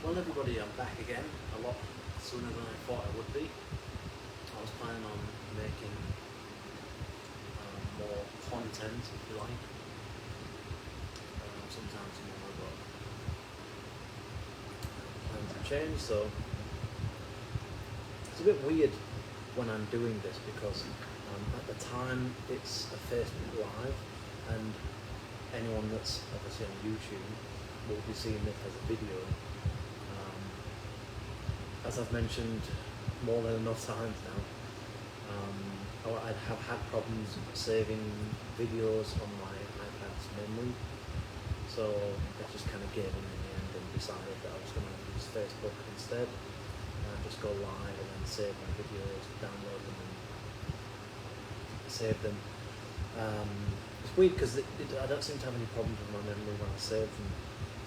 Well, everybody, I'm back again, a lot sooner than I thought I would be. I was planning on making more content, if you like, sometimes more, but plans have changed, so it's a bit weird when I'm doing this because at the time it's a Facebook Live, and anyone that's obviously on YouTube will be seeing this as a video. As I've mentioned more than enough times now, I have had problems saving videos on my iPad's memory, so I just kind of gave in the end and decided that I was going to use Facebook instead, and just go live and then save my videos, download them and save them. It's weird because I don't seem to have any problems with my memory when I save them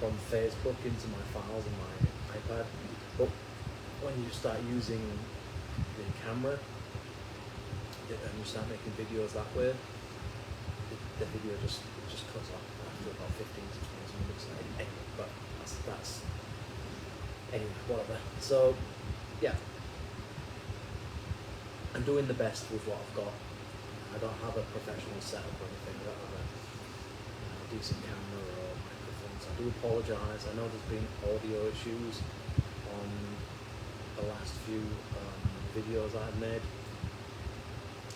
from Facebook into my files on my iPad, but when you start using the camera and you start making videos that way, the video just cuts off after about 15 to 20 minutes. Anyway, but that's anyway, whatever. So yeah, I'm doing the best with what I've got. I don't have a professional setup or anything. I don't have a decent camera or microphones. I do apologise. I know there's been audio issues on the last few videos I've made,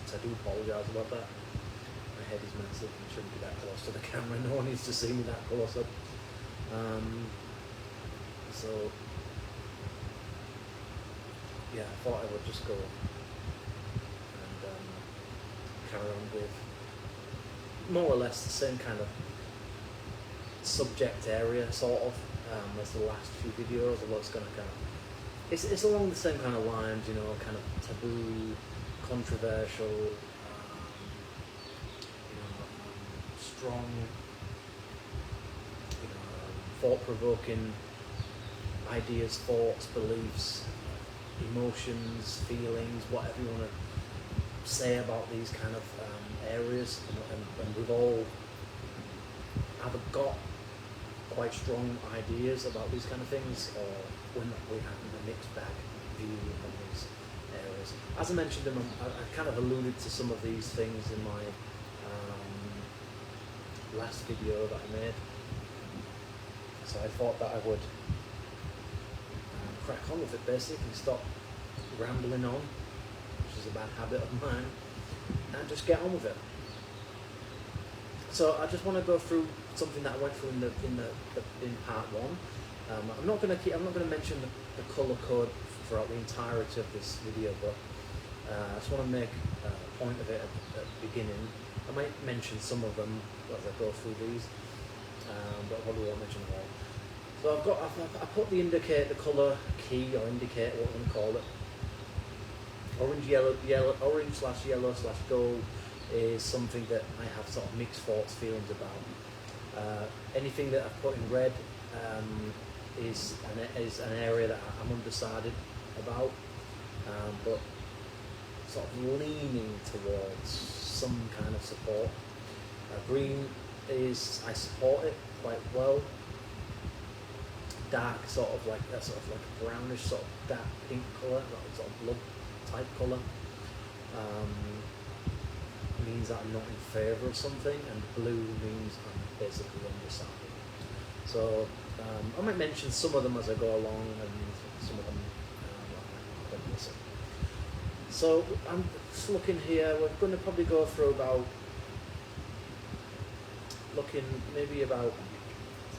so I do apologise about that. My head is massive and shouldn't be that close to the camera. No one needs to see me that close up. So yeah, I thought I would just go and carry on with more or less the same kind of subject area, sort of, as the last few videos, although it's going to kind of It's along the same kind of lines, you know, kind of taboo, controversial, strong, thought-provoking ideas, thoughts, beliefs, emotions, feelings, whatever you want to say about these kind of areas, and we've all either got quite strong ideas about these kind of things, or we have a mixed bag view on these areas. As I mentioned, I kind of alluded to some of these things in my last video that I made, so I thought that I would crack on with it, basically, stop rambling on, which is a bad habit of mine, and just get on with it. So I just want to go through something that I went through in part one. I'm not going to mention the colour code throughout the entirety of this video, but I just want to make a point of it at the beginning. I might mention some of them as I go through these, but I probably won't mention them all. So I put the colour key, or indicator, what we're going to call it. Orange/yellow/gold is something that I have sort of mixed thoughts, feelings about. Anything that I've put in red is an area that I'm undecided about, but sort of leaning towards some kind of support. Green is, I support it quite well. Dark, sort of like a brownish, sort of dark pink colour, sort of blood type colour, means that I'm not in favour of something, and blue means I'm basically undecided. So I might mention some of them as I go along, and some of them I might miss it. So I'm just looking here. We're going to probably go through so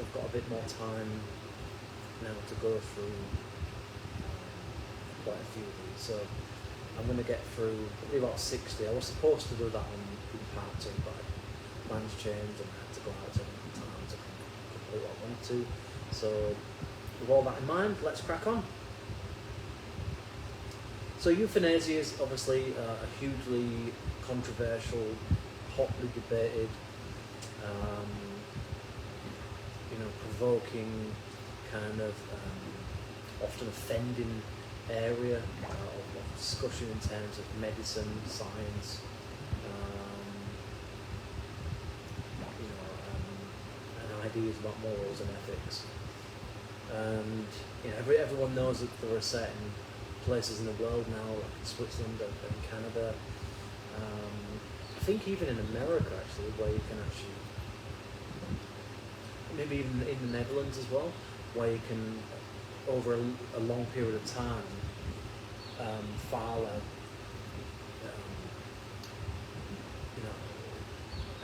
I've got a bit more time now to go through quite a few of these. So I'm going to get through probably about 60. I was supposed to do that in part 2, but plans changed and I had to go out at time to complete what I wanted to. So with all that in mind, let's crack on. So euthanasia is obviously a hugely controversial, hotly debated, provoking, kind of often offending area of discussion in terms of medicine, science, and ideas about morals and ethics. And everyone knows that there are certain places in the world now, like in Switzerland and Canada. I think even in America, actually, where you can actually, maybe even in the Netherlands as well, where you can, over a long period of time, file a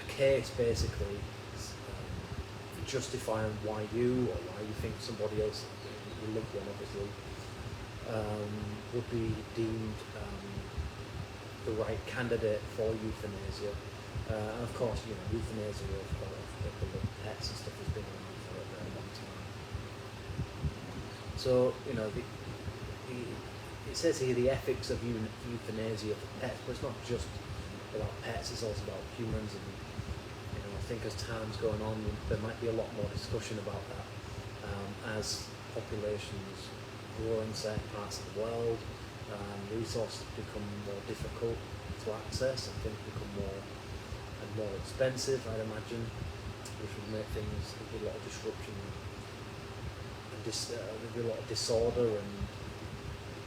case basically justifying why you, or why you think somebody else, your loved one obviously, would be deemed the right candidate for euthanasia. And of course, euthanasia of pets and stuff has been around for a very long time. So, it says here the ethics of euthanasia for pets, but it's not just about pets, it's also about humans. And I think as time's going on, there might be a lot more discussion about that as populations grow in certain parts of the world, resources become more difficult to access and things become more and more expensive, I'd imagine, which would make things, there'd be a lot of disruption and there'd be a lot of disorder, and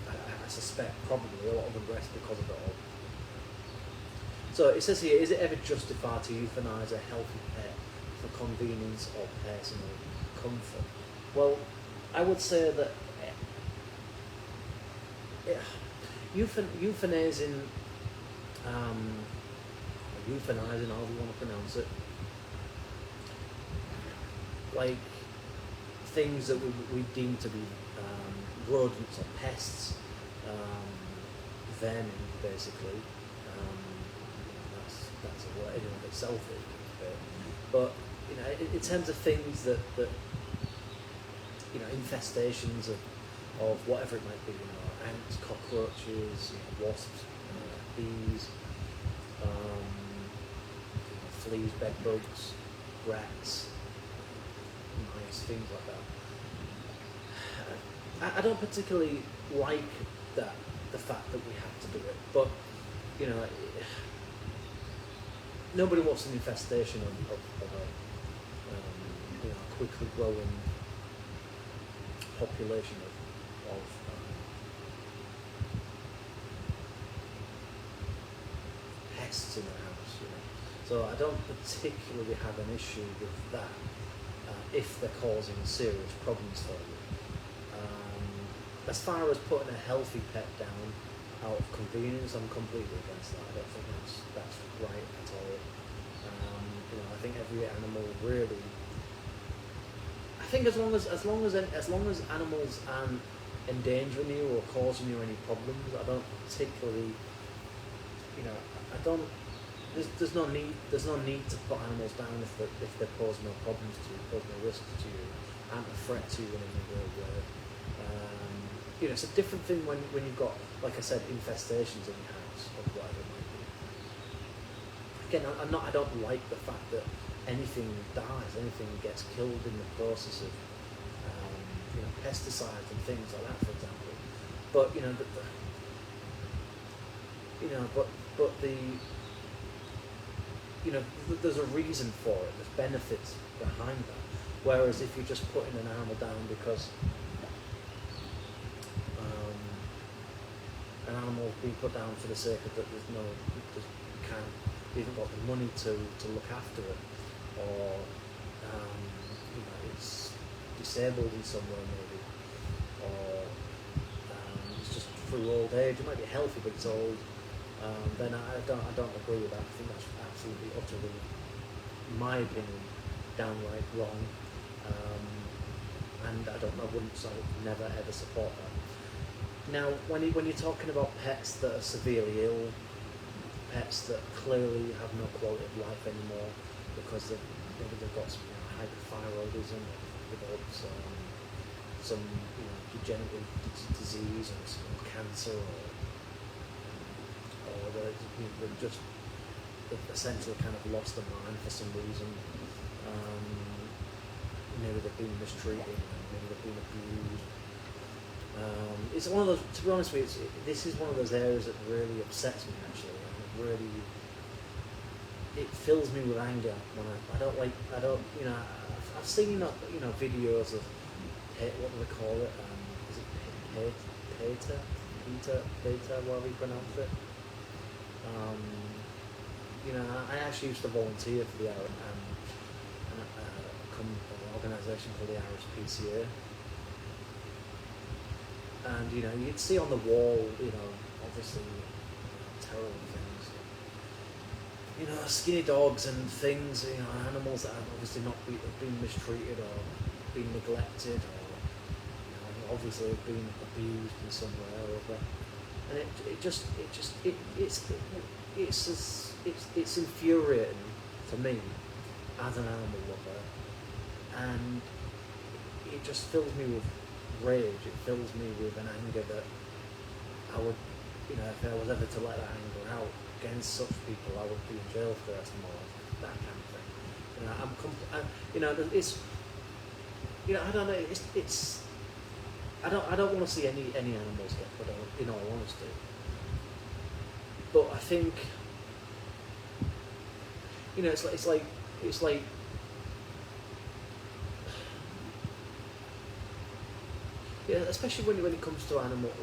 I suspect probably a lot of unrest because of it all. So it says here, is it ever justified to euthanize a healthy pet for convenience or personal comfort? Well, I would say that euthanizing, euthanizing, however you want to pronounce it, like things that we deem to be rodents or pests, vermin, basically. That's a word in and of itself, but in terms of things that infestations of whatever it might be, ants, cockroaches, wasps, bees, fleas, bedbugs, rats, mice, things like that. I don't particularly like the fact that we have to do it, but nobody wants an infestation of a quickly growing population of pests in the house. So I don't particularly have an issue with that if they're causing serious problems for you. As far as putting a healthy pet down out of convenience, I'm completely against that. I don't think that's right at all. I think every animal really. I think as long as animals aren't endangering you or causing you any problems, I don't particularly. I don't. There's no need to put animals down if they pose no problems to you, pose no risk to you, aren't a threat to you in any real way. It's a different thing when you've got, like I said, infestations in your house or whatever it might be. Again, I don't like the fact that anything dies, anything gets killed in the process of pesticides and things like that, for example. But there's a reason for it. There's benefits behind that. Whereas if you're just putting an animal down because an animal is being put down for the sake of that, you haven't got the money to look after it, or it's disabled in some way maybe, or it's just through old age. It might be healthy but it's old. Then I don't agree with that. I think that's absolutely, utterly, in my opinion, downright wrong. And I wouldn't never ever support that. Now, when you're talking about pets that are severely ill, pets that clearly have no quality of life anymore because maybe they've got some hypothyroidism, or developed some degenerative disease or some cancer, or they've just essentially kind of lost their mind for some reason. Maybe they've been mistreated, maybe they've been abused. It's one of those. To be honest with you, this is one of those areas that really upsets me. Actually, it fills me with anger when I don't. I've seen videos of what do they call it? Is it Peter, whatever you pronounce it. You know, I actually used to volunteer for the organisation called the RSPCA, and you know, you'd see on the wall, you know, obviously terrible things, you know, skinny dogs and things, you know, animals that have obviously not been mistreated or been neglected, or you know, obviously been abused in some way or other, and it's infuriating to me as an animal lover, and it just fills me with rage. It fills me with an anger that I would, you know, if I was ever to let that anger out against such people, I would be in jail for the rest of my life. That kind of thing. You know, you know, it's, you know, I don't know. It's. I don't want to see any animals get put out, in all honesty. But I think, you know, it's like. Yeah, especially when it comes to animals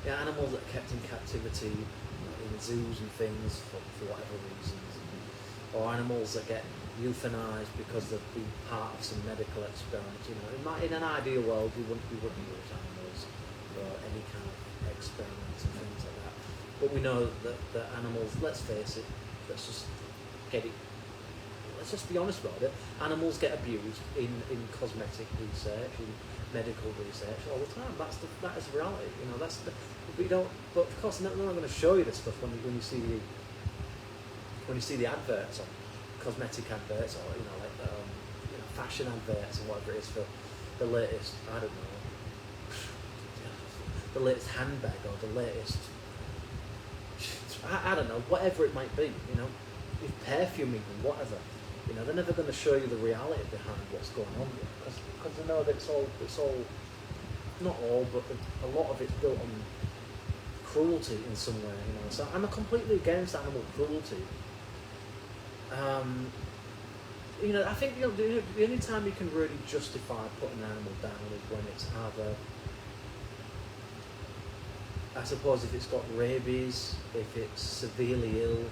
animals that are kept in captivity, you know, in zoos and things for whatever reasons, or animals that get euthanized because they've been part of some medical experiment. You know, in an ideal world, we wouldn't use animals for any kind of experiments and things like that. But we know that animals, let's face it, let's just be honest about it, animals get abused in cosmetic research, in medical research all the time. That is reality, you know. But of course, they're not going to show you this stuff when you see the adverts on cosmetic adverts, or you know, like you know, fashion adverts and whatever it is for the latest, I don't know, the latest handbag or the latest, I don't know, whatever it might be, you know, with perfume even, whatever. You know, they're never going to show you the reality behind what's going on here, because they know that it's all, not all, but a lot of it's built on cruelty in some way, you know. So I'm completely against animal cruelty. You know, I think, you know, the only time you can really justify putting an animal down is when it's either, I suppose, if it's got rabies, if it's severely ill,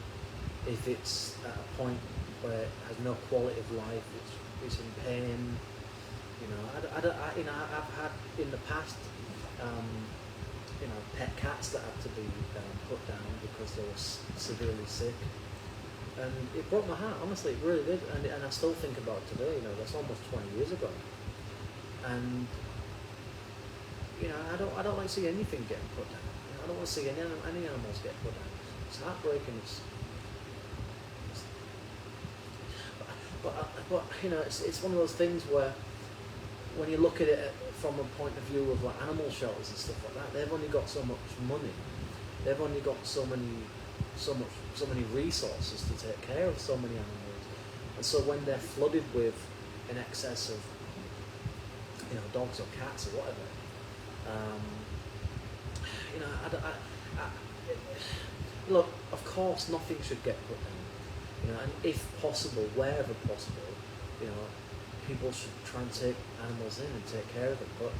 if it's at a point where it has no quality of life, it's in pain. You know, I've had in the past, you know, pet cats that had to be put down because they were severely sick, and it broke my heart. Honestly, it really did, and I still think about it today. You know, that's almost 20 years ago, and you know, I don't like to see anything getting put down. You know, I don't want to see any animals get put down. It's heartbreaking. But you know, it's one of those things where, when you look at it from a point of view of like animal shelters and stuff like that, they've only got so much money, they've only got so many resources to take care of so many animals, and so when they're flooded with an excess of, you know, dogs or cats or whatever, you know, look, of course, nothing should get put down. You know, and if possible, wherever possible, you know, people should try and take animals in and take care of them. But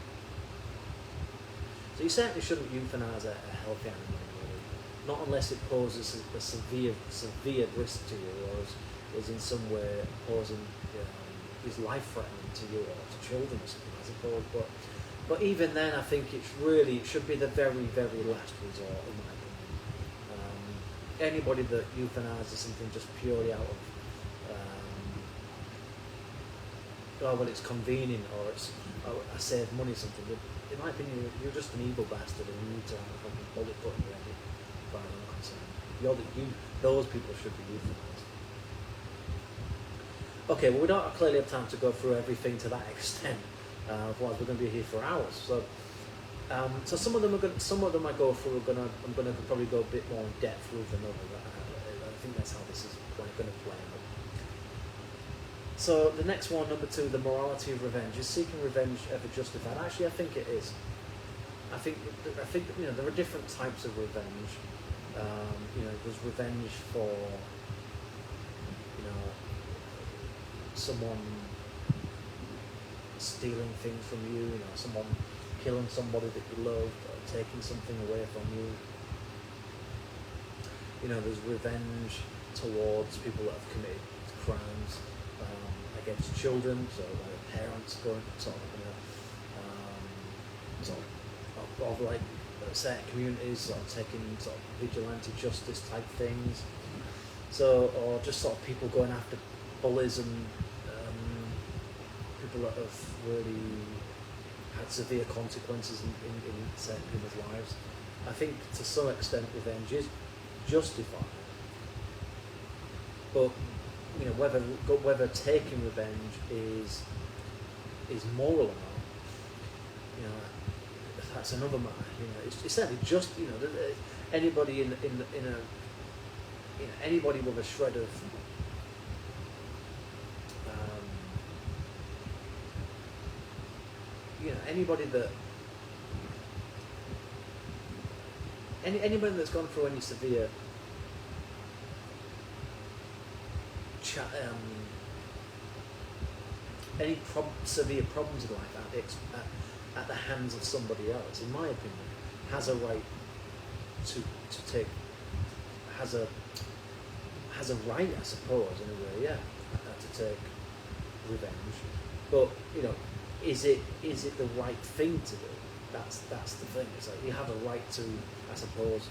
so you certainly shouldn't euthanize a healthy animal, really, not unless it poses a severe risk to you, or is in some way posing, is life-threatening to you or to children or something, I suppose. But even then, I think it should be the very, very last resort, in my opinion. Anybody that euthanizes something just purely out of, oh well, it's convenient, or it's, oh, I save money or something. In my opinion, you're just an evil bastard, and you need to have a fucking bullet put in your head, as far as I'm concerned. Those people should be euthanized. Okay, well, we don't clearly have time to go through everything to that extent. Otherwise, we're going to be here for hours. So some of them I go through. I'm gonna probably go a bit more in depth with than others. I think that's how this is going to play out. So the next one, number 2, the morality of revenge. Is seeking revenge ever justified? Actually, I think it is. I think you know, there are different types of revenge. You know, there's revenge for, you know, someone stealing things from you, you know, someone killing somebody that you loved, or taking something away from you. You know, there's revenge towards people that have committed crimes against children, so parents going sort of, you know, sort of like certain communities sort of taking sort of vigilante justice type things. So, or just sort of people going after bullies and people that have really had severe consequences in certain people's lives. I think to some extent revenge is justified, but you know, whether taking revenge is moral or not, you know, that's another matter. You know, it's certainly just, you know, anybody in a, you know, anybody with a shred of you know, anybody that's gone through any severe severe problems in life at the hands of somebody else, in my opinion, has a right to take, has a right, I suppose, in a way, yeah, to take revenge. But you know, is it the right thing to do? That's the thing. It's like you have a right to, I suppose,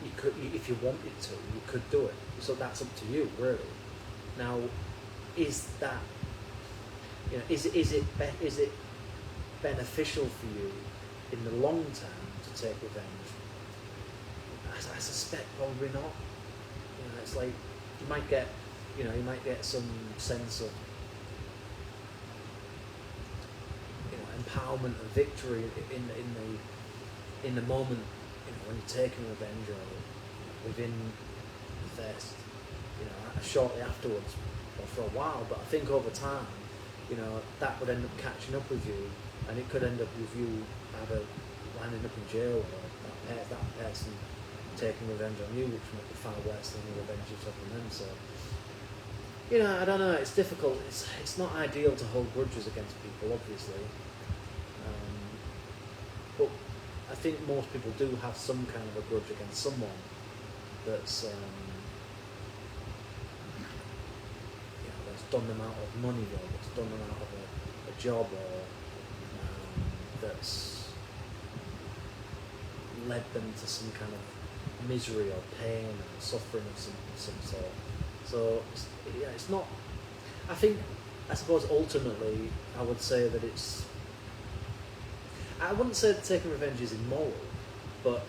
you could, if you wanted to, you could do it. So that's up to you, really. Now, is that, you know, is it beneficial for you in the long term to take revenge? I suspect probably not. You know, it's like you might get some sense of, you know, empowerment and victory in the moment, you know, when you're taking revenge, or within the first, you know, shortly afterwards, or for a while. But I think over time, you know, that would end up catching up with you, and it could end up with you either landing up in jail, or that person taking revenge on you, which might be far worse than the revenge you took on them. So, you know, I don't know, it's difficult. It's not ideal to hold grudges against people, obviously. But I think most people do have some kind of a grudge against someone that's that's done them out of money, or that's done them out of a job, or that's led them to some kind of misery or pain or suffering of some sort. So yeah, it's not. I suppose ultimately I would say that it's. I wouldn't say that taking revenge is immoral, but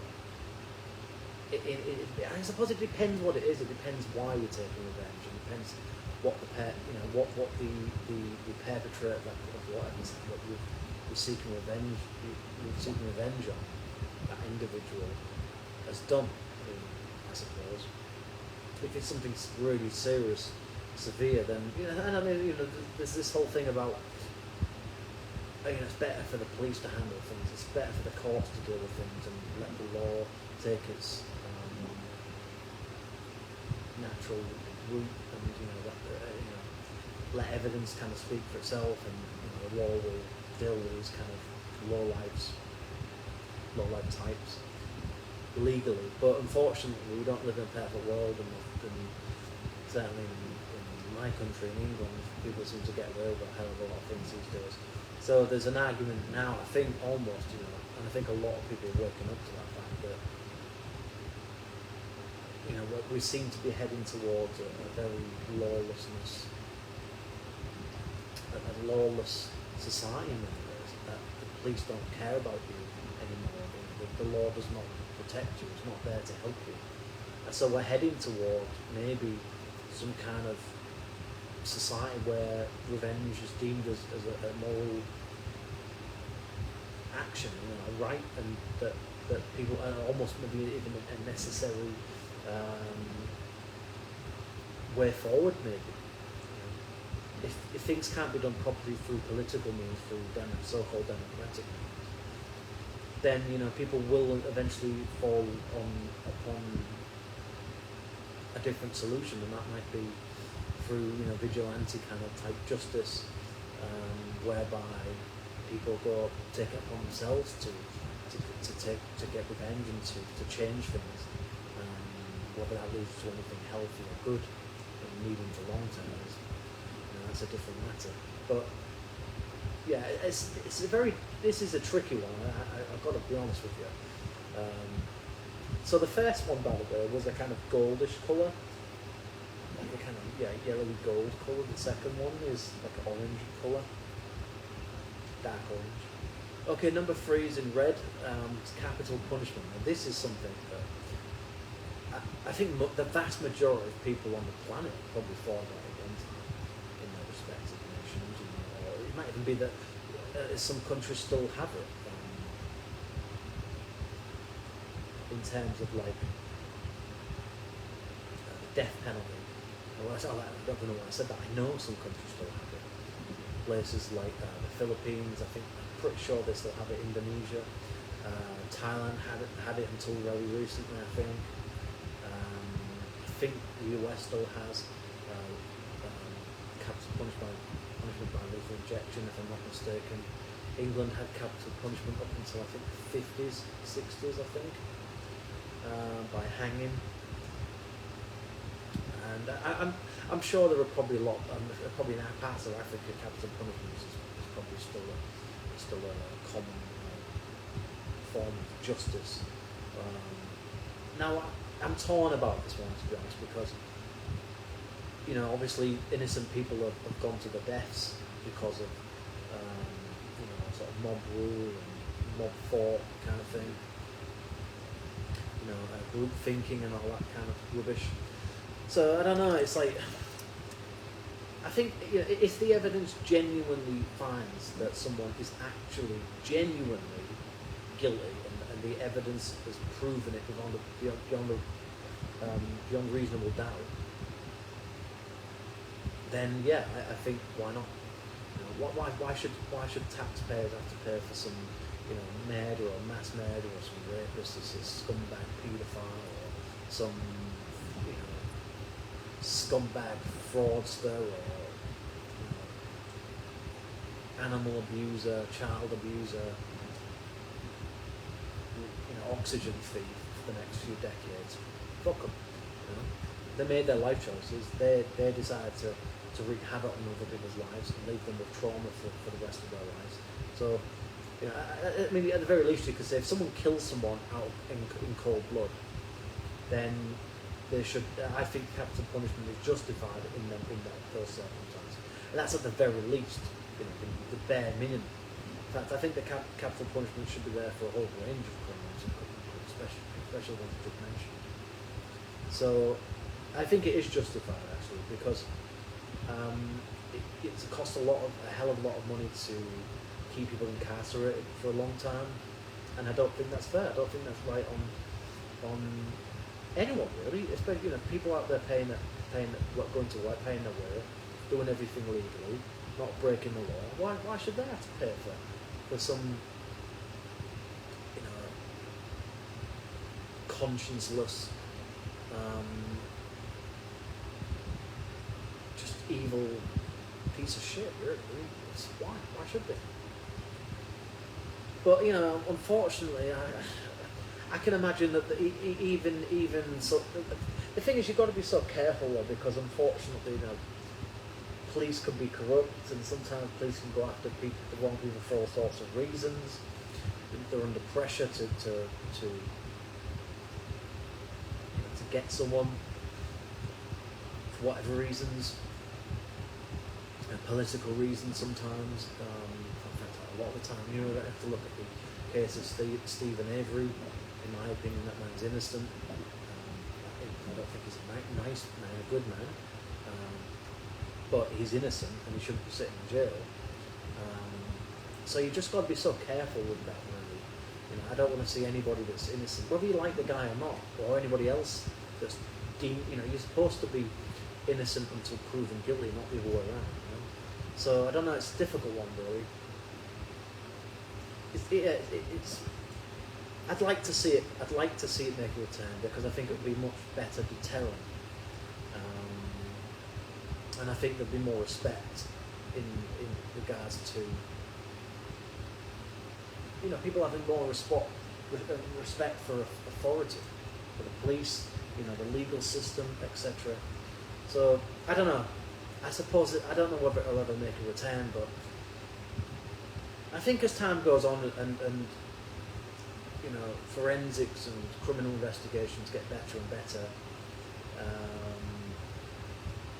I suppose it depends what it is. It depends why you're taking revenge. It depends what the perpetrator of what you're seeking revenge. You're seeking revenge on that individual has done. I suppose if it's something really serious, severe, then and I mean, there's this whole thing about. It's better for the police to handle things. It's better for the courts to deal with things and let the law take its natural route, and let evidence kind of speak for itself, and the law will deal with these kind of low-life types legally. But unfortunately, we don't live in a perfect world, and certainly in my country, in England, people seem to get away with a hell of a lot of things these days. So there's an argument now, I think, almost, and I think a lot of people are waking up to that fact that, we seem to be heading towards a very lawless society in many ways, that the police don't care about you anymore, the law does not protect you, it's not there to help you. And so we're heading toward maybe some kind of society where revenge is deemed as a moral action, a right, and that people are almost maybe even a necessary way forward, maybe. If things can't be done properly through political means, through so-called democratic means, then people will eventually fall upon a different solution, and that might be through vigilante kind of type justice, whereby people go take it upon themselves to get revenge and to change things. Whether that leads to anything healthy or good in medium to long term is, that's a different matter. But yeah, this is a tricky one. I've got to be honest with you. So the first one, by the way, was a kind of goldish colour, like a kind of yellowy gold colour. The second one is like an orange colour, dark orange. Okay, number 3 is in red. It's capital punishment. And this is something that I think the vast majority of people on the planet probably fall out against in their respective nations, or it might even be that some countries still have it in terms of like the death penalty. I don't know why I said that. I know some countries still have it. Places like the Philippines, I'm pretty sure they still have it. Indonesia, Thailand had it until very recently, I think. I think the US still has capital punishment by lethal injection, if I'm not mistaken. England had capital punishment up until I think the 50s, 60s, I think, by hanging. And I'm sure there are probably a lot. Probably in our parts of Africa, capital punishment is probably still a common form of justice. Now, I'm torn about this one, to be honest, because obviously innocent people have gone to the deaths because of sort of mob rule and mob thought kind of thing, group thinking and all that kind of rubbish. So I don't know. It's like, I think if the evidence genuinely finds that someone is actually genuinely guilty, and the evidence has proven it beyond reasonable doubt, then yeah, I think why not? Why should taxpayers have to pay for some murder or mass murder or some rapist or some scumbag paedophile or some scumbag fraudster or animal abuser, child abuser, oxygen thief for the next few decades? Fuck them. They made their life choices. They decided to wreak havoc on other people's lives and leave them with trauma for the rest of their lives. So, I mean, at the very least, you could say if someone kills someone in cold blood, then they should. I think capital punishment is justified in those circumstances, and that's at the very least, the bare minimum. In fact, I think the capital punishment should be there for a whole range of crimes, especially ones I just mentioned. So, I think it is justified actually, because it's cost a hell of a lot of money to keep people incarcerated for a long time, and I don't think that's fair. I don't think that's right on anyone really, especially people out there going to work, paying their way, doing everything legally, not breaking the law. Why should they have to pay for some conscienceless, just evil piece of shit? Really, why should they? But unfortunately, I can imagine that even so. The thing is, you've got to be so careful though, because unfortunately, police can be corrupt, and sometimes police can go after the wrong people for all sorts of reasons. They're under pressure to get someone for whatever reasons, and political reasons sometimes. In fact, a lot of the time, I have to look at the case of Stephen Avery. In my opinion, that man's innocent. I don't think he's a nice man, a good man, but he's innocent and he shouldn't be sitting in jail. So you just got to be so careful with that, really. I don't want to see anybody that's innocent, whether you like the guy or not, or anybody else that's deemed. You're supposed to be innocent until proven guilty, not the other way around. So I don't know. It's a difficult one, really. It's. I'd like to see it. I'd like to see it make a return, because I think it would be much better deterrent, and I think there'd be more respect in regards to, you know, people having more respect for authority, for the police, you know, the legal system, etc. So I don't know. I suppose I don't know whether it'll ever make a return, but I think as time goes on and you know, forensics and criminal investigations get better and better,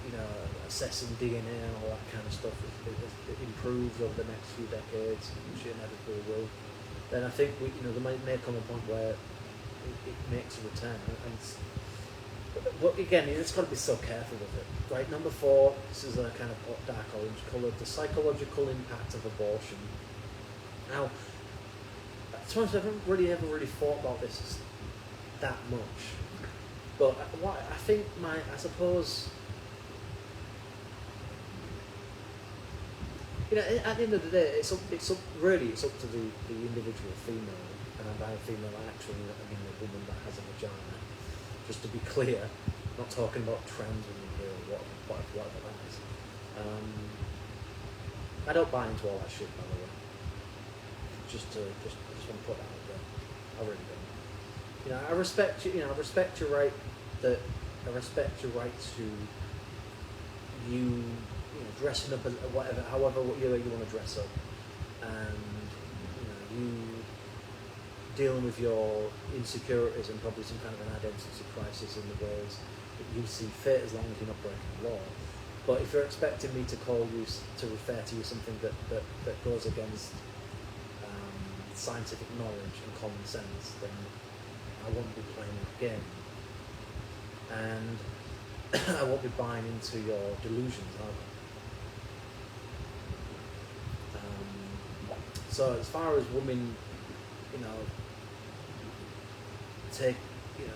you know, assessing DNA and all that kind of stuff it improves over the next few decades, which it inevitably will. Then I think you know, there may come a point where it makes a return. But again, it's got to be so careful with it. Right, number 4. This is a kind of dark orange colour. The psychological impact of abortion. Now, to be honest, I haven't really ever thought about this that much. But what I think I suppose, you know, at the end of the day, it's up to the individual female, and by female I actually mean a woman that has a vagina. Just to be clear, not talking about trans women here or whatever that is. I don't buy into all that shit, by the way. I just want to put that out there. I really don't. You know, I respect you. You know, I respect your right to you know, dressing up as whatever, however you want to dress up, and you know, you dealing with your insecurities and probably some kind of an identity crisis in the ways that you see fit, as long as you're not breaking the law. But if you're expecting me to refer to you something that goes against scientific knowledge and common sense, then I won't be playing that game, and I won't be buying into your delusions either. So as far as women, you know,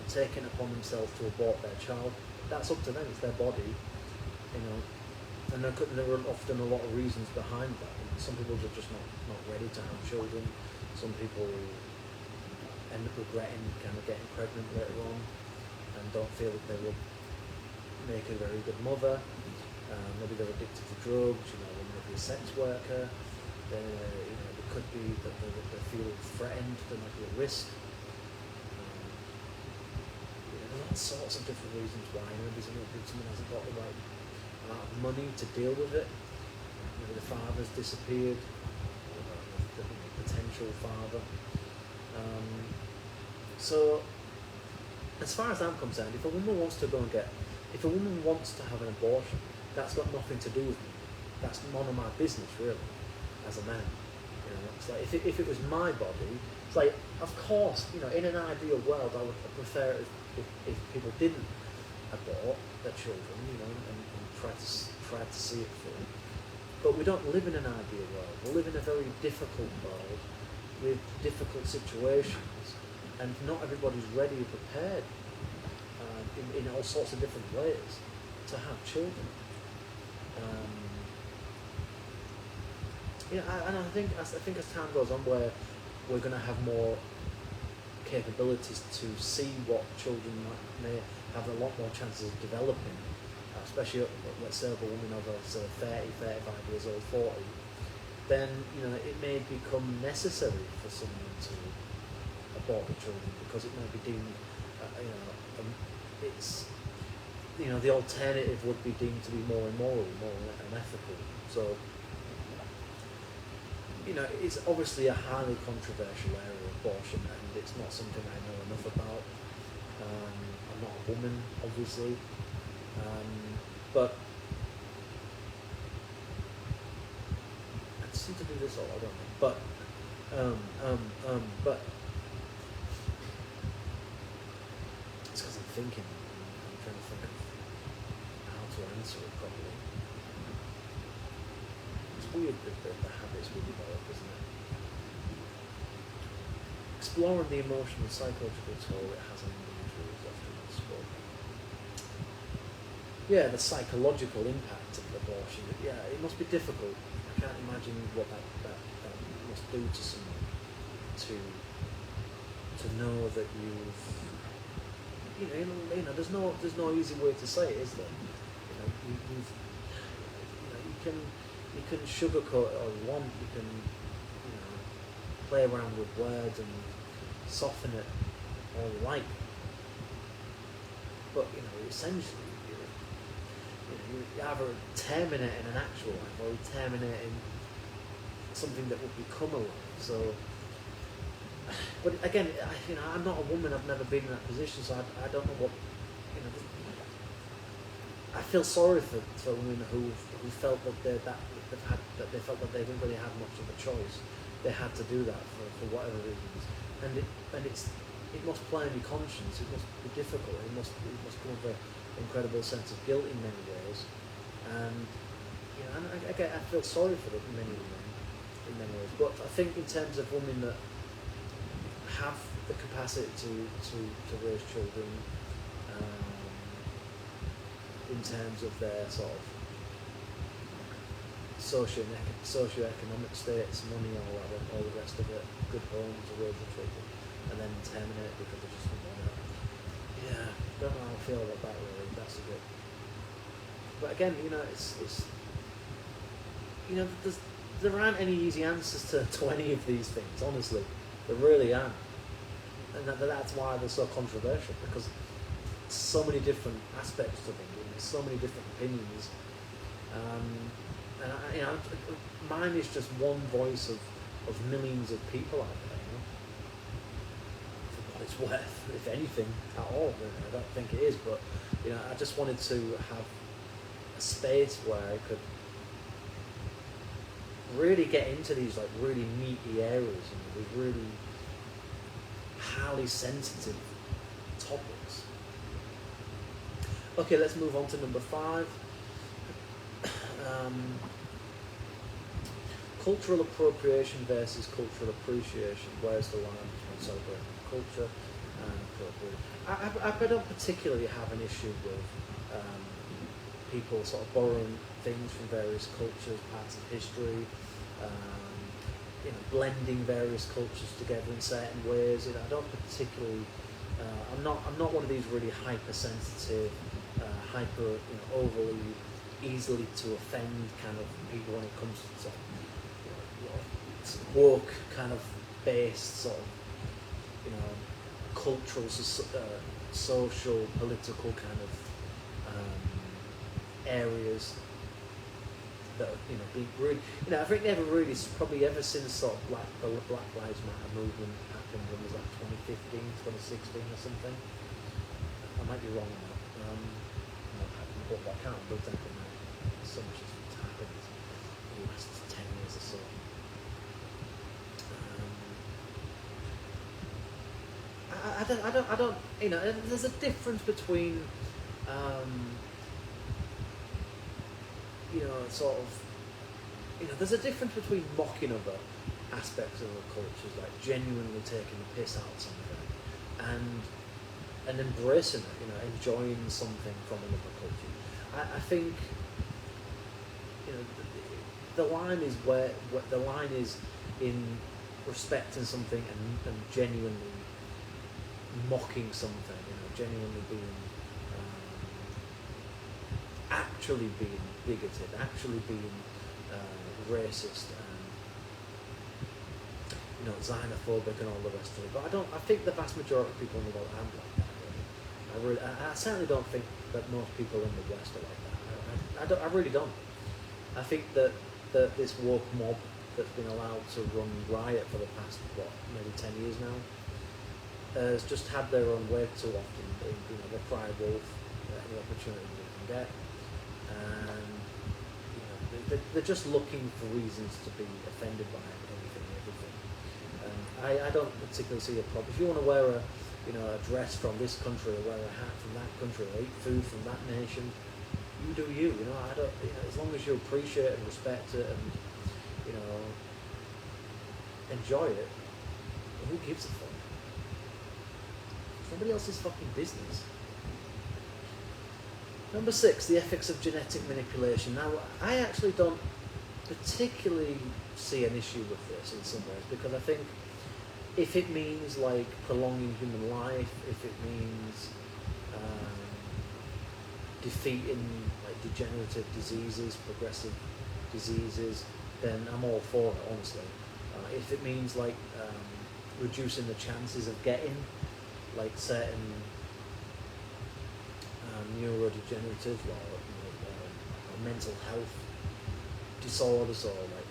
taking upon themselves to abort their child, that's up to them. It's their body, you know, and there are often a lot of reasons behind that. Some people are just not ready to have children. Some people end up regretting kind of getting pregnant later on and don't feel that they will make a very good mother. Maybe they're addicted to drugs. You know, they might be a sex worker. You know, it could be that they feel threatened. There might be a risk. There's all sorts of different reasons why. Maybe someone hasn't got the right amount of money to deal with it. Maybe the father's disappeared, the potential father. So, as far as I'm concerned, if a woman wants to have an abortion, that's got nothing to do with me. That's none of my business, really, as a man. You know, it's like if it was my body, it's like, of course, you know, in an ideal world, I would prefer it if people didn't abort their children, you know, and try to see it through. But we don't live in an ideal world. We live in a very difficult world with difficult situations, and not everybody's ready or prepared in all sorts of different ways to have children. And I think as time goes on, where we're going to have more capabilities to see what children may have a lot more chances of developing, especially, let's say, of a woman over 30, 35 years old, 40, then, you know, it may become necessary for someone to abort the children, because it might be deemed, it's, you know, the alternative would be deemed to be more immoral, more unethical. So, you know, it's obviously a highly controversial area, abortion, and it's not something I know enough about. I'm not a woman, obviously, but I just seem to do this all, I don't know. But it's because I'm thinking. I'm trying to think of how to answer it properly. It's weird the habits we develop, isn't it? Exploring the emotional and psychological toll it has on individuals is often unspoken. Yeah, the psychological impact of abortion. Yeah, it must be difficult. I can't imagine what that must do to someone to know that you know, there's no easy way to say it, is there? You know, you you can sugarcoat it all you want. You can, play around with words and soften it all you like. But essentially, you're either terminating an actual life or you're terminating something that would become a life. So, but again, I'm not a woman. I've never been in that position, so I don't know what. I feel sorry for women who felt that they felt that they didn't really have much of a choice. They had to do that for whatever reasons, and it must play on your conscience. It must be difficult. It must come with an incredible sense of guilt in many ways, and I feel sorry for them, many women in many ways. But I think in terms of women that have the capacity to raise children, in terms of their sort of socio-economic status, money, all the rest of it, good homes to raise the children, and then terminate because they just don't want it. Yeah, don't know how I feel about that really. That's a bit. But again, it's there aren't any easy answers to any of these things. Honestly, there really aren't, and that's why they're so controversial, because so many different aspects to them, so many different opinions. And mine is just one voice of millions of people out there, for what it's worth, if anything at all. I don't think it is, but I just wanted to have a space where I could really get into these really meaty areas, these really highly sensitive topics. Okay, let's move on to number 5. Cultural appropriation versus cultural appreciation. Where's the line between celebrating culture and appropriation? I don't particularly have an issue with people sort of borrowing things from various cultures, parts of history, blending various cultures together in certain ways. I don't particularly. I'm not one of these really hypersensitive, overly easily to offend kind of people when it comes to woke kind of based sort of cultural, social, political kind of areas that being really I think never really, probably ever since sort of the Black Lives Matter movement happened, when it was 2015, 2016 or something. I might be wrong on that. But I can't remember exactly now. So much has happened in the last 10 years or so. I don't. There's a difference between, there's a difference between mocking other aspects of the cultures, like genuinely taking the piss out of something, and embracing it, enjoying something from another culture. I think, the line is where the line is in respecting something and genuinely mocking something, genuinely being, actually being bigoted, actually being racist, and xenophobic and all the rest of it. But I think the vast majority of people in the world aren't like that. I certainly don't think that most people in the West are like that. I really don't. I think that this woke mob that's been allowed to run riot for the past, maybe 10 years now, has just had their own way too often. They cry wolf at any opportunity they can get, and they're just looking for reasons to be offended by anything and everything. I don't particularly see a problem. If you want to wear a dress from this country, or wear a hat from that country, or eat food from that nation, you do you. I don't. As long as you appreciate and respect it, and enjoy it, who gives a fuck? It's nobody else's fucking business. Number 6, the ethics of genetic manipulation. Now, I actually don't particularly see an issue with this in some ways, because I think if it means prolonging human life, if it means defeating degenerative diseases, progressive diseases, then I'm all for it, honestly. If it means like reducing the chances of getting like certain neurodegenerative or mental health disorders, or like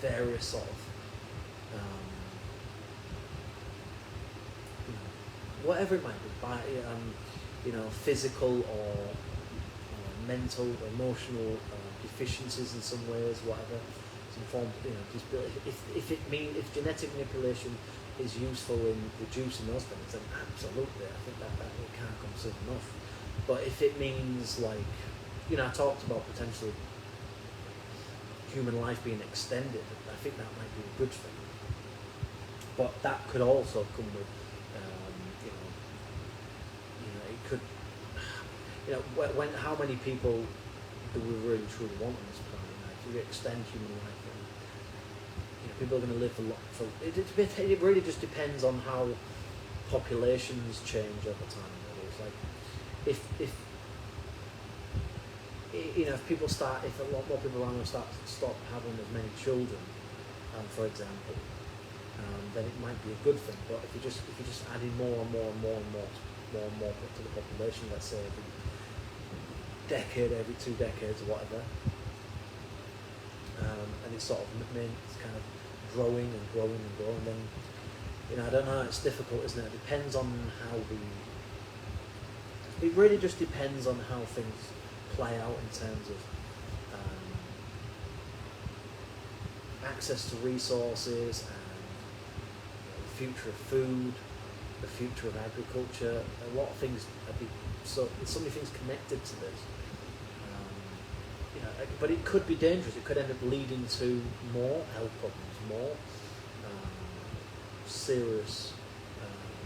various sort of whatever it might be, by physical or mental, emotional deficiencies in some ways, whatever, some form, disability. If genetic manipulation is useful in reducing those things, then absolutely, I think that it can't come soon enough. But if it means like, I talked about potentially human life being extended, I think that might be a good thing. But that could also come with, it could, when how many people do we really truly want on this planet? If you extend human life, people are going to live for it really just depends on how populations change over time. Really. It's like if a lot more people around stop having as many children, for example, then it might be a good thing. But if you just adding more and more to the population, let's say every decade, every 2 decades, or whatever, and it's sort of it's kind of growing, then I don't know. It's difficult, isn't it? It depends on how it really just depends on how things play out in terms of access to resources and the future of food, the future of agriculture. A lot of things so many things connected to this. But it could be dangerous. It could end up leading to more health problems, more serious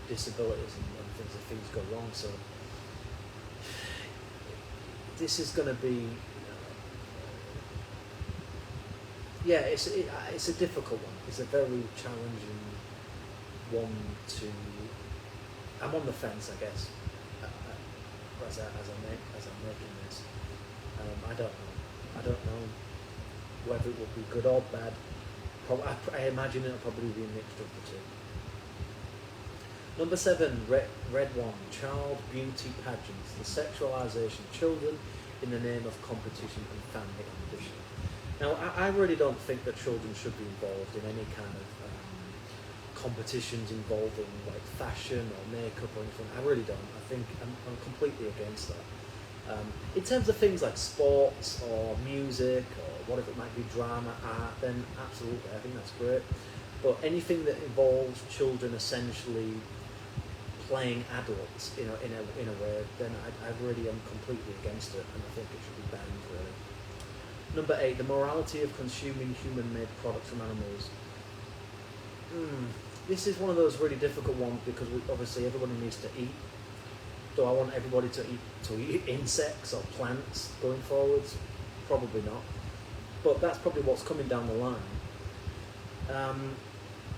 disabilities and things if things go wrong. So this is going to be, it's a difficult one. It's a very challenging one to. I'm on the fence, I guess, as I'm making this. I don't know whether it will be good or bad. I imagine it'll probably be a mixture of the two. Number 7, red one, child beauty pageants, the sexualization of children in the name of competition and family ambition. Now, I really don't think that children should be involved in any kind of competitions involving like fashion or makeup or anything. I really don't. I think I'm completely against that. In terms of things like sports or music or whatever it might be, drama, art, then absolutely, I think that's great. But anything that involves children essentially playing adults, in a way, then I really am completely against it, and I think it should be banned, really. Number 8, the morality of consuming human-made products from animals. This is one of those really difficult ones because obviously everybody needs to eat. Do I want everybody to eat insects or plants going forwards? Probably not. But that's probably what's coming down the line.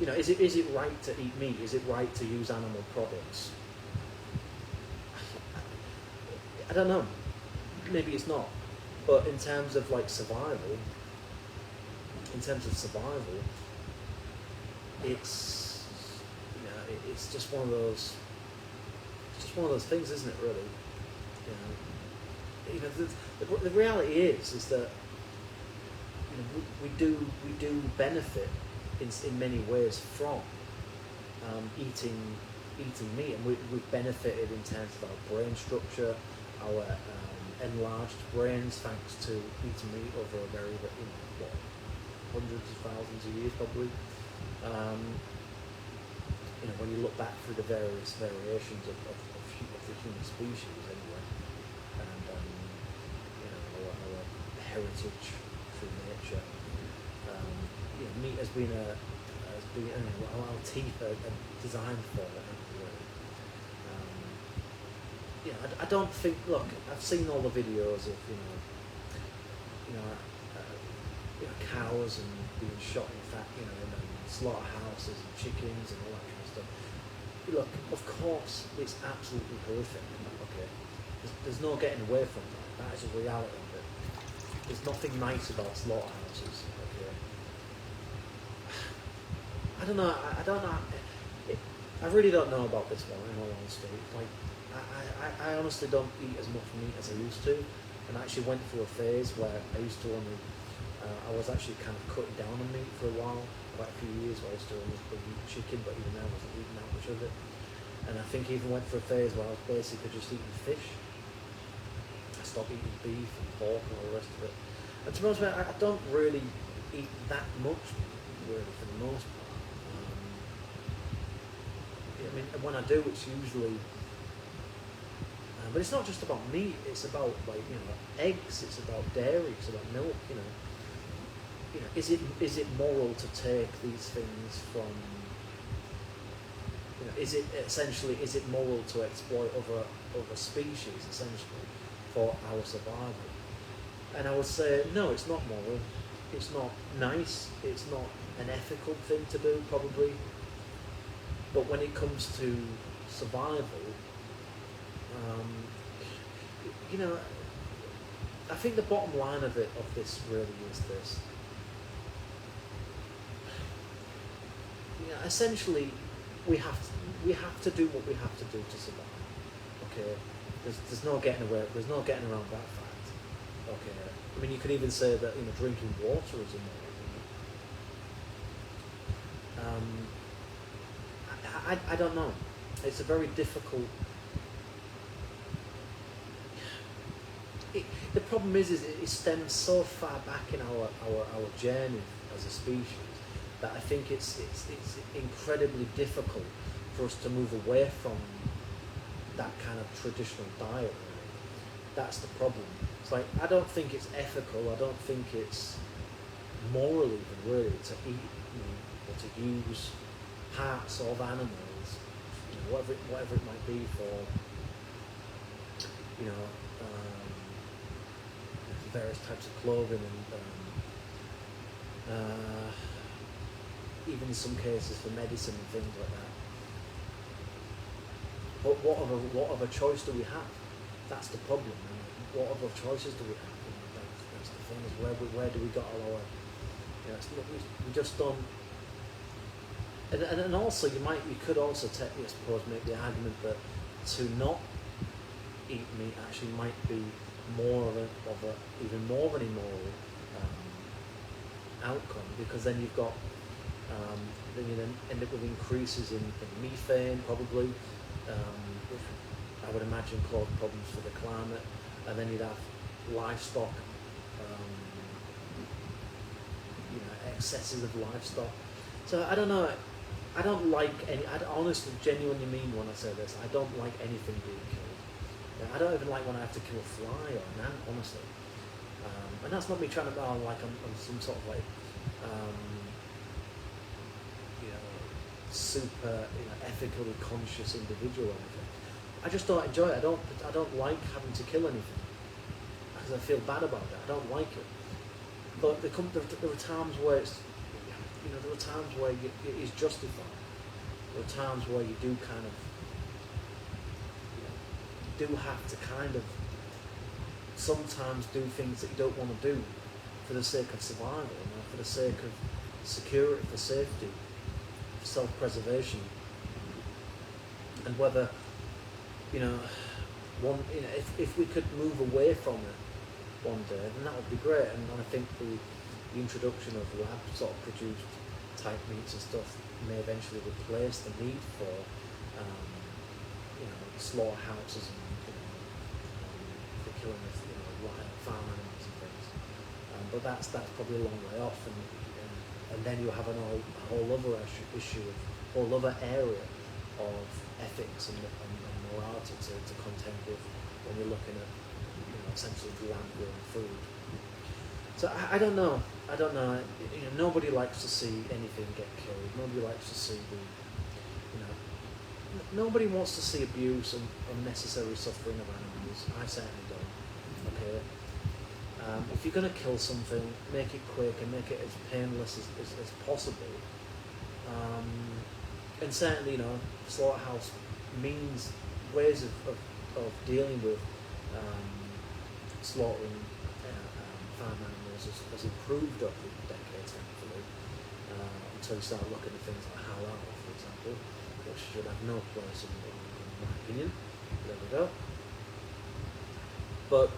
Is it right to eat meat? Is it right to use animal products? I don't know. Maybe it's not. But in terms of like survival, it's just one of those. It's just one of those things, isn't it? Really, the reality is that we do benefit in many ways from eating meat, and we've benefited in terms of our brain structure, our enlarged brains, thanks to eating meat over a very hundreds of thousands of years probably. When you look back through the various variations of the human species anyway, and our heritage through nature, meat has been our teeth are designed for it. I don't think. Look, I've seen all the videos of cows and being shot in slaughterhouses and chickens and all that kind of stuff. Look, of course, it's absolutely horrific. Okay, there's no getting away from that. That is a reality of it. There's nothing nice about slaughterhouses. Okay. I don't know. I don't know. I really don't know about this one, in all honesty. Like, I honestly don't eat as much meat as I used to, and I actually went through a phase where I used to only, I was actually kind of cutting down on meat for a while, quite a few years, where I used to only eat chicken, but even then I wasn't eating that much of it. And I think I even went through a phase where I was basically just eating fish. I stopped eating beef and pork and all the rest of it. And to be honest with you, I don't really eat that much, really, for the most part. I mean, when I do, it's usually, but it's not just about meat. It's about, like, you know, eggs. It's about dairy. It's about milk. You know, is it moral to take these things from? You know, is it moral to exploit other species essentially for our survival? And I would say no. It's not moral. It's not nice. It's not an ethical thing to do, probably. But when it comes to survival, you know, I think the bottom line of this really is this. You know, essentially, we have to do what we have to do to survive. Okay, there's no getting away. There's no getting around that fact. Okay, I mean, you could even say that, you know, drinking water is immoral. I don't know. It's a very difficult. The problem is it stems so far back in our journey as a species that I think it's incredibly difficult for us to move away from that kind of traditional diet. Really. That's the problem. It's like, I don't think it's ethical. I don't think it's moral even, really, to eat, you know, or to use parts of animals, you know, whatever it might be, for, you know, various types of clothing, and even in some cases for medicine and things like that. But what other choice do we have? That's the problem. What other choices do we have? That's the thing. Is where do we got all our? You know, we just don't. And also you could also make the argument that to not eat meat actually might be more of even more of an immoral outcome, because then you've got then you end up with increases in methane, probably, which I would imagine cause problems for the climate, and then you'd have livestock, you know, excesses of livestock. So I don't know. I don't like any. I honestly, genuinely mean when I say this. I don't like anything being killed. You know, I don't even like when I have to kill a fly or an ant, honestly. And that's not me trying to like I'm some sort of like, you know, super, you know, ethically conscious individual or anything. I just don't enjoy it. I don't like having to kill anything because I feel bad about it. I don't like it. But there are times where it's. You know, there are times where it is justified. There are times where you do kind of, you know, do have to kind of sometimes do things that you don't want to do for the sake of survival, you know, for the sake of security, for safety, for self-preservation. And whether, you know, if we could move away from it one day, then that would be great. And I think the introduction of lab sort of produced type meats and stuff may eventually replace the need for you know, slaughterhouses and, you know, the killing of, you know, wild farm animals and things. But that's probably a long way off, and then you have a whole other issue, a whole other area of ethics and morality to contend with when you're looking at, you know, essentially land-grown food. So I don't know. You know, nobody likes to see anything get killed. Nobody likes to see you know, nobody wants to see abuse and unnecessary suffering of animals. I certainly don't. Okay. If you're going to kill something, make it quick and make it as painless as possible. And certainly, you know, slaughterhouse means ways of dealing with slaughtering farm animals has improved over the decades, thankfully, until you start looking at things like halal, for example, which should have no place in my opinion. There we go. But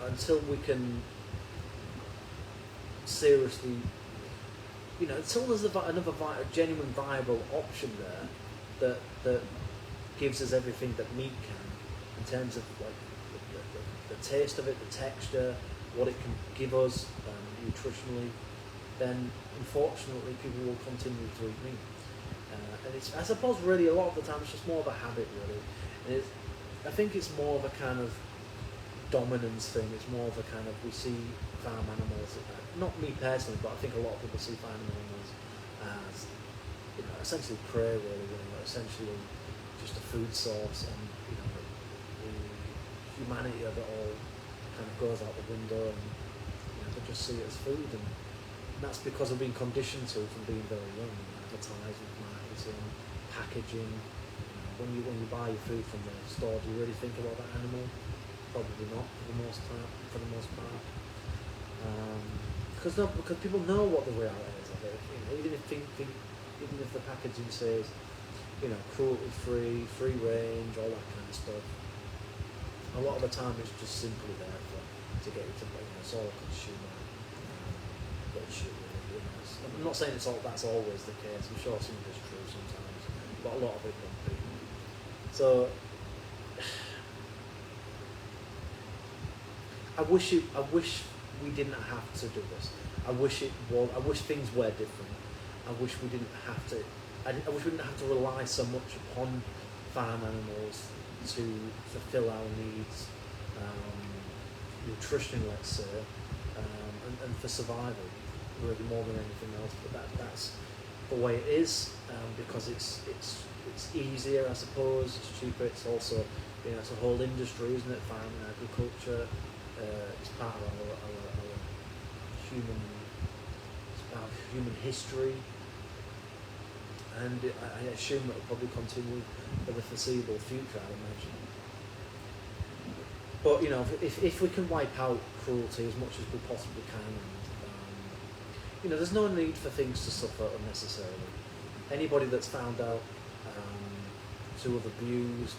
until we can seriously, until there's another genuine viable option there that gives us everything that meat can, in terms of like the taste of it, the texture, what it can give us nutritionally, then unfortunately people will continue to eat meat. And it's, I suppose, really a lot of the time it's just more of a habit, really. And I think it's more of a kind of dominance thing. It's more of a kind of, we see farm animals, not me personally, but I think a lot of people see farm animals as essentially prey, really, essentially just a food source, and the humanity of it all kind of goes out the window, and they just see it as food, and that's because we've been conditioned to from being very young. Advertising, marketing, packaging. When you buy your food from the store, do you really think about that animal? Probably not, for the most part. Because people know what the reality is of it. Even if the packaging says, cruelty free, free range, all that kind of stuff, a lot of the time it's just simply there to get you to, it's all a consumer bullshit, really. I'm not saying that's always the case. I'm sure some of it's true sometimes, but a lot of it won't be. So I wish we didn't have to do this. I wish things were different. I wish we didn't have to. I wish we didn't have to rely so much upon farm animals to fulfill our needs, nutrition, let's say, and for survival, really more than anything else. But that's the way it is, because it's easier, I suppose. It's cheaper. It's also, it's a whole industry, isn't it? Farming, agriculture. It's part of our human history, and I assume it will probably continue for the foreseeable future, I imagine. But if we can wipe out cruelty as much as we possibly can, and there's no need for things to suffer unnecessarily. Anybody that's found out to have abused,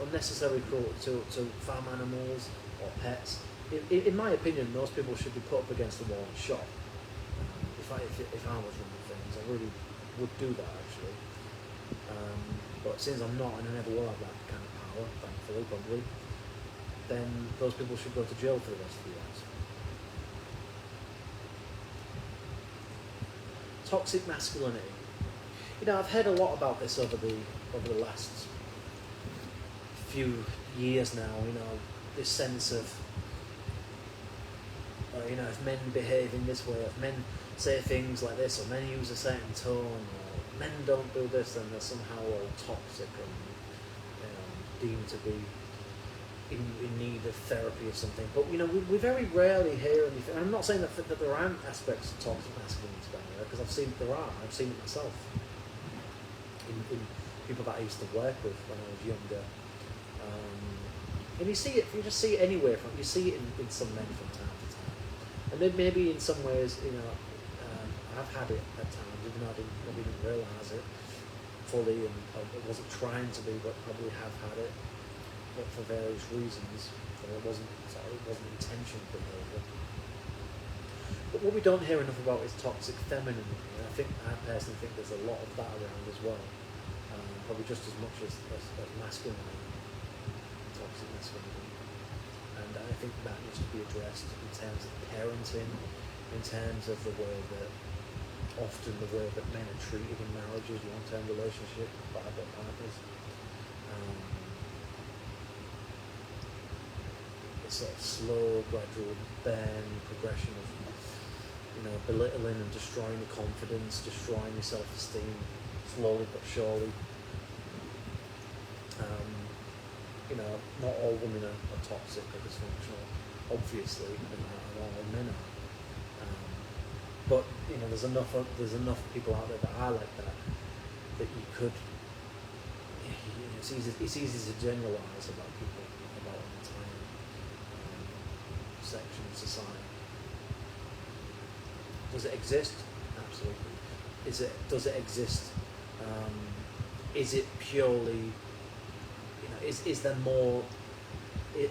unnecessary cruelty to farm animals or pets, in my opinion, most people should be put up against the wall and shot. If I was running things, I really would do that, actually. But since I'm not, and I never will have that kind of power, thankfully, probably, then those people should go to jail for the rest of their lives. Toxic masculinity. I've heard a lot about this over the last few years now. This sense of, if men behave in this way, if men say things like this, or men use a certain tone, or men don't do this, then they're somehow all toxic and deemed to be in need of therapy or something. But we very rarely hear anything. And I'm not saying that there aren't aspects of toxic masculinity down there, because I've seen it myself in people that I used to work with when I was younger. And you just see it anywhere. You see it in some men from time to time, and then maybe in some ways, I've had it at times, even though I didn't realise it fully, and I wasn't trying to be, but probably have had it, but for various reasons. It wasn't intentional behaviour. But what we don't hear enough about is toxic femininity. And I personally think there's a lot of that around as well, probably just as much as masculinity. Toxic masculinity, and I think that needs to be addressed in terms of parenting, in terms of the way that men are treated in marriages, long-term relationships by their partners. It's sort of slow, gradual burn progression of belittling and destroying your confidence, destroying your self-esteem, slowly but surely. Not all women are toxic or dysfunctional, obviously, and all men are. But there's enough people out there that are like that you could it's easy to generalise about people, about an entire section of society. Does it exist? Absolutely. Does it exist? Is it purely, is there more?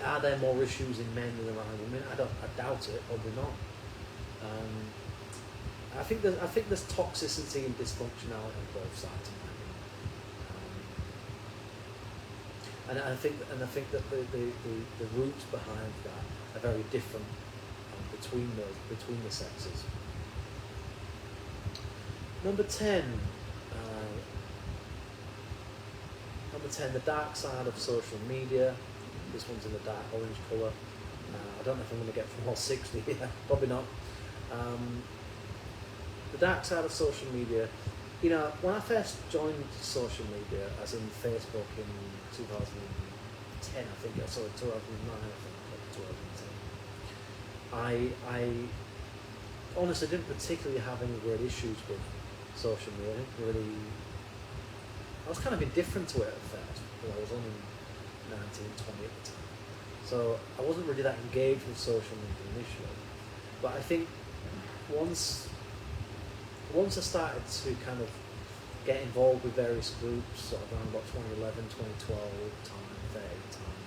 Are there more issues in men than there are in women? I doubt it. Probably not. I think there's toxicity and dysfunctionality on both sides of my opinion. And I think that the roots behind that are very different between the sexes. Number 10, the dark side of social media. This one's in the dark orange colour. I don't know if I'm going to get from all 60 here, probably not. The dark side of social media. When I first joined social media, as in Facebook in 2010, I think, sorry, 2009, I think, or 2010, I honestly didn't particularly have any great issues with social media. I was kind of indifferent to it at first, because I was only 19, 20 at the time. So I wasn't really that engaged with social media initially. But I think once I started to kind of get involved with various groups, sort of around about 2011, 2012 time, 30 time,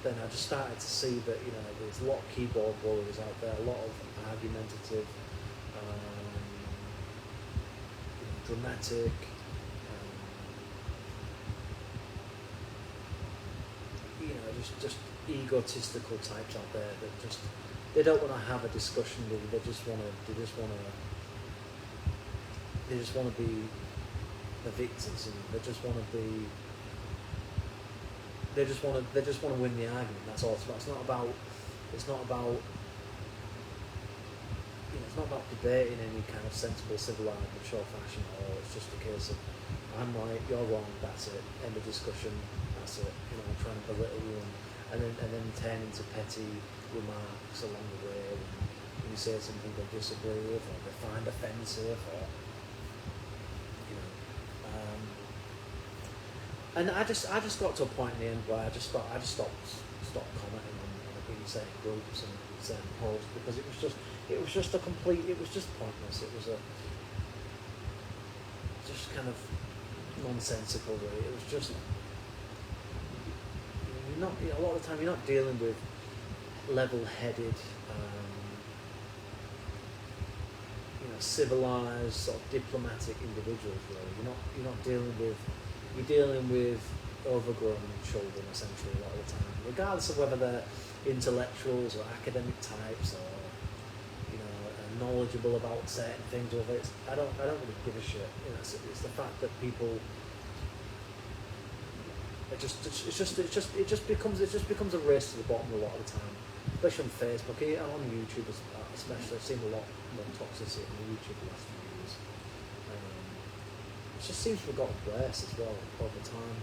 then I just started to see that, there's a lot of keyboard warriors out there, a lot of argumentative, dramatic, just egotistical types out there that they don't want to have a discussion with you. They just want to be the victims, and they just want to win the argument. That's all it's about. It's not about debating in any kind of sensible, civilized, mature fashion at all. It's just a case of I'm right, you're wrong. That's it. End of discussion. That's it. I'm trying to belittle you, and then turn into petty remarks along the way. When you say something they disagree with, or they find offensive, or and I just got to a point in the end where I just stopped commenting on certain groups and certain posts, because it was just pointless. It was just kind of nonsensical, really. It was just a lot of the time you're not dealing with level-headed, civilized, sort of diplomatic individuals. Really, you're dealing with overgrown children essentially a lot of the time, regardless of whether they're intellectuals or academic types or knowledgeable about certain things. Or I don't really give a shit. It's the fact that people. It just becomes a race to the bottom a lot of the time, especially on Facebook and on YouTube especially. I've seen a lot more toxicity on YouTube the last few years. It just seems to have got worse as well over time,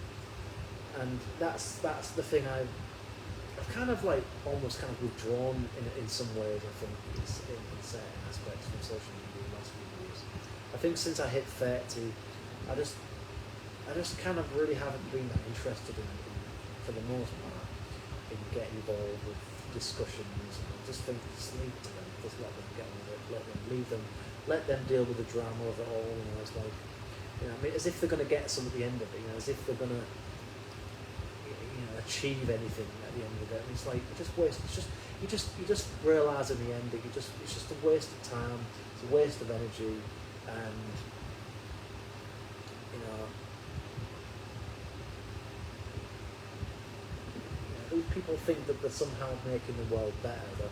and that's the thing I've kind of almost kind of withdrawn in some ways. I think in certain aspects from social media in the last few years. I think since I hit 30, I just kind of really haven't been that interested in for the most part, in getting involved with discussions. I just think just leave it to them, just let them get on with it, let them deal with the drama of it all. It's like, as if they're going to get some at the end of it. As if they're going to, achieve anything at the end of it. And it's like you just realise in the end that it's just a waste of time, it's a waste of energy, and these people think that they're somehow making the world better,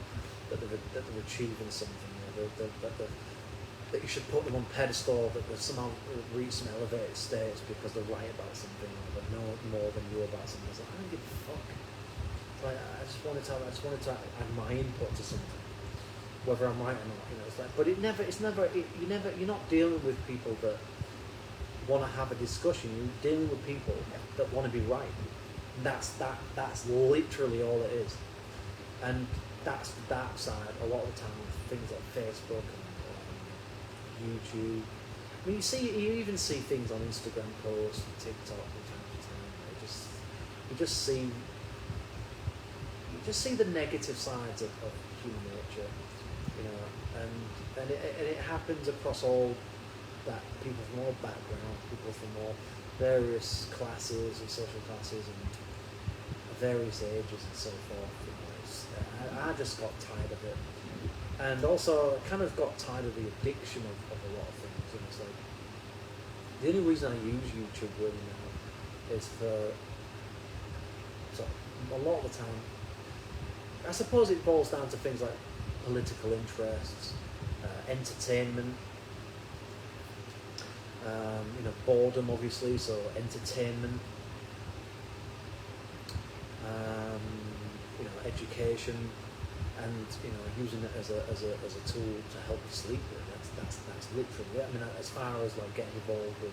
that they're achieving something, that you should put them on pedestal, that they've somehow reached some elevated status because they're right about something, or they know more than you about something. It's like, I don't give a fuck. I just wanted to add my input to something, whether I'm right or not. It's like, but you're not dealing with people that want to have a discussion. You're dealing with people that want to be right. That's literally all it is, and that's the dark side a lot of the time with things like Facebook and YouTube. I mean, you even see things on Instagram posts and TikTok from time to time. you just see the negative sides of human nature, you know, and it happens across all that, people from all backgrounds, people from all various classes and social classes and various ages and so forth. You know, I just got tired of it, and also kind of got tired of the addiction of a lot of things. And it's like, the only reason I use YouTube really now is for, so a lot of the time, I suppose it boils down to things like political interests, entertainment, you know, boredom obviously, so entertainment, you know, education, and you know, using it as a tool to help you sleep. That's literally it. I mean, as far as like getting involved with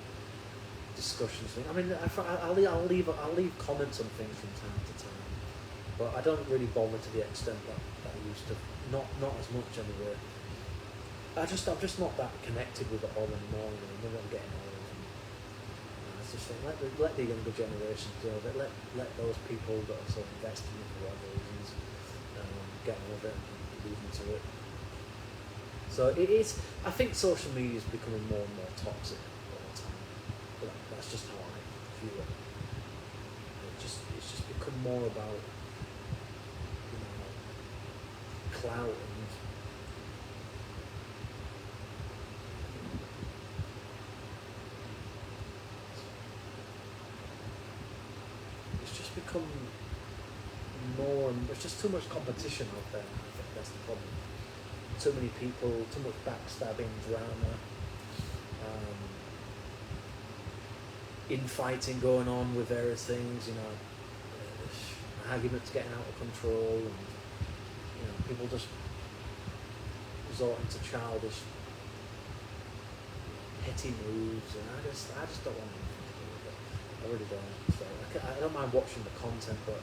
discussions, I mean, I'll leave comments on things from time to time, but I don't really bother to the extent that I used to. Not as much anyway. I'm just not that connected with it all anymore. You know, maybe I'm getting old. And I just think let the younger generation do it. Let those people that are so invested in it for whatever reasons get on with it and leave into it. So it is. I think social media is becoming more and more toxic all the time. But that's just how I feel it. It's just become more about, you know, clout and it's just become more, and there's just too much competition out there. I think that's the problem. Too many people, too much backstabbing, drama, infighting going on with various things, you know, arguments getting out of control, and you know, people just resorting to childish, petty moves, and I just don't want anything to do with it. I really don't. So I don't mind watching the content, but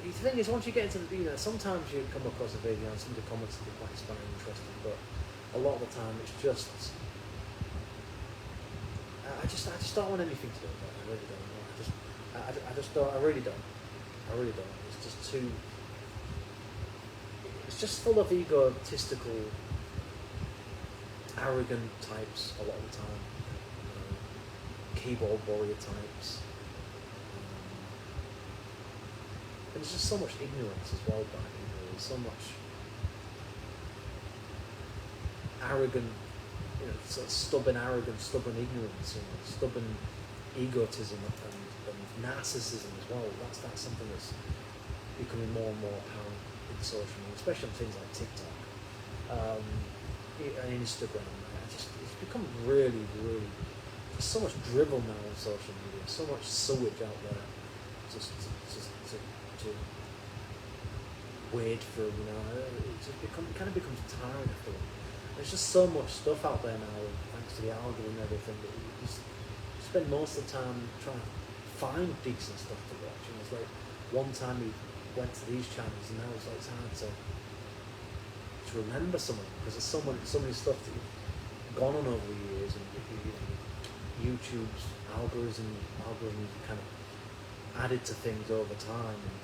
the thing is, once you get into the, you know, sometimes you come across a video and some of the comments can be quite inspiring and interesting, but a lot of the time it's just, I just don't want anything to do with it. I really don't. I just don't. I really don't. It's just too. It's just full of egotistical, arrogant types a lot of the time. Keyboard warrior types. And there's just so much ignorance as well by people. There's so much arrogant, you know, sort of stubborn arrogance, stubborn ignorance, you know, stubborn egotism and narcissism as well. That's something that's becoming more and more apparent in social media, especially on things like TikTok and Instagram. It's become really, really. There's so much dribble now on social media, so much sewage out there. Just to wade through, you know, it kind of becomes tiring after a while. There's just so much stuff out there now, thanks to the algorithm and everything, that you just spend most of the time trying to find decent stuff to watch. And it's like one time we went to these channels, and now it's like it's hard to remember some of them, because there's so many stuff that you've gone on over the years, and you know, YouTube's algorithm kind of added to things over time, and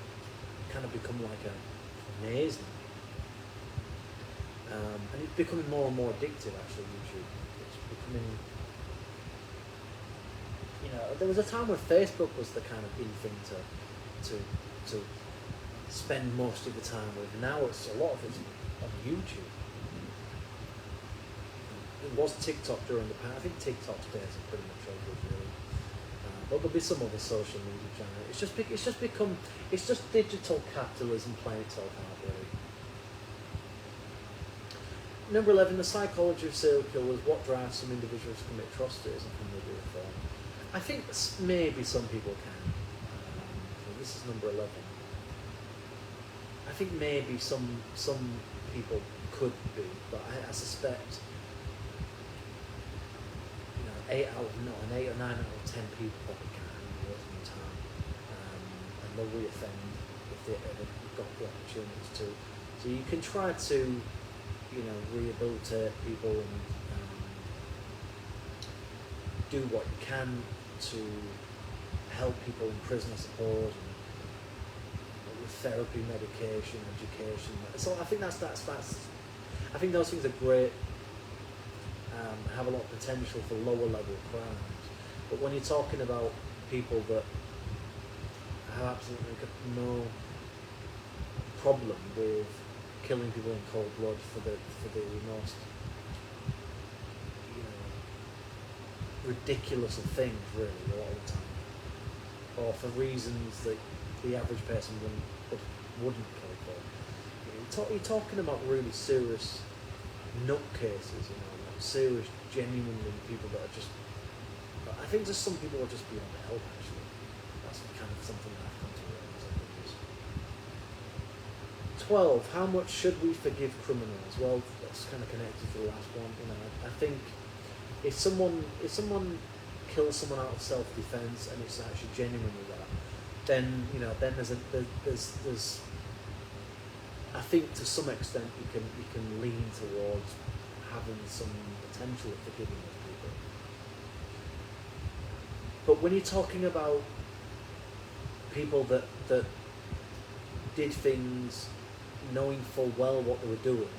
kind of become like a maze now. And it's becoming more and more addictive, actually, YouTube. It's becoming, you know, there was a time when Facebook was the kind of in thing to spend most of the time with. Now it's a lot of it's on YouTube. It was TikTok during the past. I think TikTok's days are pretty much over, really. But there'll be some other social media channel. It's just digital capitalism playing itself out, really. Number 11, the psychology of serial killers. What drives some individuals to commit atrocities, and can they be reformed? I think maybe some people can. This is number 11. I think maybe some people could be, but I suspect, you know, 8 or 9 out of 10 people probably can worth in time, and they'll reoffend if they ever got the opportunities to. So you can try to, you know, rehabilitate people and do what you can to help people in prison, I suppose, and with therapy, medication, education. So I think that's I think those things are great, have a lot of potential for lower level crimes. But when you're talking about people that have absolutely got no problem with killing people in cold blood for the most, you know, ridiculous of things, really, a lot of the time, or for reasons that the average person wouldn't kill for. You're talking about really serious nutcases, you know, like serious, genuinely people that are just. I think just some people are just beyond help. Actually, that's kind of something that I've come to realize. I think 12. How much should we forgive criminals? Well, that's kind of connected to the last one. You know, I think if someone kills someone out of self-defense and it's actually genuinely that, then you know, then there's I think to some extent you can lean towards having some potential of forgiving those people. But when you're talking about people that did things knowing full well what they were doing,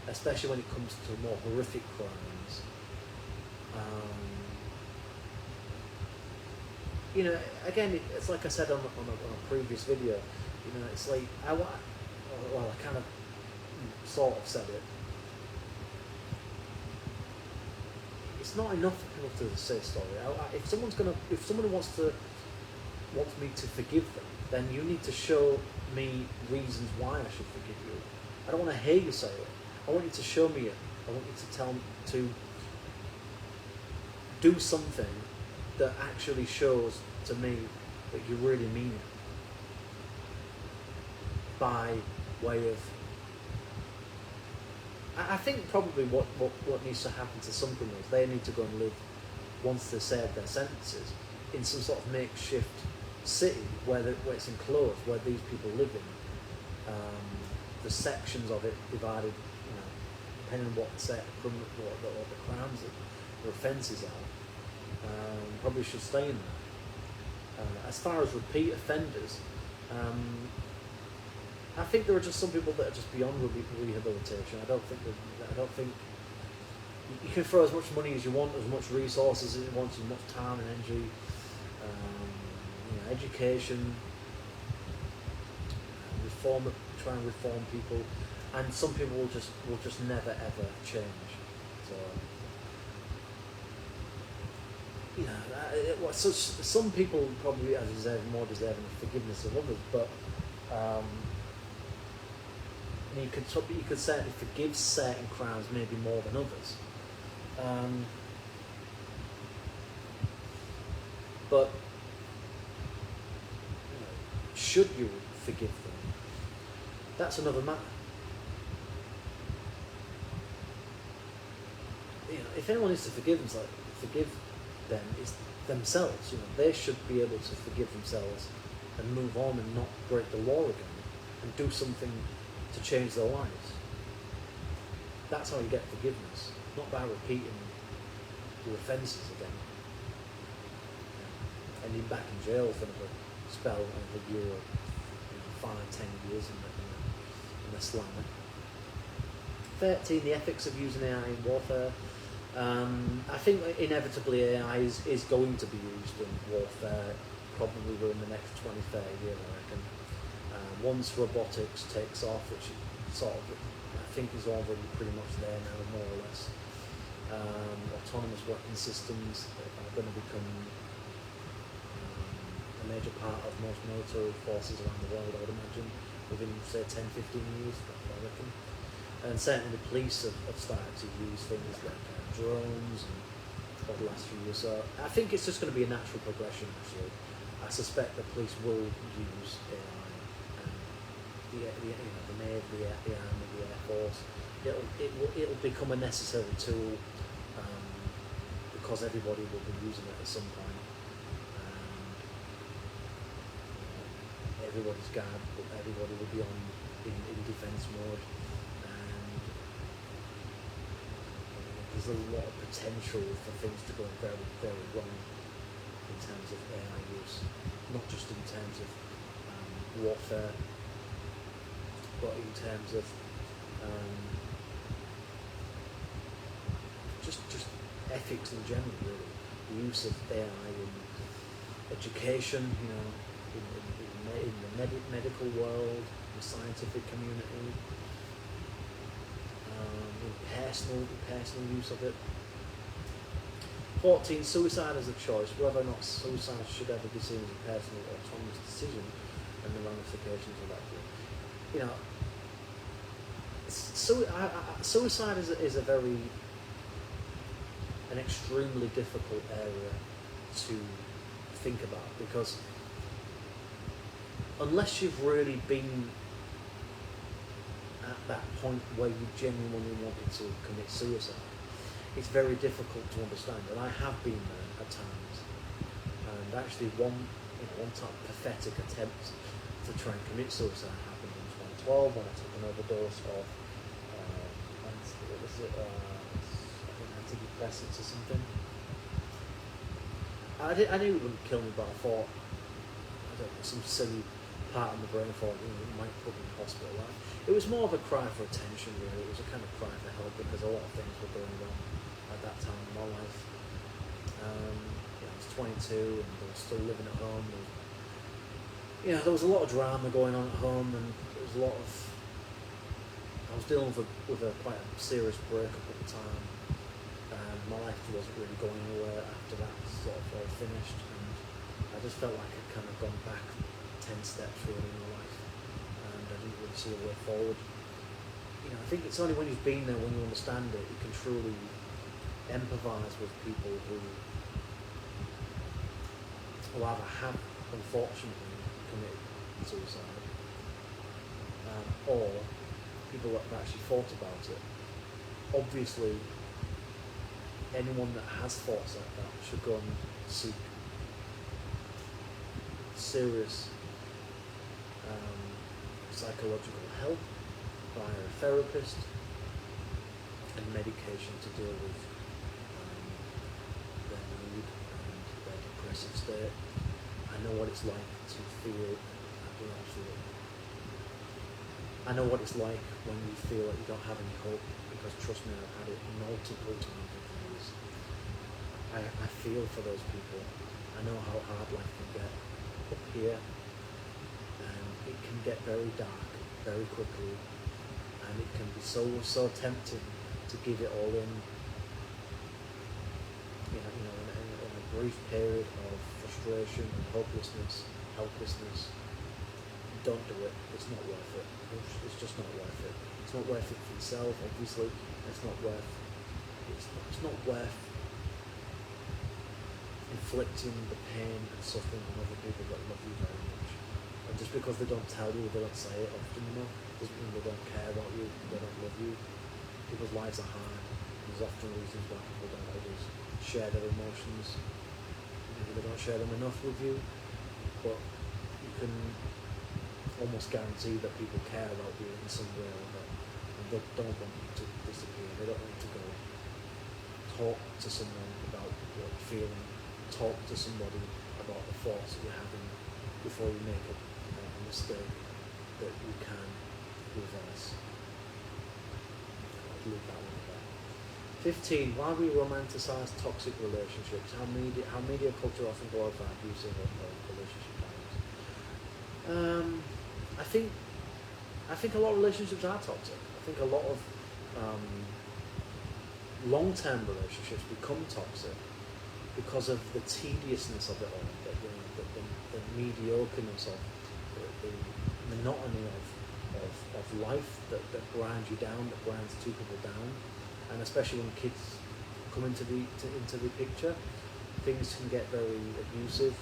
especially when it comes to more horrific crimes, you know, again, it's like I said on a previous video, you know, it's like, I kind of sort of said it. It's not enough for people to say sorry. If someone wants me to forgive them, then you need to show me reasons why I should forgive you. I don't want to hear you say it. I want you to show me it. I want you to tell me to do something that actually shows to me that you really mean it. By way of, I think probably what needs to happen to some criminals, they need to go and live, once they serve their sentences, in some sort of makeshift city where it's enclosed, where these people live in. The sections of it divided, you know, depending on what the crimes, the offences are, probably should stay in there. As far as repeat offenders, I think there are just some people that are just beyond rehabilitation. I don't think you can throw as much money as you want, as much resources as you want, as much time and energy, you know, education, try and reform people, and some people will just never ever change. So, you know, so some people probably are more deserving of forgiveness than others, but. You could certainly forgive certain crimes maybe more than others, but you know, should you forgive them? That's another matter. You know, if anyone needs to forgive them, it's themselves. You know, they should be able to forgive themselves and move on and not break the law again and do something to change their lives. That's how you get forgiveness, not by repeating your offences again. And you're back in jail for another spell, another year, or 5, 10 years in the slammer. 13, the ethics of using AI in warfare. I think inevitably AI is going to be used in warfare, probably within the next 20, 30 years, I reckon. Once robotics takes off, which sort of, I think is already pretty much there now, more or less. Autonomous weapon systems are going to become a major part of most military forces around the world, I would imagine, within, say, 10, 15 years, I reckon. And certainly the police have started to use things like drones and over the last few years. So I think it's just going to be a natural progression, actually. I suspect the police will use AI. The Navy, the Army, the Air Force, it'll become a necessary tool because everybody will be using it at some point. Everybody's guard, everybody will be in defence mode, and there's a lot of potential for things to go very, very wrong in terms of AI use, not just in terms of warfare, but in terms of just ethics in general, really. The use of AI in education, you know, in the medical world, in the scientific community, in personal use of it. 14, suicide as a choice, whether or not suicide should ever be seen as a personal autonomous decision and the ramifications of that. You know, suicide is an extremely difficult area to think about, because unless you've really been at that point where you genuinely wanted to commit suicide, it's very difficult to understand, and I have been there at times. And actually, one type of pathetic attempt to try and commit suicide happened in 2012 when I took an overdose of antidepressants or something. I knew it wouldn't kill me, but I thought, I don't know, some silly part of my brain thought, you know, it might put me in hospital. It was more of a cry for attention, really. It was a kind of cry for help, because a lot of things were going wrong at that time in my life. I was 22 and I was still living at home. There was a lot of drama going on at home, and there was a lot of. I was dealing with a quite a serious breakup at the time, and my life wasn't really going anywhere after that sort of all finished, and I just felt like I'd kind of gone back 10 steps really in my life, and I didn't really see a way forward. I think it's only when you've been there, when you understand it, you can truly empathise with people who either have, unfortunately, committed suicide, or people that have actually thought about it. Obviously, anyone that has thoughts like that should go and seek serious psychological help via a therapist and medication to deal with their mood and their depressive state. I know what it's like to feel. I know what it's like when you feel like you don't have any hope, because trust me, I've had it multiple times over the years. I feel for those people. I know how hard life can get up here, and it can get very dark very quickly, and it can be so tempting to give it all in. In a brief period of frustration and hopelessness, helplessness. Don't do it. It's not worth it. It's just not worth it. It's not worth it for yourself, obviously. It's not worth inflicting the pain and suffering on other people that love you very much. And just because they don't tell you, they don't say it often enough, doesn't mean they don't care about you, they don't love you. People's lives are hard. There's often reasons why people don't always share their emotions. Maybe they don't share them enough with you, but you can almost guarantee that people care about you in some way or other, and they don't want you to disappear. They don't want you to go. Talk to someone about what you're feeling. Talk to somebody about the thoughts that you're having before you make a mistake that you can reverse. I'll leave that one there. 15. Why we romanticize toxic relationships? How media culture often glorifies abusive relationship patterns. I think a lot of relationships are toxic. I think a lot of long-term relationships become toxic because of the tediousness of it all, the mediocreness of the monotony of life that grinds you down, that grinds two people down, and especially when kids come into the picture, things can get very abusive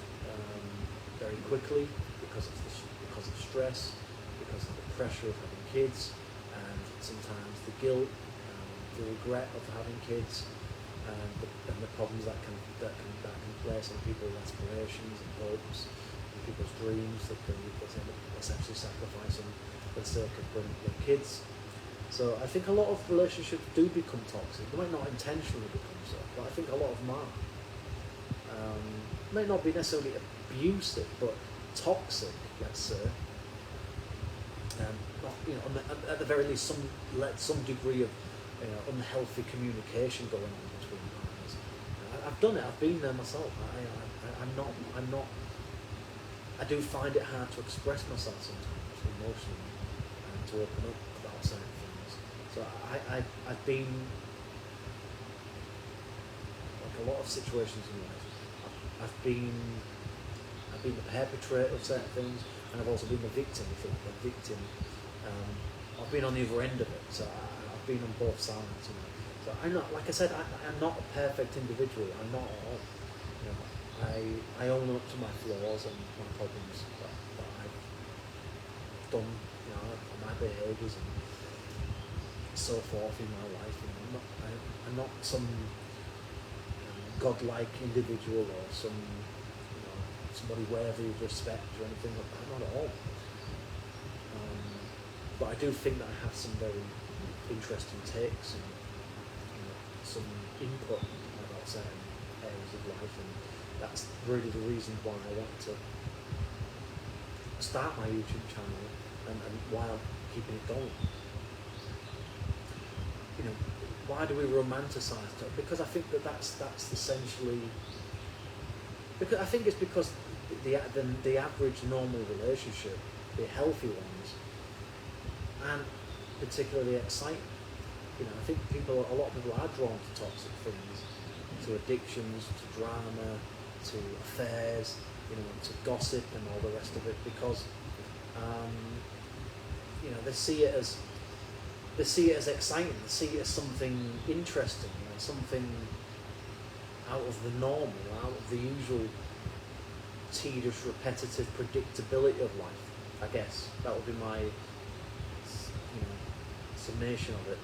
very quickly because of stress, because of the pressure of having kids, and sometimes the guilt, the regret of having kids, and the problems that can place on people's aspirations and hopes, and people's dreams that they end up essentially sacrificing for the sake of bringing their kids. So I think a lot of relationships do become toxic. They might not intentionally become so, but I think a lot of them are. May not be necessarily abusive, but toxic, let's say. Not, at the very least, some degree of unhealthy communication going on between partners. I've done it. I've been there myself. I'm not. I do find it hard to express myself sometimes emotionally and to open up about certain things. So I've been like a lot of situations in life. I've been the perpetrator of certain things, and I've also been the victim. I've been on the other end of it, so I've been on both sides. So I'm not, like I said, I'm not a perfect individual. I'm not at all. I own up to my flaws and my problems that I've done, my behaviours and so forth in my life. I'm not some godlike individual or somebody worthy of respect or anything like that. Not at all. But I do think that I have some very interesting takes and some input about certain areas of life, and that's really the reason why I want to start my YouTube channel and why I'm keeping it going. Why do we romanticize it? Because I think that's essentially. Because I think it's because the average normal relationship, the healthy ones, and particularly exciting. I think a lot of people are drawn to toxic things, to addictions, to drama, to affairs, to gossip and all the rest of it, because they see it as exciting, they see it as something interesting, something out of the normal, out of the usual tedious, repetitive predictability of life. I guess that would be my summation of it.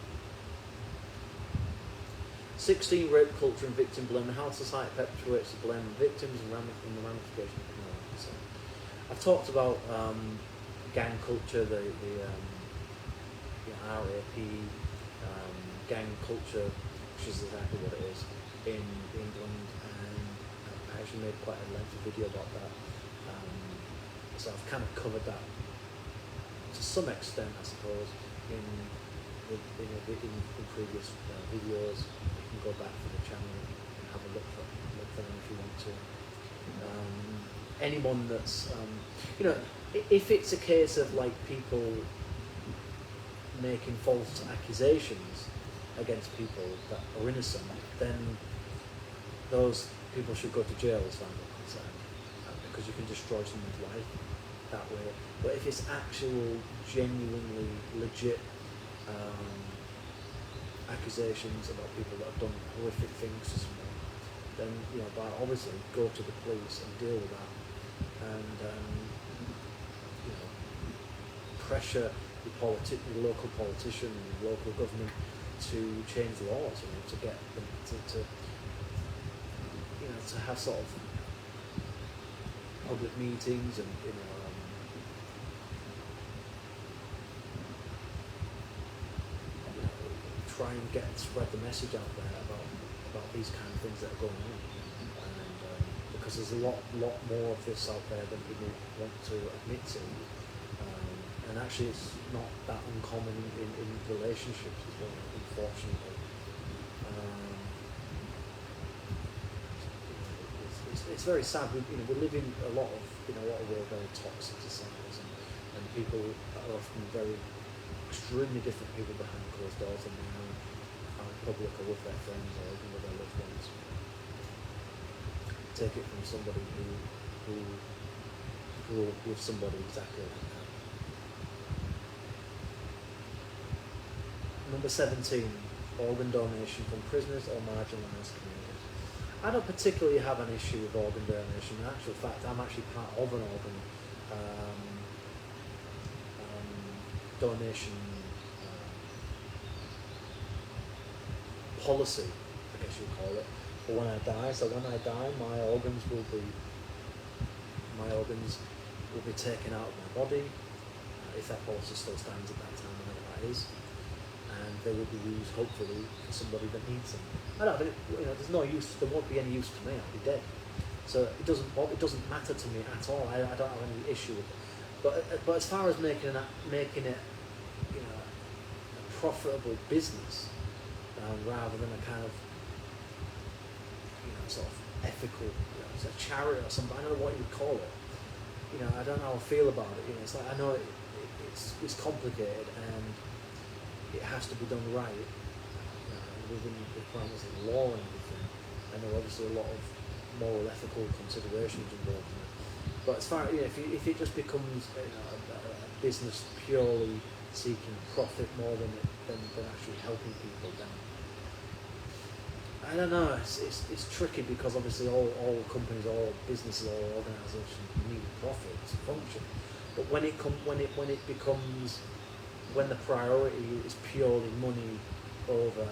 16, rape culture and victim blame, and how society perpetuates the blame of victims and the ramifications of criminality. So I've talked about gang culture, the RAP, gang culture, which is exactly what it is in England, and I actually made quite a lengthy video about that. So I've kind of covered that to some extent, I suppose, in previous videos. You can go back to the channel and have a look for them if you want to. Anyone that's, if it's a case of like people making false accusations against people that are innocent, then those people should go to jail as far as I'm concerned, because you can destroy someone's life that way. But if it's actual, genuinely legit accusations about people that have done horrific things to someone, then obviously go to the police and deal with that, and pressure the local politician and the local government to change laws, to get them to have sort of public meetings and try and spread the message out there about these kind of things that are going on, and because there's a lot more of this out there than people want to admit to, and actually it's not that uncommon in relationships as well, unfortunately. It's very sad. We live in a lot of very toxic societies, and people are often very extremely different people behind closed doors than they are out public or with their friends or even with their loved ones. Take it from somebody who grew up with somebody exactly like that. Number 17, organ donation from prisoners or marginalised communities. I don't particularly have an issue with organ donation. In actual fact, I'm actually part of an organ donation policy, I guess you'd call it, for when I die. So when I die, my organs will be taken out of my body, if that policy still stands at that time, whenever that is, and they will be used hopefully for somebody that needs them. I don't think, there's no use, there won't be any use to me, I'll be dead. So it doesn't matter to me at all. I don't have any issue with it. But as far as making it, you know, a profitable business, rather than a kind of, you know, sort of ethical, you know, it's a charity or something. I don't know what you would call it. You know, I don't know how I feel about it. You know, it's like, I know it's complicated and it has to be done right, within the parameters of the law and everything. And there are obviously a lot of moral, ethical considerations involved in it. But as far, you know, if it just becomes, you know, a business purely seeking profit more than actually helping people, then I don't know. It's tricky, because obviously all companies, all businesses, all organisations need profit to function. But when the priority is purely money over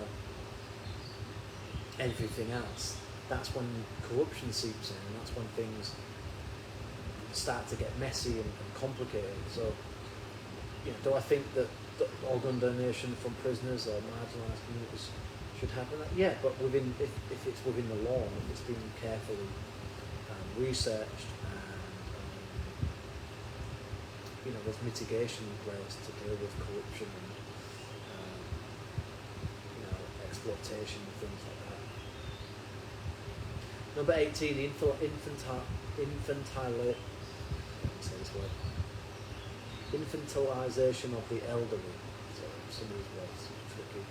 everything else, that's when corruption seeps in, and that's when things start to get messy and complicated. So, you know, do I think that organ donation from prisoners or marginalised communities should happen? Yeah, but if it's within the law, and if it's been carefully researched, and you know, there's mitigation ways to deal with corruption and you know, exploitation and things like that. Number 18, the infantilization of the elderly. So some of these words are tricky.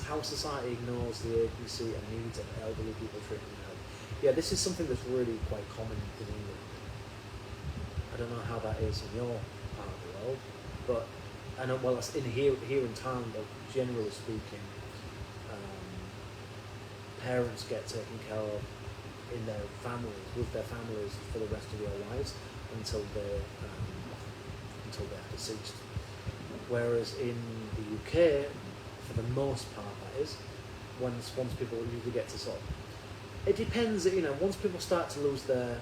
How society ignores the agency and needs of elderly people treated in health. Yeah, this is something that's really quite common in England. I don't know how that is in your part of the world, but I know, well, in here in town, but generally speaking, parents get taken care of in their families, with their families, for the rest of their lives until they're deceased. Whereas in the UK, for the most part, that is, once people usually get to sort of, it depends, you know, once people start to lose their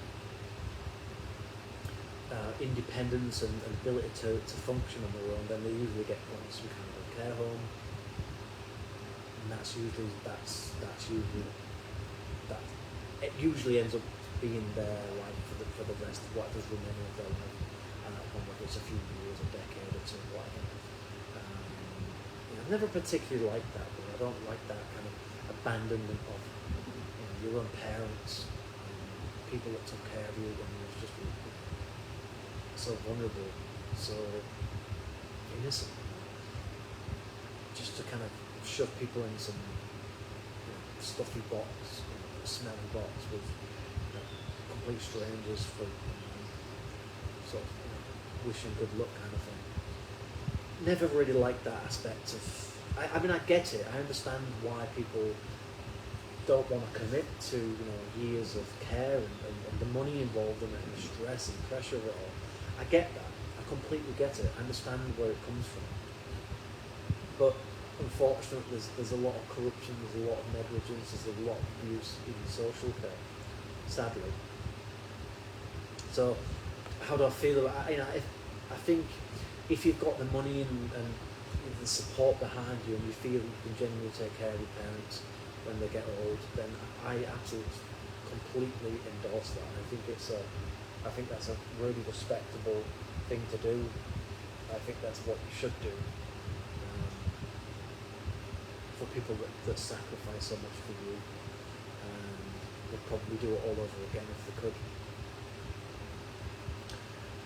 independence and ability to function on their own, then they usually get put in some kind of a care home, and it usually ends up being their life for the rest of what does remaining of their life, whether it's a few years, a decade or two, whatever. You know, I've never particularly liked that, but I don't like that kind of abandonment of, you know, your own parents, people that took care of you when you were just so vulnerable, so innocent. Just to kind of shove people in some, you know, stuffy box, you know, a smelly box with, you know, complete strangers for, sort of, you know, wishing good luck kind of thing. Never really liked that aspect of. I mean, I get it. I understand why people don't want to commit to, you know, years of care and the money involved in it, and the stress and pressure of it all. I get that. I completely get it. I understand where it comes from. But unfortunately, there's a lot of corruption, there's a lot of negligence, there's a lot of abuse in social care, sadly. So, how do I feel about it? You know, I think if you've got the money and the support behind you, and you feel you can genuinely take care of your parents when they get old, then I absolutely completely endorse that. I think that's a really respectable thing to do. I think that's what you should do. For people that sacrifice so much for you, and would probably do it all over again if they could.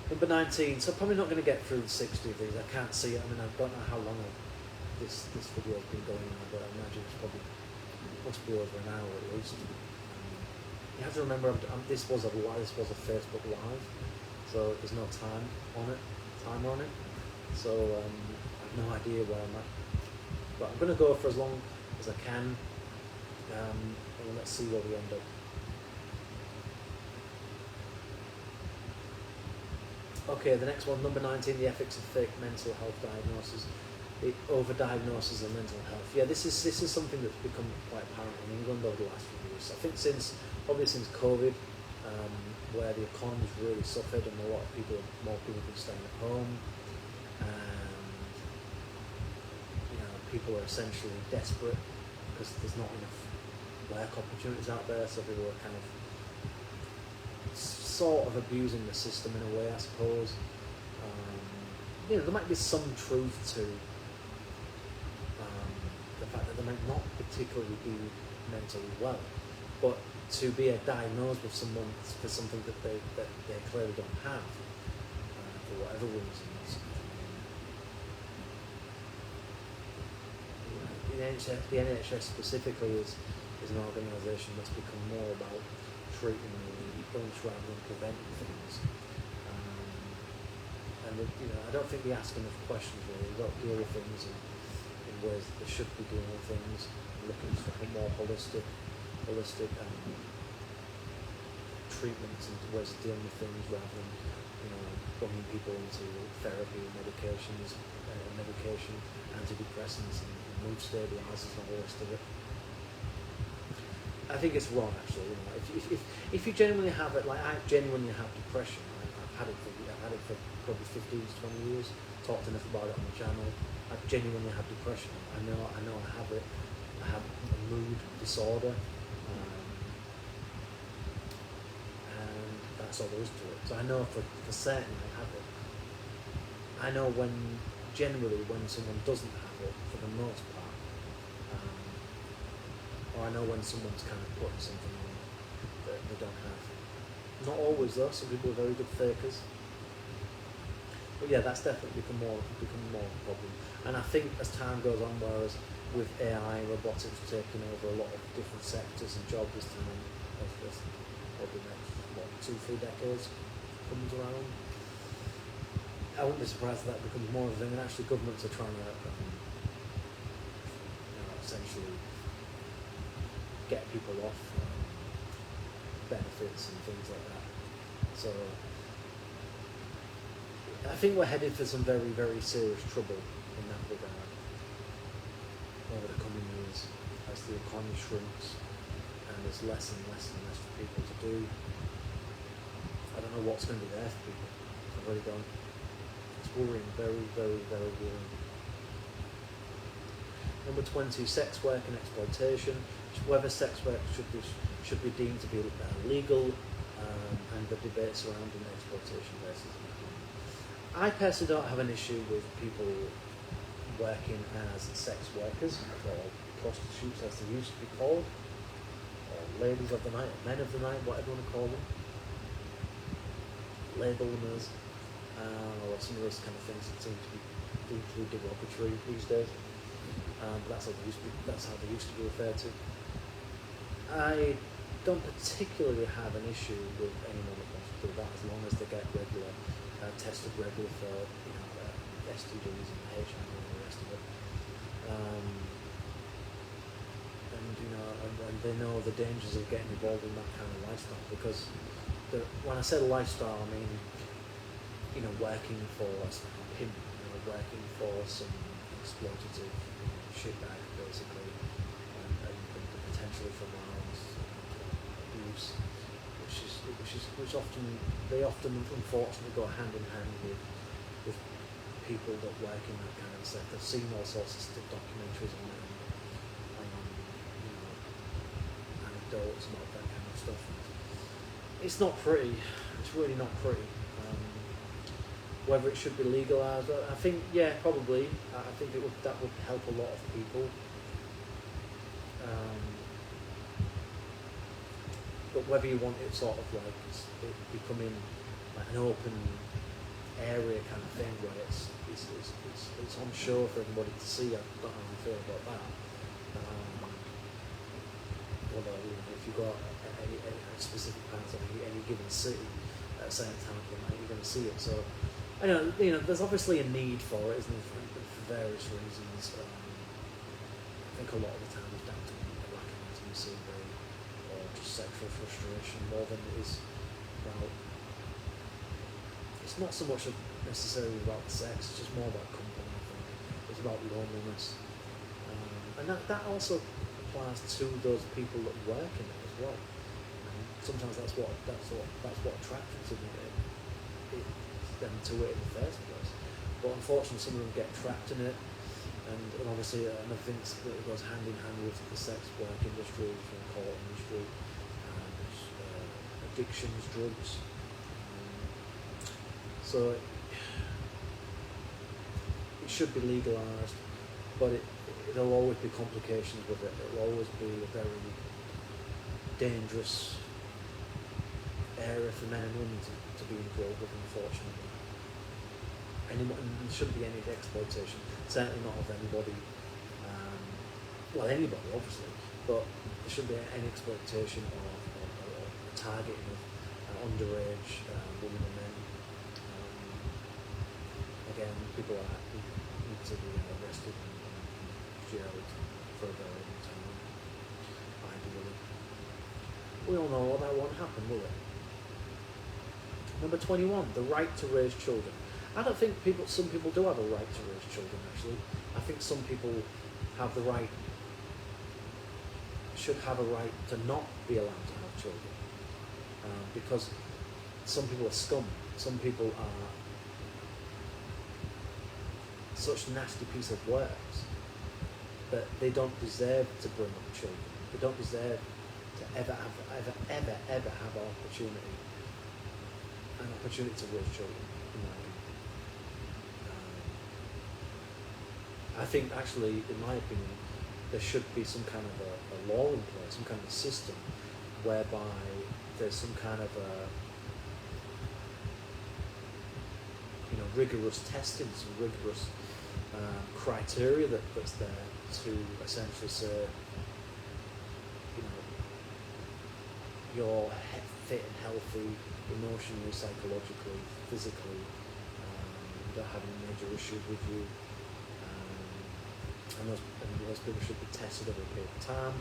Number 19, so I'm probably not going to get through 60 of these. I can't see it. I mean, I don't know how long this video has been going on, but I imagine must be over an hour at least. You have to remember, this was a Facebook Live, so there's no timer on it. So I have no idea where I'm at. But I'm going to go for as long as I can, and let's see where we end up. Okay, the next one, number 19, the ethics of fake mental health diagnosis, the overdiagnosis of mental health. Yeah, this is something that's become quite apparent in England over the last few years. I think since COVID, where the economy's really suffered and more people have been staying at home, and you know, people are essentially desperate because there's not enough work opportunities out there, so people are kind of sort of abusing the system in a way, I suppose. There might be some truth to the fact that they might not particularly be mentally well, but to be diagnosed with someone for something that they clearly don't have, for whatever reasons. The NHS specifically is an organisation that's become more about treating illness rather than preventing things. I don't think they ask enough questions really. They don't deal with things in ways that they should be dealing with things. Looking for more holistic treatments and ways of dealing with things rather than bringing people into therapy and medication, antidepressants and mood stabilizers and all the rest of it. I think it's wrong actually. If you genuinely have it, like I genuinely have depression. I've had it for probably 15 to 20 years. Talked enough about it on the channel. I genuinely have depression. I know I have it. I have a mood disorder, and that's all there is to it. So I know for certain I have it. I know generally when someone doesn't have it, for the most part, or I know when someone's kind of putting something on that they don't have. Not always though. Some people are very good fakers. But yeah, that's definitely become more of a problem. And I think as time goes on, whereas with AI and robotics taking over a lot of different sectors and jobs this time, as probably next 2-3 decades comes around, I wouldn't be surprised if that becomes more of a thing. And actually, governments are trying to essentially get people off benefits and things like that. So I think we're headed for some very, very serious trouble in that regard over the coming years as the economy shrinks and there's less and less for people to do. I don't know what's going to be there for people. I really don't. It's worrying, very, very, very worrying. Number 20, sex work and exploitation. Whether sex work should be deemed to be legal, and the debate surrounding exploitation versus. I personally don't have an issue with people working as sex workers or prostitutes, as they used to be called, or ladies of the night, or men of the night, whatever you want to call them, label them as, or some of those kind of things that seem to be deeply derogatory these days. But that's how they used to be referred to. I don't particularly have an issue with anyone that wants to do that as long as they get tested regularly for STDs and HIV and all the rest of it, and they know the dangers of getting involved in that kind of lifestyle. Because when I say lifestyle, I mean working for a pimp, working for some exploitative shitbag basically, and potentially for violence, abuse. Which often unfortunately go hand in hand with people that work in that kind of sector. I've seen all sorts of documentaries on it, anecdotes about that kind of stuff. It's not pretty. It's really not pretty. Whether it should be legalised, I think probably. I think that would help a lot of people. But whether you want it sort of like it becoming like an open area kind of thing where it's on show for everybody to see, I don't know how I feel about that. Although if you've got any specific parts of any given city at a certain time of the night, you're going to see it. So I know there's obviously a need for it, isn't there, for various reasons. I think a lot of the time it's down to a lack of intimacy, or just sexual frustration more than it is about. It's not so much necessarily about sex; it's just more about company. I think it's about loneliness, and that also applies to those people that work in it as well. Sometimes that's what attracts them to it in the first place. But unfortunately, some of them get trapped in it, and obviously another thing that goes hand in hand with the sex work industry, the court industry, addictions, drugs. So it should be legalised, but there'll always be complications with it. It'll always be a very dangerous area for men and women to be involved with, unfortunately. And there shouldn't be any exploitation, certainly not of anybody, anybody obviously, but there shouldn't be any exploitation or targeting of underage women and men. Again, people need to be arrested and jailed for a very long time, ideally. We all know that won't happen, will it? Number 21, the right to raise children. I don't think some people do have a right to raise children, actually. I think some people should have a right to not be allowed to have children. Because some people are scum. Some people are such nasty piece of works that they don't deserve to bring up children. They don't deserve to ever have an opportunity to raise children, in my opinion. I think actually, in my opinion, there should be some kind of a law in place, some kind of a system whereby there's some kind of a rigorous testing, some rigorous criteria that's there to essentially say, you're fit and healthy, emotionally, psychologically, physically, you don't have any major issues with you, and those people should be tested over a period of time.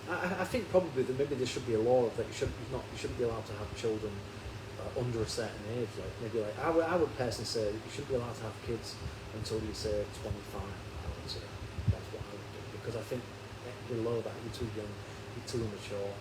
I think probably that maybe there should be a law that you shouldn't be allowed to have children under a certain age. Like maybe I would personally say you shouldn't be allowed to have kids until you say 25. I would say that's what I would do, because I think below that you're too young, you're too immature.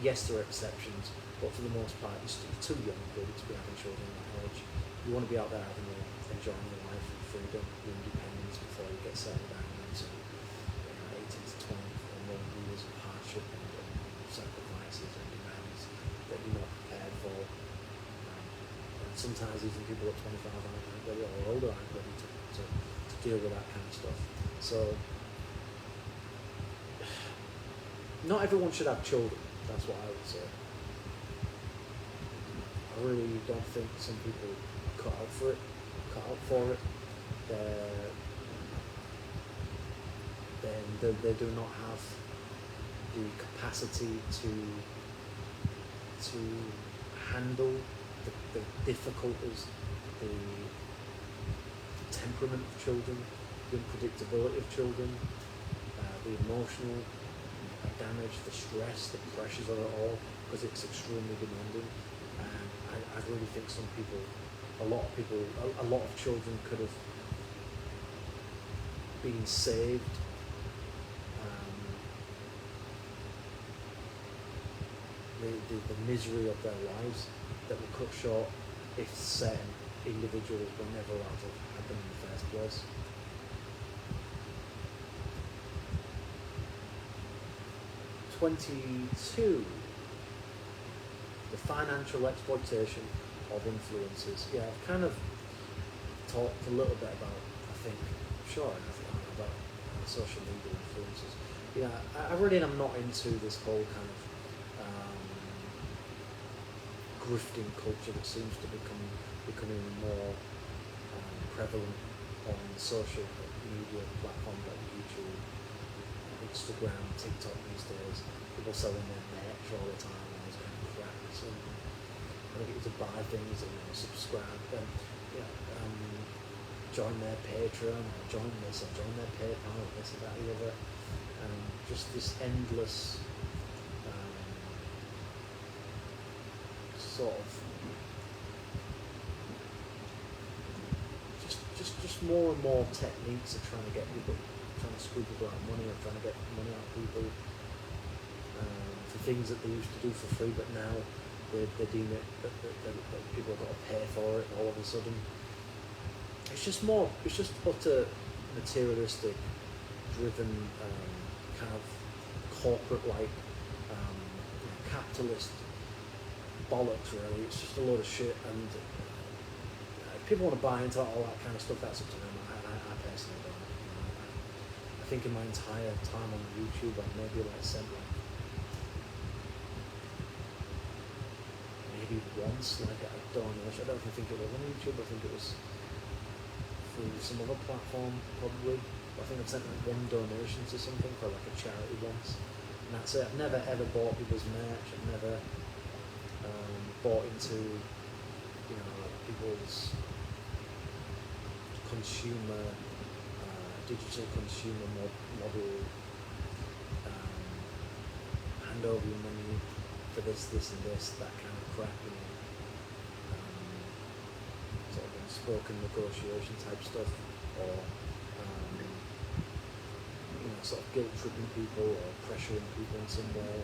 Yes, there are exceptions, but for the most part you're too young really to be having children at that age. You want to be out there enjoying your life and freedom, your independence before you get settled down into 18 to 20 or more years of hardship and sacrifices and demands that you're not prepared for. And sometimes even people at 25 aren't ready, or older aren't ready to deal with that kind of stuff. So not everyone should have children, that's what I would say. I really don't think some people are cut out for it. They do not have the capacity to handle the difficulties, the temperament of children, the unpredictability of children, the emotional damage, the stress, the pressures of it all, because it's extremely demanding. And I really think a lot of children could have been saved. The misery of their lives that were cut short if certain individuals were never allowed to have them in the first place. '22, the financial exploitation of influencers. Yeah, I've kind of talked a little bit about, about social media influencers. Yeah, I really am not into this whole kind of grifting culture that seems to be becoming more prevalent on social media platforms like YouTube, Instagram, TikTok these days. People selling their merch all the time and all this kind of crap. So I think it's to buy things and subscribe and join their Patreon or join this or join their PayPal or this or that or the other. Just this endless sort of just more and more techniques of trying to screw people out of money, or trying to get money out of people for things that they used to do for free, but now they deem it that people have got to pay for it all of a sudden. It's just utter materialistic, driven, kind of corporate-like, capitalist bollocks, really. It's just a load of shit, and if people want to buy into all that kind of stuff, that's up to them. I personally don't. I think in my entire time on YouTube, I've maybe sent maybe once a donation. I don't even think it was on YouTube. I think it was through some other platform, probably. I think I've sent one donation to something for a charity once, and that's it. I've never ever bought people's merch. I've never bought into people's consumer, digital consumer model. Hand over your money for this, and this, that kind of crap. Sort of unspoken negotiation type stuff, or sort of guilt tripping people or pressuring people in some way,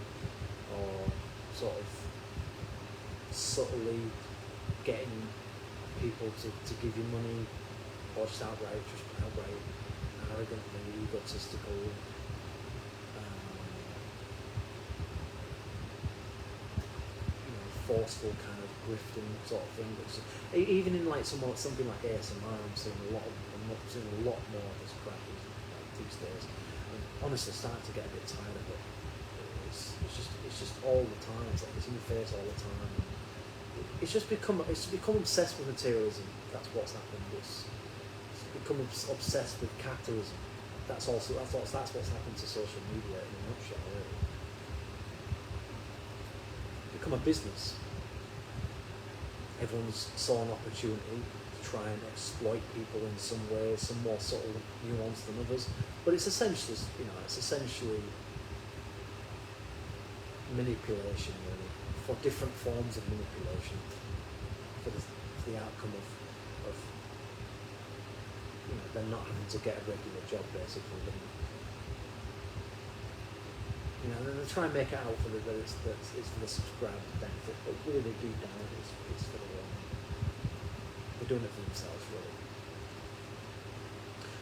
or sort of subtly getting people to give you money, or just outright arrogantly egotistical, forceful kind of grifting sort of thing. Even in something like ASMR, I'm seeing a lot more of this crap these days. Honestly, starting to get a bit tired of it. It's just all the time. It's like it's in your face all the time. It's become obsessed with materialism. That's what's happened. It's become obsessed with capitalism. That's what's happened to social media in a nutshell. Really, become a business. Everyone's saw an opportunity to try and exploit people in some way, some more subtle nuance than others. But it's essentially, manipulation, really, for different forms of manipulation, for the outcome of them not having to get a regular job, basically. They try and make it out that it's for the subscriber's benefit, but really deep down it's for their own. They're doing it for themselves, really.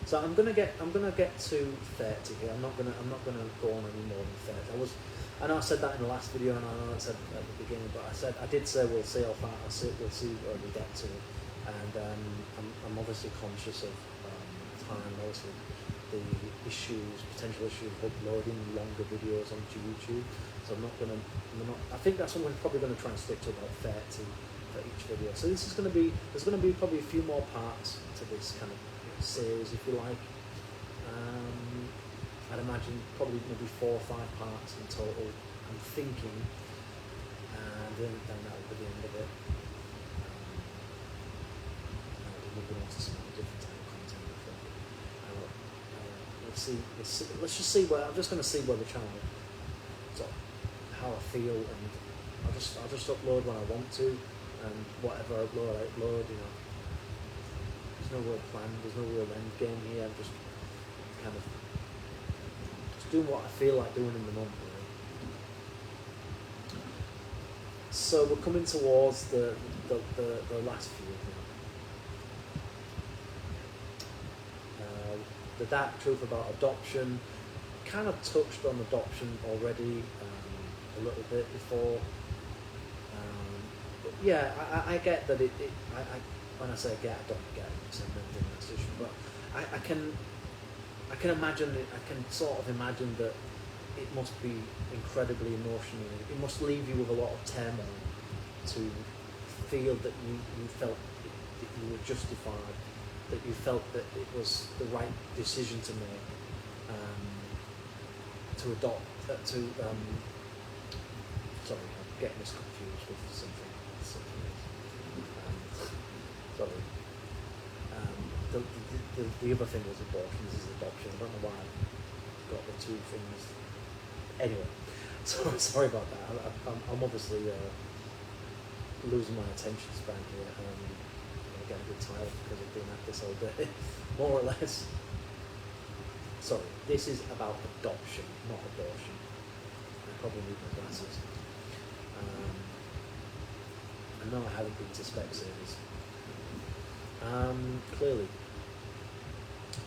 So I'm gonna get to 30 here. I'm not gonna go on any more than 30. I know I said that in the last video, and I know I said at the beginning, but I did say we'll see how far. We'll see where we get to, and I'm obviously conscious of time, obviously the potential issues of uploading longer videos onto YouTube. So I think that's what we're probably going to try and stick to, about 30 for each video. So there's going to be probably a few more parts to this kind of series, if you like. I'd imagine probably maybe 4 or 5 parts in total, I'm thinking, and then that will be the end of it. Moving on to some different type of content, I think. Let's just see where, I'm just going to see where the channel, sort of how I feel, and I'll just upload when I want to, and whatever I upload, there's no real plan, there's no real end game here. I'm just kind of doing what I feel like doing in the moment, really. So we're coming towards the last few now. The dark truth about adoption. Kind of touched on adoption already a little bit before. But yeah, I get that when I say get, I don't get it, so but I can imagine it. I can sort of imagine that it must be incredibly emotional. It must leave you with a lot of turmoil to feel that you felt that you were justified, that you felt that it was the right decision to make, to adopt, sorry, I'm getting this confused with something else. Sorry. The other thing was abortion, this is adoption. I don't know why I've got the two things. Anyway, sorry about that. I'm obviously losing my attention span here. I'm getting a bit tired because of being at this all day, more or less. Sorry, this is about adoption, not abortion. I probably need my glasses. And no, I haven't been to Specsavers. Clearly.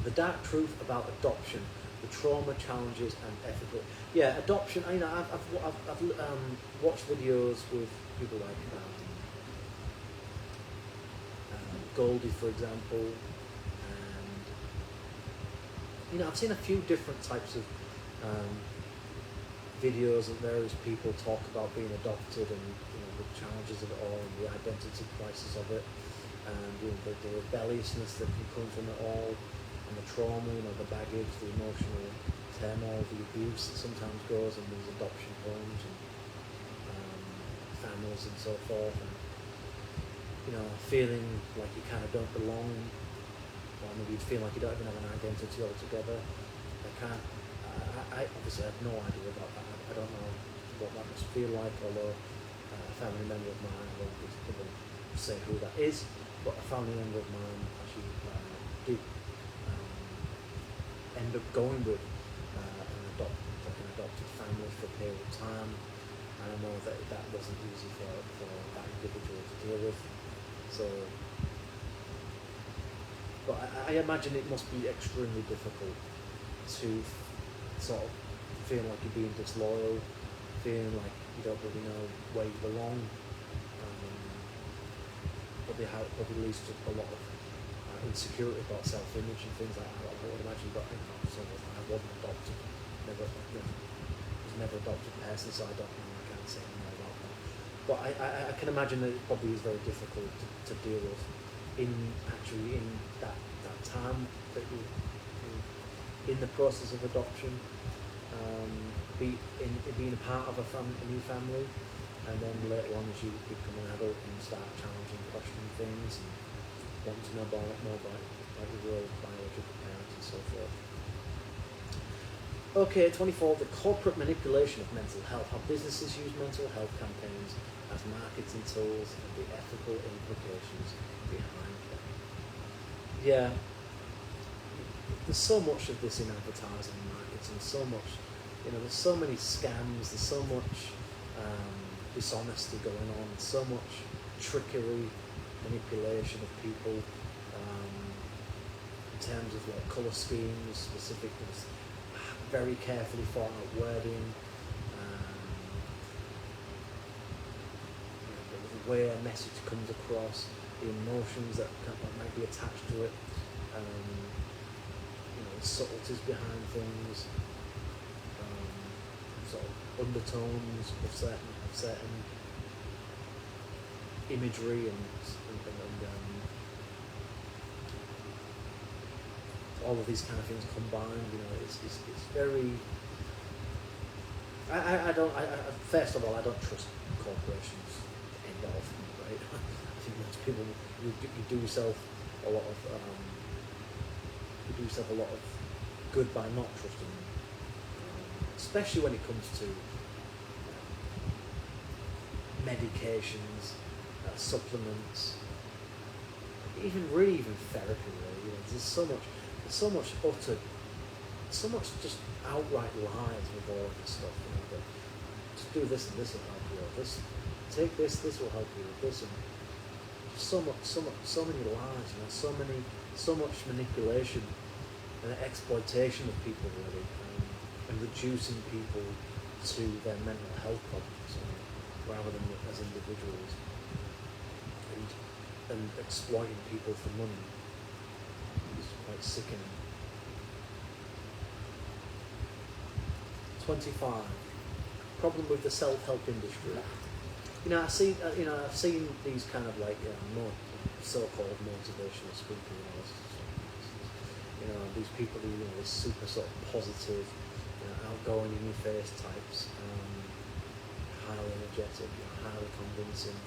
The dark truth about adoption, the trauma, challenges, and ethical. Yeah, adoption. You know, I've watched videos with people like Goldie, for example, and you know, I've seen a few different types of videos of various people talk about being adopted and you know the challenges of it all and the identity crisis of it, and you know the rebelliousness that can come from it all. And the trauma, you know, the baggage, the emotional turmoil, the abuse that sometimes goes in these adoption homes and families and so forth, and you know, feeling like you kind of don't belong, or maybe you feel like you don't even have an identity altogether. I obviously have no idea about that. I don't know what that must feel like, although a family member of mine, I won't say who that is, but a family member of mine actually did end up going with an adopted family for a period of time, and I know that wasn't easy for that individual to deal with. So, but I imagine it must be extremely difficult to sort of feel like you're being disloyal, feeling like you don't really know where you belong, probably leads to a lot of insecurity about self-image and things like that. I would imagine, but I wasn't adopted, was never adopted person, so I don't know, I can't say more about that. But I can imagine that it probably is very difficult to deal with in that time that you in the process of adoption, being a part of a new family, and then later on as you become an adult and start challenging, questioning things, and want to know more about your real biological parents and so forth. Okay, 24, the corporate manipulation of mental health, how businesses use mental health campaigns as marketing tools and the ethical implications behind them. Yeah, there's so much of this in advertising and marketing, so much, you know, there's so many scams, there's so much dishonesty going on, so much trickery, manipulation of people in terms of like colour schemes, specific, very carefully thought out wording, the way a message comes across, the emotions that might be attached to it, the subtleties behind things, sort of undertones of certain imagery and all of these kind of things combined, you know, it's very. First of all, I don't trust corporations end of, right? I think most people you do yourself a lot of good by not trusting them, especially when it comes to medications, supplements, even therapy. Really, you know, there's so much just outright lies with all of this stuff. You know, that just do this and this will help you. Or this, take this will help you with this, and just so many lies. You know, so much manipulation and exploitation of people, really, and reducing people to their mental health problems, rather than as individuals, and exploiting people for money. It's quite sickening. 25. Problem with the self-help industry. You know, I've seen these kind of like more so-called motivational speaking. You know, these people who are super sort of positive, outgoing, in your face types, highly energetic, highly convincing.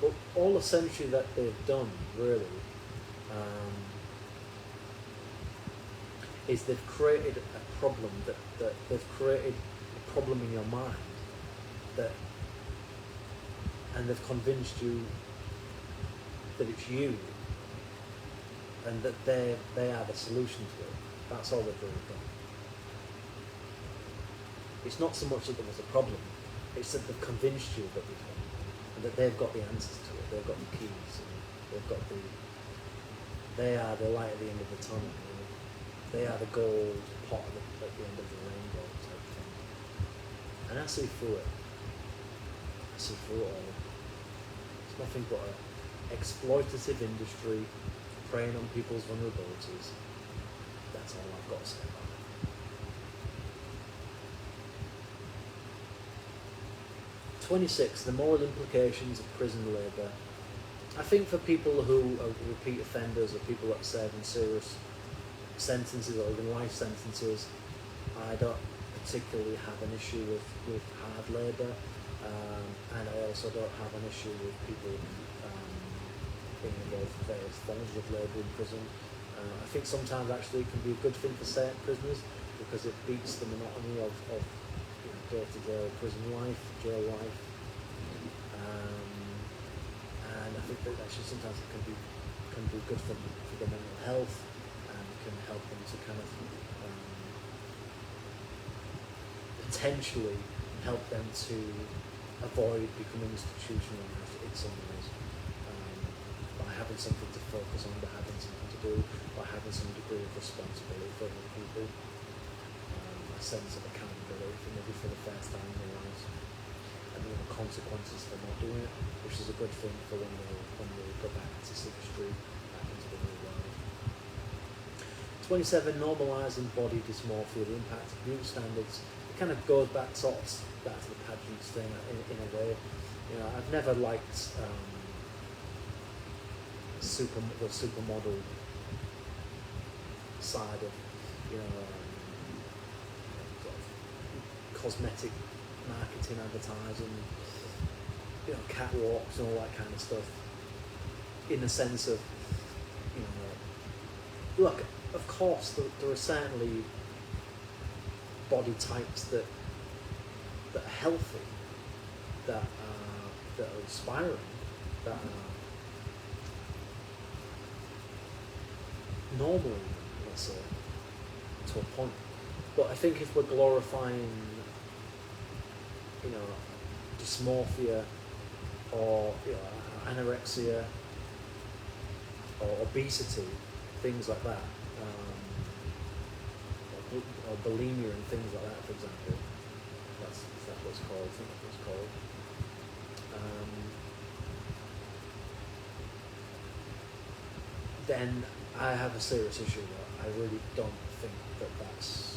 But all essentially that they've done really is they've created a problem that they've created a problem in your mind and they've convinced you that it's you and that they are the solution to it. That's all they've really done. It's not so much that there was a problem, it's that they've convinced you that there's one. And that they've got the answers to it, they've got the keys, and they are the light at the end of the tunnel, you know? They are the gold pot at the end of the rainbow type thing. And I see through it. I see through it all. It's nothing but an exploitative industry preying on people's vulnerabilities. That's all I've got to say about it. 26, the moral implications of prison labour. I think for people who are repeat offenders or people that serve in serious sentences or even life sentences, I don't particularly have an issue with hard labour, and I also don't have an issue with people being involved in various forms of labour in prison. I think sometimes actually it can be a good thing for certain prisoners because it beats the monotony of day-to-day prison life, jail life, and I think that actually sometimes it can be good for their mental health and can help them to kind of potentially help them to avoid becoming institutionalized in some ways, by having something to focus on, by having something to do, by having some degree of responsibility for other people. A sense of accountability for maybe for the first time in their lives, and the consequences for not doing it, which is a good thing for when they go back to seek the street, back into the real world. 27, normalizing body dysmorphia, the impact of beauty standards. It kind of goes back to the pageants thing in a way. You know, I've never liked the supermodel side of, you know, cosmetic marketing, advertising, you know, catwalks and all that kind of stuff, in the sense of, you know, look, of course there are certainly body types that are healthy, that are inspiring, that are normal, let's say, to a point. But I think if we're glorifying, you know, dysmorphia or, you know, anorexia or obesity, things like that, or bulimia and things like that, for example, that's what it's called, I think that's what it's called. Then I have a serious issue there. I really don't think that's.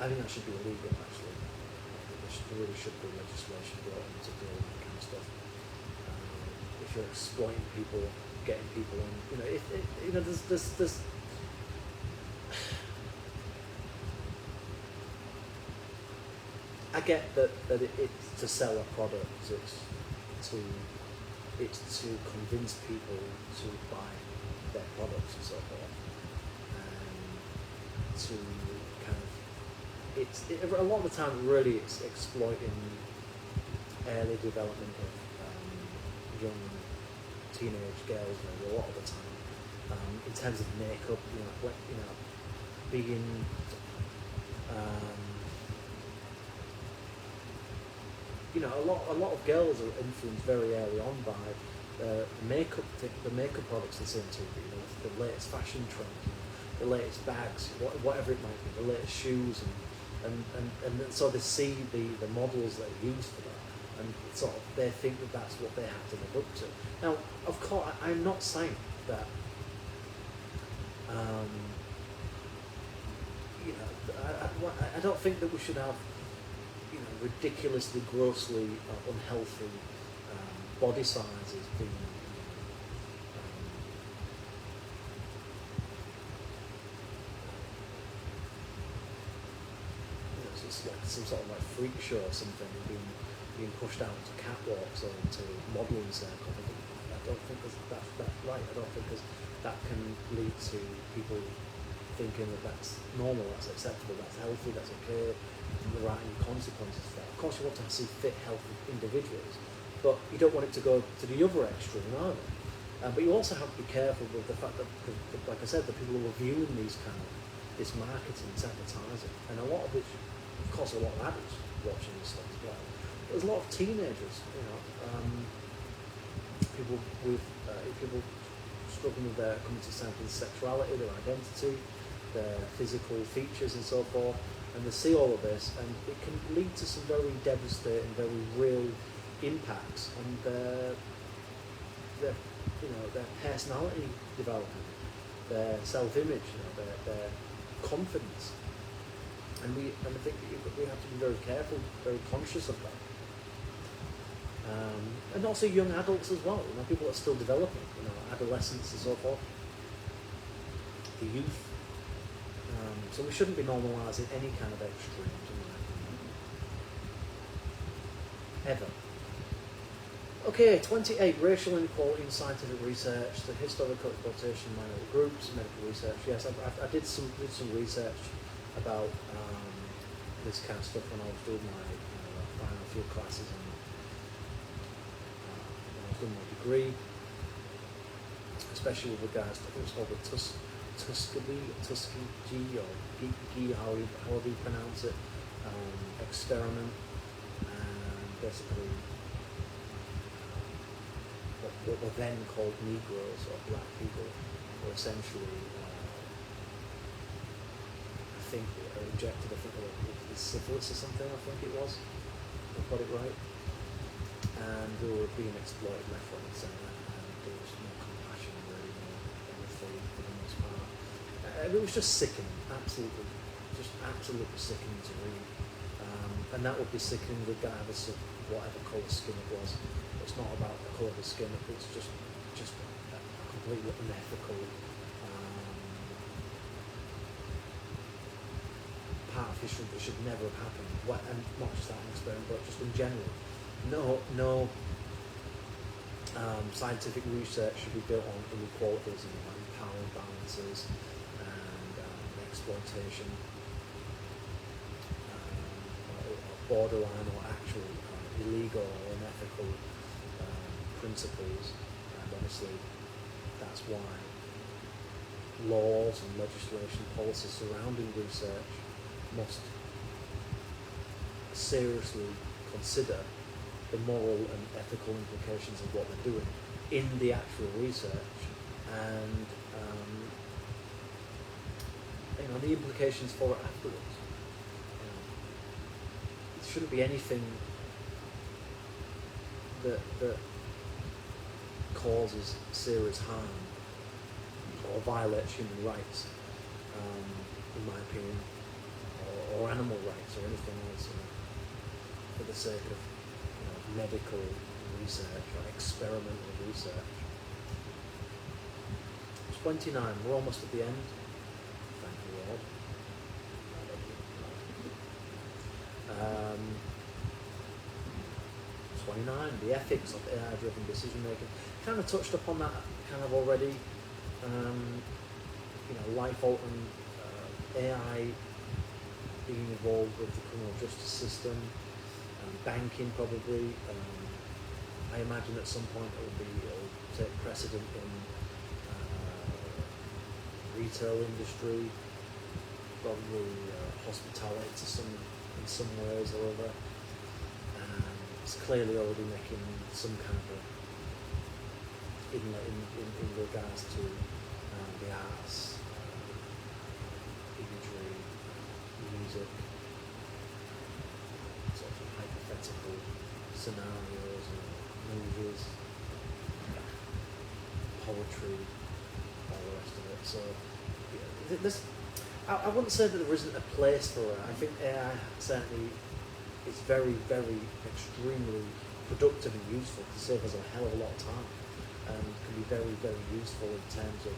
I think that should be illegal, actually. There really should be legislation brought in to deal with that kind of stuff. If you're exploiting people, getting people in, you know, there's I get that it's to sell a product, it's to convince people to buy their products and so forth, and to kind of, a lot of the time really it's exploiting early development of young teenage girls, maybe a lot of the time, in terms of makeup, being a lot of girls are influenced very early on by the makeup products they see on TV, the latest fashion trends, the latest bags, whatever it might be, the latest shoes, and so they see the models that are used for that, and sort of they think that that's what they have to live up to. Now, of course, I'm not saying that I don't think that we should have ridiculously, grossly unhealthy body sizes being it's like some sort of like freak show or something, being pushed out to catwalks or into modelling circles. I don't think that's right. I don't think that can lead to people thinking that that's normal, that's acceptable, that's healthy, that's okay, and there aren't any consequences for that. Of course you want to see fit, healthy individuals, but you don't want it to go to the other extreme either. But you also have to be careful with the fact that, like I said, the people who are viewing this marketing, this advertising, and a lot of which, of course, a lot of adults watching this stuff as well. there's a lot of teenagers, people with people struggling with their coming to terms with sexuality, their identity, their physical features and so forth, and they see all of this, and it can lead to some very devastating, very real impacts on their personality development, their self-image, their confidence, and I think we have to be very careful, very conscious of that. And also young adults as well, people that are still developing, adolescents and so forth, the youth. So we shouldn't be normalising any kind of extremes, in my opinion. Ever. Okay, 28, racial inequality in scientific research, the historical exploitation of minority groups, medical research. Yes, I did some research about this kind of stuff when I was doing my final few classes and when I was doing my degree, especially with regards to, I think it's called the Tuskegee or Gee, however you pronounce it, experiment, and basically what were then called Negroes or black people were essentially, I think, injected, with syphilis or something, I think it was, if I got it right, and they were being exploited left, right and centre, and there was no compassion really, no empathy for the most part. It was just sickening, absolutely sickening to read, and that would be sickening regardless of whatever colour skin it was. It's not about the colour of the skin, it's just a completely unethical part of history that should never have happened. And not just that experiment, but just in general. No scientific research should be built on inequalities and power imbalances and exploitation, or borderline or actual illegal or unethical principles, and obviously that's why laws and legislation, policies surrounding research must seriously consider the moral and ethical implications of what they're doing in the actual research, and the implications for it afterwards. It shouldn't be anything that causes serious harm or violates human rights, in my opinion, or animal rights or anything else, for the sake of medical research or experimental research. 29, we're almost at the end. Thank you, Lord. 29, the ethics of AI-driven decision making. Kind of touched upon that already. Life-altering AI being involved with the criminal justice system, banking probably. I imagine at some point it'll take precedent in retail industry, probably hospitality in some ways or other. It's clearly already making some kind of in regards to the arts, imagery, music, sort of hypothetical scenarios and movies, poetry, all the rest of it. So I wouldn't say that there isn't a place for it. I think AI certainly is very, very, extremely productive and useful to save us a hell of a lot of time, and can be very, very useful in terms of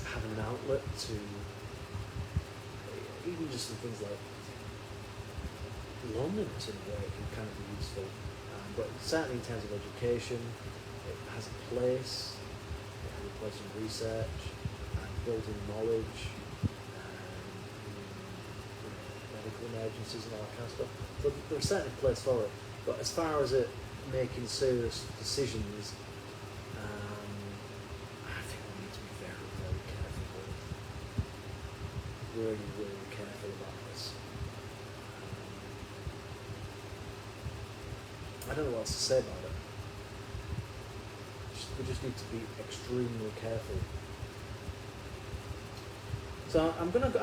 having an outlet to even just some things like loneliness in a way can kind of be useful, but certainly in terms of education it has a place. It has a place in research and building knowledge and medical emergencies and all that kind of stuff. So there's certainly a place for it, but as far as it making serious decisions, I think we need to be very, very careful. Really, really careful about this. I don't know what else to say about it. We just need to be extremely careful. So I'm gonna go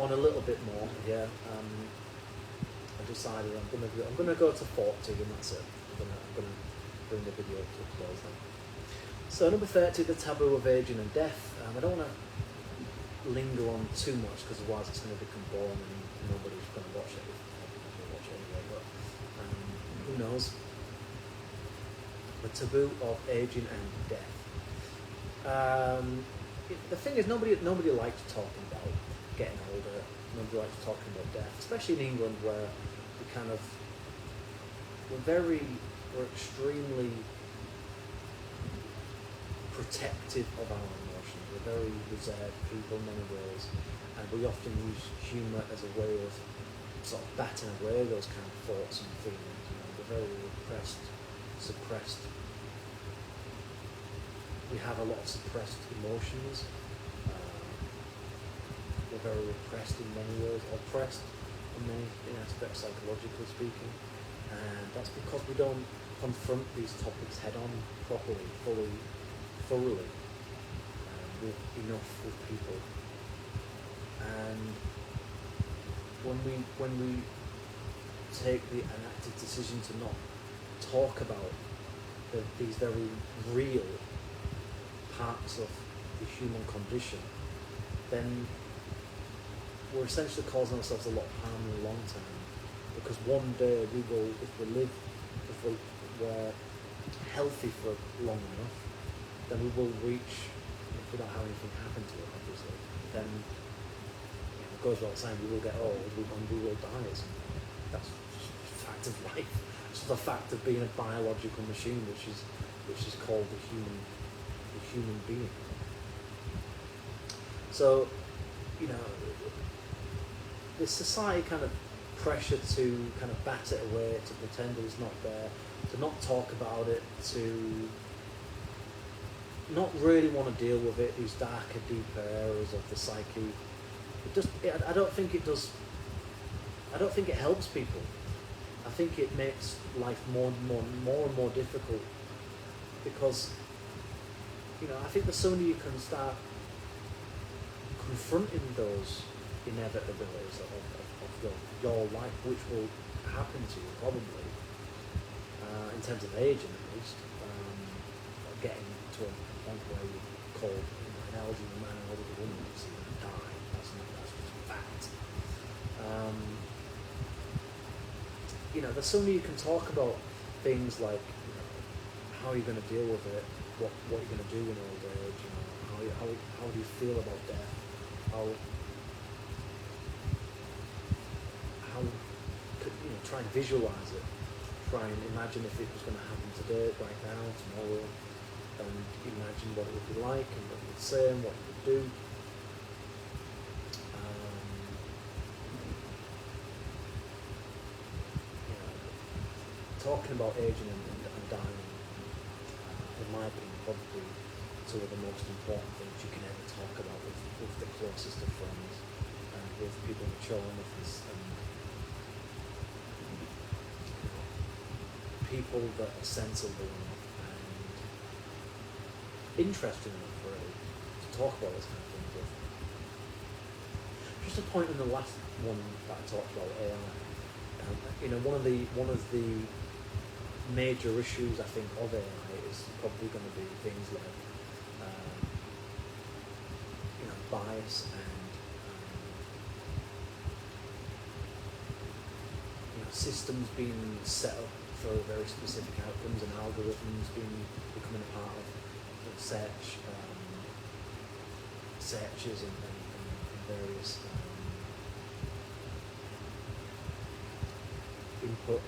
on a little bit more here. I decided I'm gonna go to 40, and that's it. I'm gonna bring the video to a close then. So number 30, the taboo of aging and death. I don't want to linger on too much because otherwise it's going to become boring and nobody's going to watch it. I'll watch it anyway, but who knows? The taboo of aging and death. The thing is, nobody likes talking about getting older. Nobody likes talking about death, especially in England, where we're extremely protective of our emotions. We're very reserved people in many ways, and we often use humour as a way of sort of batting away those kind of thoughts and feelings. We're very repressed, suppressed. We have a lot of suppressed emotions. We're very repressed in many ways, oppressed in many aspects, psychologically speaking, and that's because we don't confront these topics head on properly, thoroughly, with people. And when we take the active decision to not talk about these very real parts of the human condition, then we're essentially causing ourselves a lot of harm in the long term. Because one day we will, if we're healthy for long enough, then we will reach, without having anything happen to it, obviously, then it goes without saying we will get old and we will die at some point. That's just a fact of life. It's just a fact of being a biological machine, which is called the human being. So, this society kind of pressure to kind of bat it away, to pretend it's not there, to not talk about it, to not really want to deal with it, these darker, deeper areas of the psyche. I don't think it does. I don't think it helps people. I think it makes life more and more difficult, because I think the sooner you can start confronting those inevitabilities of your life, which will happen to you probably, in terms of aging at least, getting to a point where you call an elderly man, an elderly woman, you see them die. That's just a fact. The sooner you can talk about things like how you're going to deal with it, what you're going to do in old age, how do you feel about death, how try and visualize it, try and imagine if it was going to happen today, right now, tomorrow, and imagine what it would be like and what it would say and what it would do. Talking about aging and dying, in my opinion, probably two of the most important things you can ever talk about with the closest of friends and with people mature enough and people that are sensible enough and interesting enough really to talk about this kind of things with. Just a point in the last one that I talked about, AI. One of the major issues I think of AI is probably going to be things like bias and systems being set up for very specific outcomes and algorithms becoming a part of searches and various input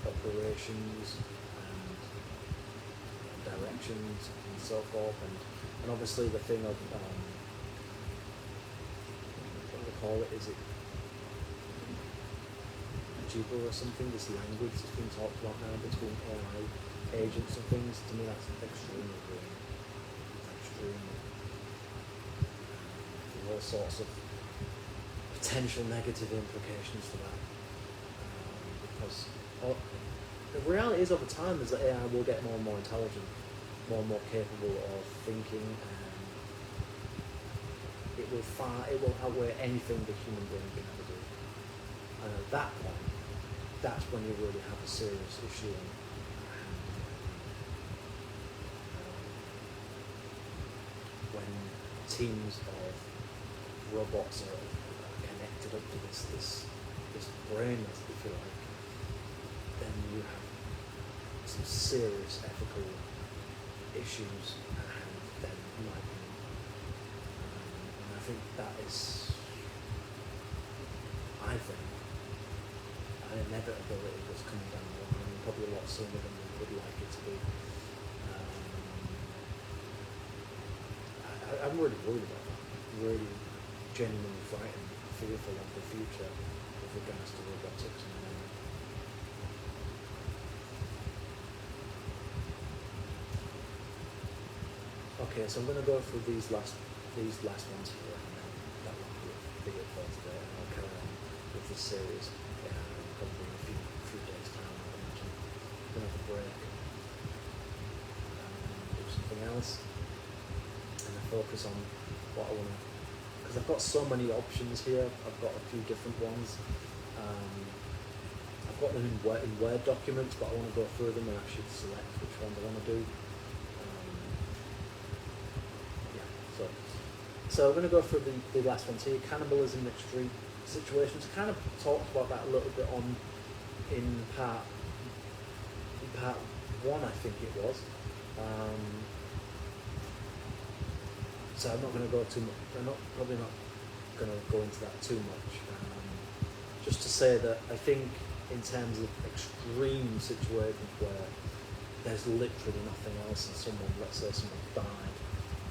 operations and directions and so forth, and obviously the thing of what do they call it? Is it Jibber or something? This language that's being talked about now between AI agents and things. To me, that's extremely green. Extremely. There's all sorts of potential negative implications for that. because the reality is over time is that AI will get more and more intelligent, more and more capable of thinking, and it will outweigh anything the human brain can ever do. And at that point, that's when you really have a serious issue. When teams of robots are connected up to this brain, if you like, then you have some serious ethical issues, and then and I think that is, an inevitability that's coming down the line, probably a lot sooner than we would like it to be. I'm really worried about that. Really genuinely frightened, fearful of the future with regards to robotics and AI. Okay, so I'm going to go through these last ones here, and then that will be a video for today, and I'll carry on with this series probably in a few days' time. I imagine I'm going to have a break, do something else, and then focus on what I want to, because I've got so many options here. I've got a few different ones. I've got them in Word documents, but I want to go through them and actually select which ones I want to do. So I'm going to go through the last ones here. Cannibalism in extreme situations. I kind of talked about that a little bit in part one, I think it was. So I'm not going to go too much. Probably not going to go into that too much. Just to say that I think in terms of extreme situations where there's literally nothing else, and someone, let's say someone died,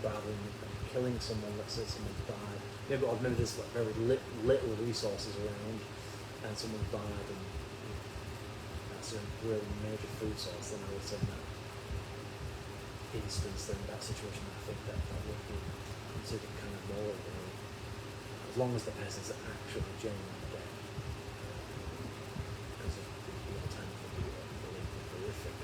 rather than killing someone, let's say someone died, maybe there's like very little resources around, and someone died, and that's a really major food source, then I would say in that instance, then that situation, I think that would be considered kind of moral, as long as the person's actually genuinely dead, because of the alternative would be horrific.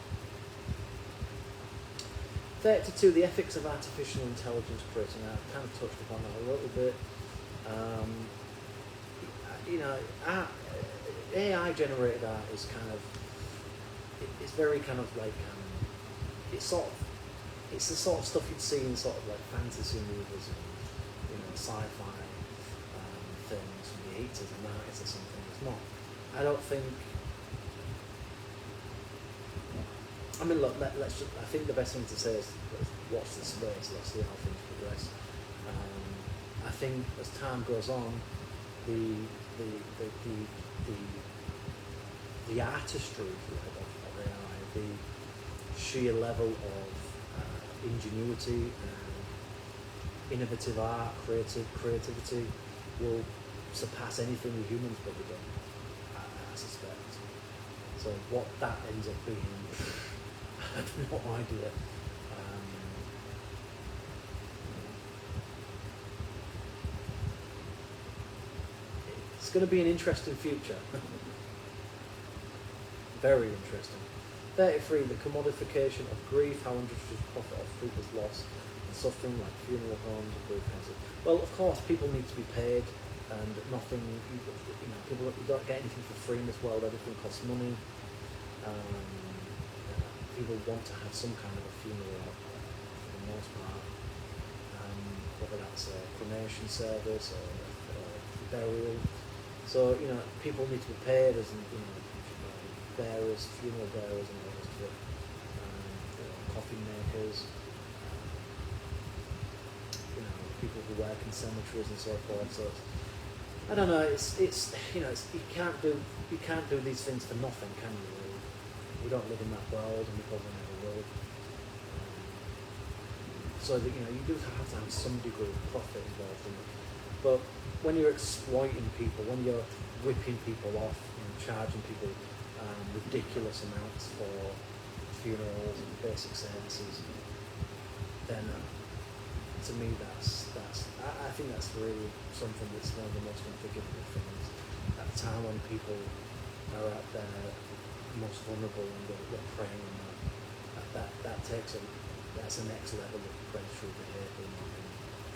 32, the ethics of artificial intelligence creating art. I kind of touched upon that a little bit. AI generated art is kind of, it's very kind of like, it's the sort of stuff you'd see in sort of like fantasy movies and, sci-fi things from the 80s and 90s or something. It's not, I don't think, I mean, look, let's just, I think the best thing to say is let's watch this space, let's see how things progress. I think as time goes on, the artistry of AI, the sheer level of ingenuity and innovative art, creativity will surpass anything the humans probably done, I suspect. So what that ends up being, I have no idea. It's going to be an interesting future. Very interesting. 33, the commodification of grief, how industries profit off people's loss and suffering, like funeral homes and grief houses. Well, of course, people need to be paid, and nothing, people don't get anything for free in this world. Everything costs money. People want to have some kind of a funeral for the most part, whether that's a cremation service or burial. So people need to be paid as bearers, funeral bearers, and all this stuff. Coffin makers, people who work in cemeteries and so forth. So I don't know. It's you can't do these things for nothing, can you? Really? We don't live in that world, and we probably never will. So that you do have to have some degree of profit involved in it. But when you're exploiting people, when you're ripping people off and charging people ridiculous amounts for funerals and basic services, then to me I think that's really something that's one of the most unforgivable things. At a time when people are at their most vulnerable and they're preying on that takes that's the next level of predatory behaviour and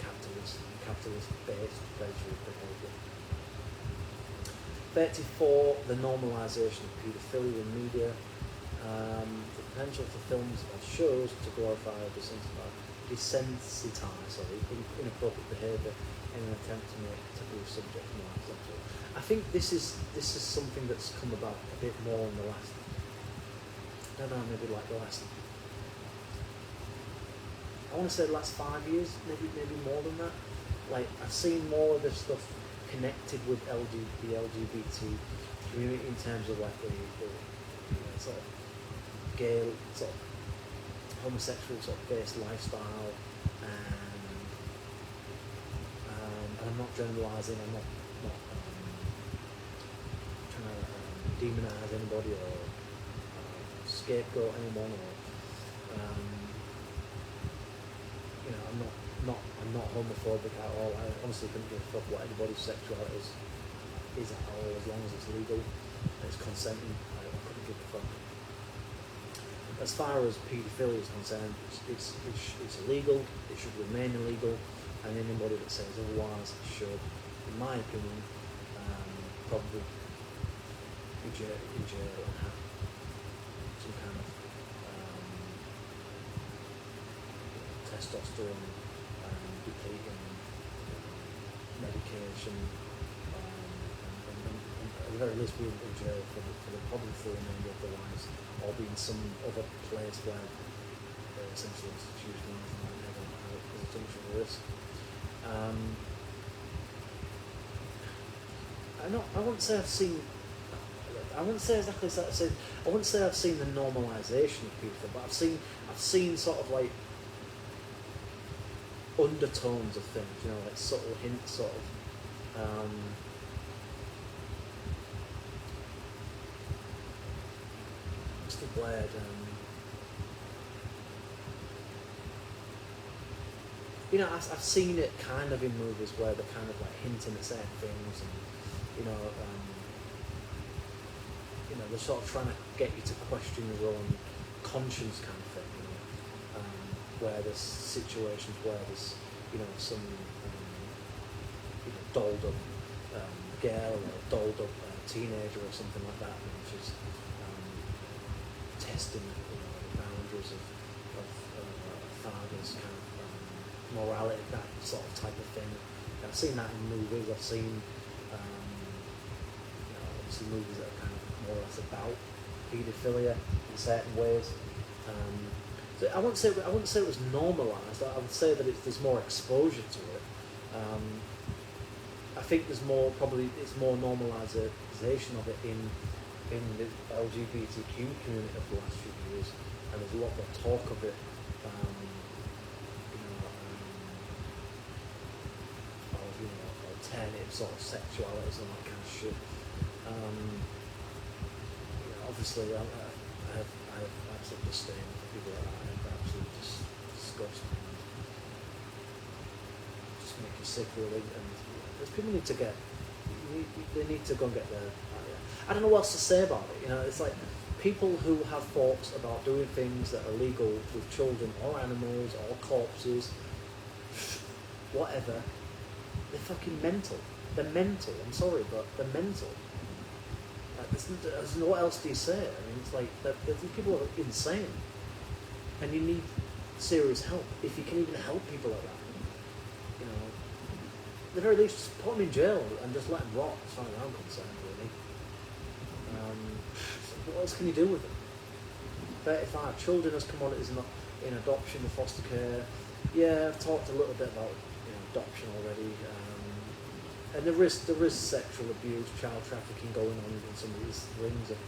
capitalist-based predatory behaviour. 34, the normalisation of paedophilia in media. The potential for films or shows to glorify or desensitise inappropriate behaviour in an attempt to make taboo subjects more acceptable. I think this is something that's come about a bit more in the last, I don't know, maybe like the last, I want to say the last 5 years, maybe more than that. Like, I've seen more of this stuff connected with the LGBT community in terms of like the sort of gay, sort of homosexual sort of based lifestyle, and I'm not generalising, I'm not trying to demonise anybody or scapegoat anyone, or I'm not homophobic at all. I honestly couldn't give a fuck what anybody's sexuality is at all, as long as it's legal and it's consenting. I couldn't give a fuck. As far as paedophilia is concerned, it's illegal. It should remain illegal, and anybody that says otherwise should, in my opinion, probably be in jail and have some kind of testosterone depleting medication, and at the very least be in jail for the probably for the remainder of their lives, or be in some other place where they're essentially institutionalised and never have too much of a risk. I wouldn't say I've seen. I wouldn't say exactly as I said. I wouldn't say I've seen the normalisation of people, but I've seen sort of like undertones of things, like subtle hints, sort of. What's the word? I've seen it kind of in movies where they're kind of like hinting at certain things, and they're sort of trying to get you to question your own conscience, kind of thing. Where there's situations where there's some dolled up girl or a dolled up teenager or something like that, which is testing the boundaries of father's kind of morality, that sort of type of thing. I've seen that in movies. I've seen obviously movies that are kind of more or less about paedophilia in certain ways. So I wouldn't say it was normalised. I would say that there's more exposure to it. I think it's more normalisation of it in the LGBTQ community of the last few years, and there's a lot more talk of it. Alternative sort of sexualities and that kind of shit. Obviously, I have absolute disdain for people like that. I'm absolutely disgusted. Just make you sick, really. And people need to they need to go and get their. I don't know what else to say about it. It's like people who have thoughts about doing things that are legal with children or animals or corpses, whatever. They're fucking mental. They're mental. I'm sorry, but they're mental. What else do you say? I mean, it's like these people are insane, and you need serious help if you can even help people like that. At the very least, just put them in jail and just let them rot, as far as I'm concerned, really. What else can you do with them? 35 children has come on as in adoption and foster care. Yeah, I've talked a little bit about adoption already, and there is sexual abuse, child trafficking going on in some of these rings of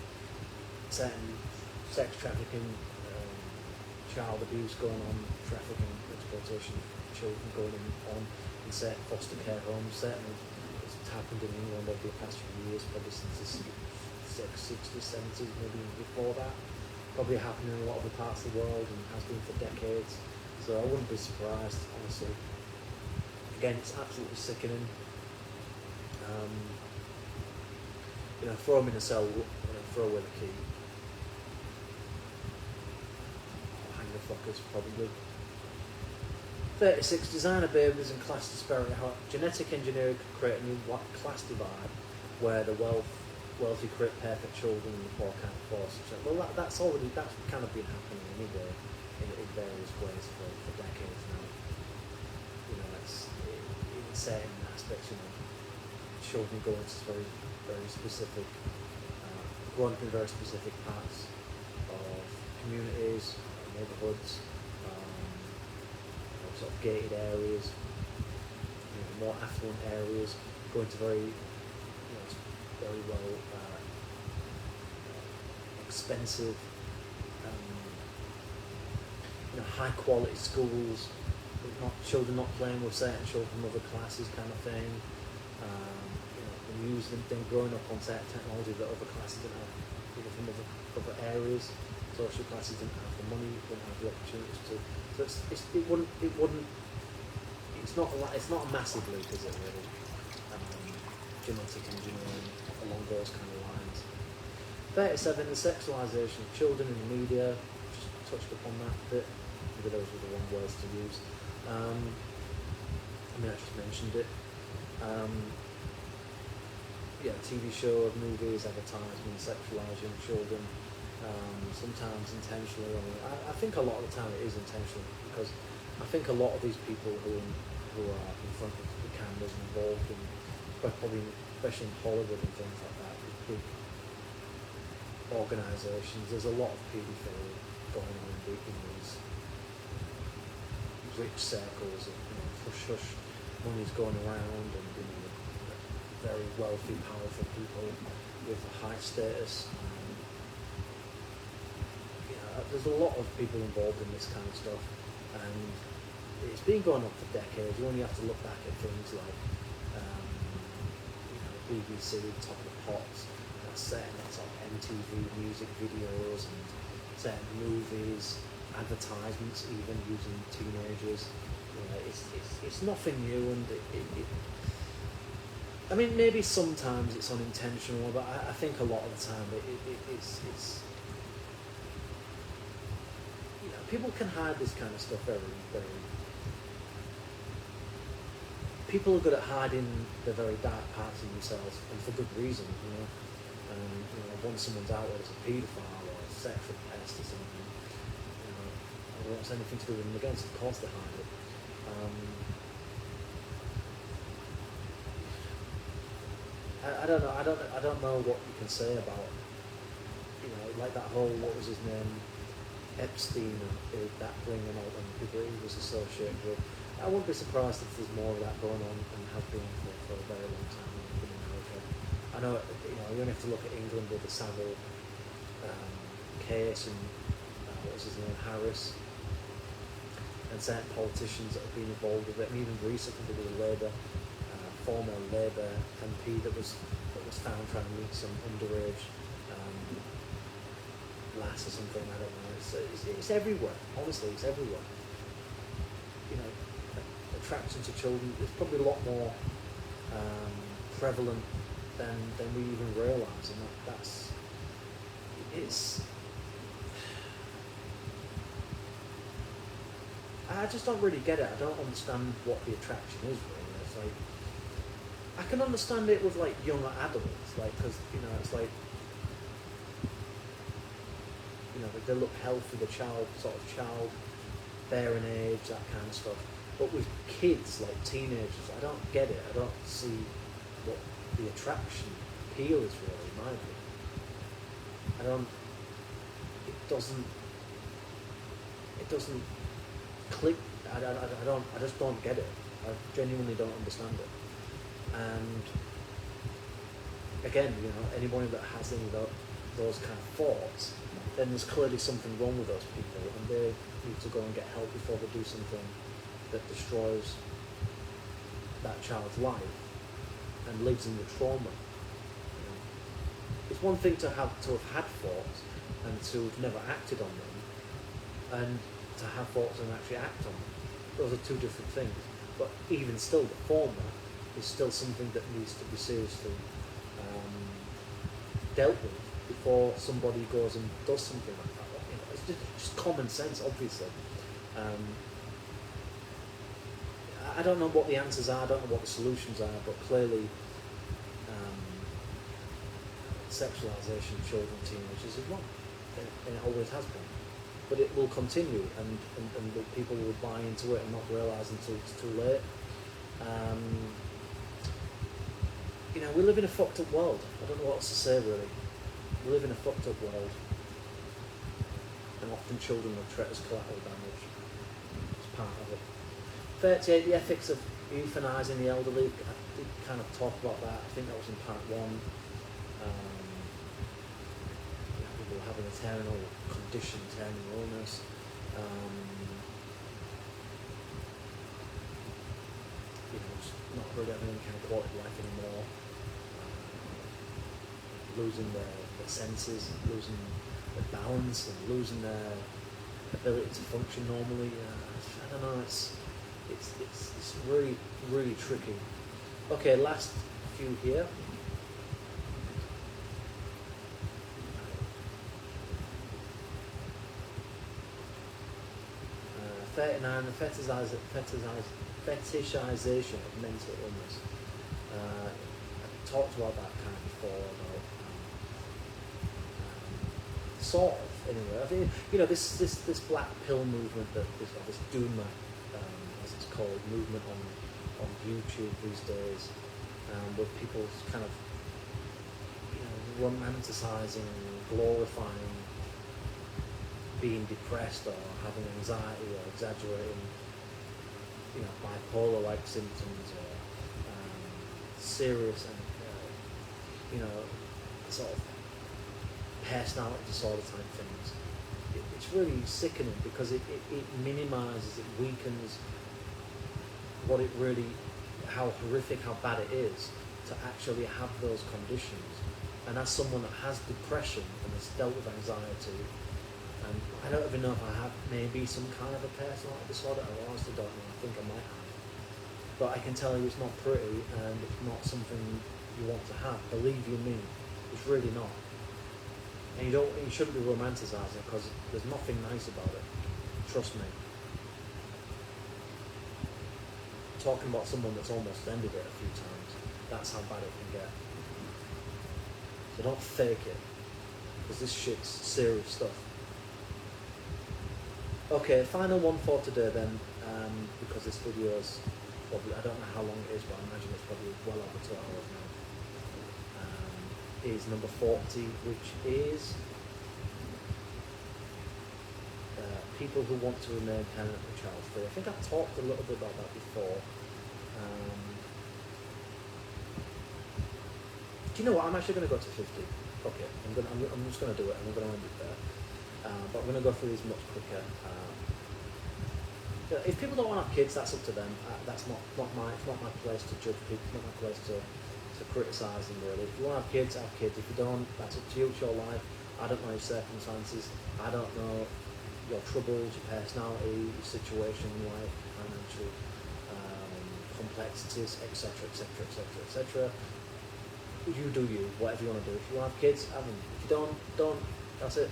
certain sex trafficking, child abuse going on, trafficking, exploitation of children going on in certain foster care homes. Certainly, it's happened in England over the past few years, probably since the 60s, 70s, maybe even before that. Probably happening in a lot of the parts of the world and has been for decades. So I wouldn't be surprised, honestly. Again, it's absolutely sickening. throw them in a cell, throw away the key, hang the fuckers probably. 36. Designer babies and class disparity. How genetic engineering could create a new class divide where the wealthy create perfect children and the poor can't force each other. Well, that's kind of been happening anyway in various ways for decades now. It's in certain aspects. Children go into very, very specific, grown up in very specific parts of communities, neighbourhoods, sort of gated areas, more affluent areas, go into very, very well expensive, high quality schools, with children not playing with certain children from other classes, kind of thing. Them growing up on certain technology that other classes didn't have, people from other areas, social classes didn't have the money, didn't have the opportunities to. So it's not a massive leap, is it really? Genetic engineering along those kind of lines. 37. The sexualization of children in the media. Just touched upon that a bit. Maybe those were the wrong words to use. I just mentioned it. TV shows, movies, advertisements, sexualizing children, sometimes intentionally. I think a lot of the time it is intentional, because I think a lot of these people who are in front of the cameras involved in, probably especially in Hollywood and things like that, with big organisations, there's a lot of paedophilia going on in these rich circles of hush money's going around, and very wealthy, powerful people with a high status. There's a lot of people involved in this kind of stuff, and it's been going on for decades. You only have to look back at things like BBC, Top of the Pops, certain sort of MTV music videos, and certain movies, advertisements, even using teenagers. It's nothing new, and maybe sometimes it's unintentional, but I think a lot of the time it's people can hide this kind of stuff very, very. People are good at hiding the very dark parts of themselves, and for good reason, once someone's out as a paedophile or a sexual pest or something, I don't want anything to do with them against, of course they hide it. I don't know what you can say about, like that whole, what was his name, Epstein, and that ring and all, and people he was associated with. I wouldn't be surprised if there's more of that going on, and have been for a very long time in America. I know, you only have to look at England with the Savile case, and what was his name, Harris, and certain politicians that have been involved with it, and even recently there was a Labour, former Labour MP that was found trying to meet some underage lass or something. I don't know. It's everywhere. Honestly, it's everywhere. Attraction to children is probably a lot more prevalent than we even realise, and it's. I just don't really get it. I don't understand what the attraction is really. It's like, I can understand it with like younger adults, like, because it's like, they look healthy, the child bearing age, that kind of stuff. But with kids, like teenagers, I don't get it. I don't see what the attraction, appeal is really, in my opinion. It doesn't click. I just don't get it. I genuinely don't understand it. And again, anybody that has any of those kind of thoughts, then there's clearly something wrong with those people, and they need to go and get help before they do something that destroys that child's life and lives in the trauma. It's one thing to have had thoughts and to have never acted on them, and to have thoughts and actually act on them. Those are two different things. But even still, the former is still something that needs to be seriously dealt with before somebody goes and does something like that. You know, it's just common sense, obviously. I don't know what the answers are, I don't know what the solutions are, but clearly sexualization of children, teenagers is wrong, and it always has been. But it will continue, and people will buy into it and not realise until it's too late. You know, we live in a fucked up world. I don't know what else to say, really. We live in a fucked up world, and often children are treated as collateral damage. It's part of it. 38, the ethics of euthanizing the elderly. I did kind of talk about that. I think that was in part 1. You know, people having a terminal condition, terminal illness. You know, just not really having any kind of quality of life anymore. Losing their senses, losing their balance, and losing their ability to function normally. I don't know. It's really, really tricky. Okay, last few here. 39, the fetishization of mental illness. I talked about that kind of before, about sort of, anyway. I think, you know, this black pill movement, this Duma, as it's called, movement on YouTube these days, with people kind of, you know, romanticizing, glorifying being depressed or having anxiety or exaggerating, you know, bipolar-like symptoms or serious and, you know, sort of personality disorder type things. It's really sickening because it minimises, it weakens what it really, how horrific, how bad it is to actually have those conditions. And as someone that has depression and has dealt with anxiety, and I don't even know if I have maybe some kind of a personality disorder, I honestly don't know, I think I might have. But I can tell you it's not pretty and it's not something you want to have, believe you me, it's really not. And you shouldn't be romanticising it because there's nothing nice about it, trust me. Talking about someone that's almost ended it a few times, that's how bad it can get. So don't fake it, because this shit's serious stuff. Okay, final one for today then, because this video is probably, I don't know how long it is, but I imagine it's probably well over 2 hours now, is number 40, which is people who want to remain parent and child free. I think I've talked a little bit about that before. Do you know what, I'm actually going to go to 50. Okay, I'm just going to do it, and I'm going to end it there. But I'm going to go through these much quicker. If people don't want to have kids, that's up to them. That's not my place to judge people. It's not my place to criticise them, really. If you want to have kids, have kids. If you don't, that's up to you. It's your life. I don't know your circumstances. I don't know your troubles, your personality, your situation in life, financial complexities, etc., etc., etc., etc. You do you, whatever you want to do. If you want to have kids, have them. If you don't. That's it.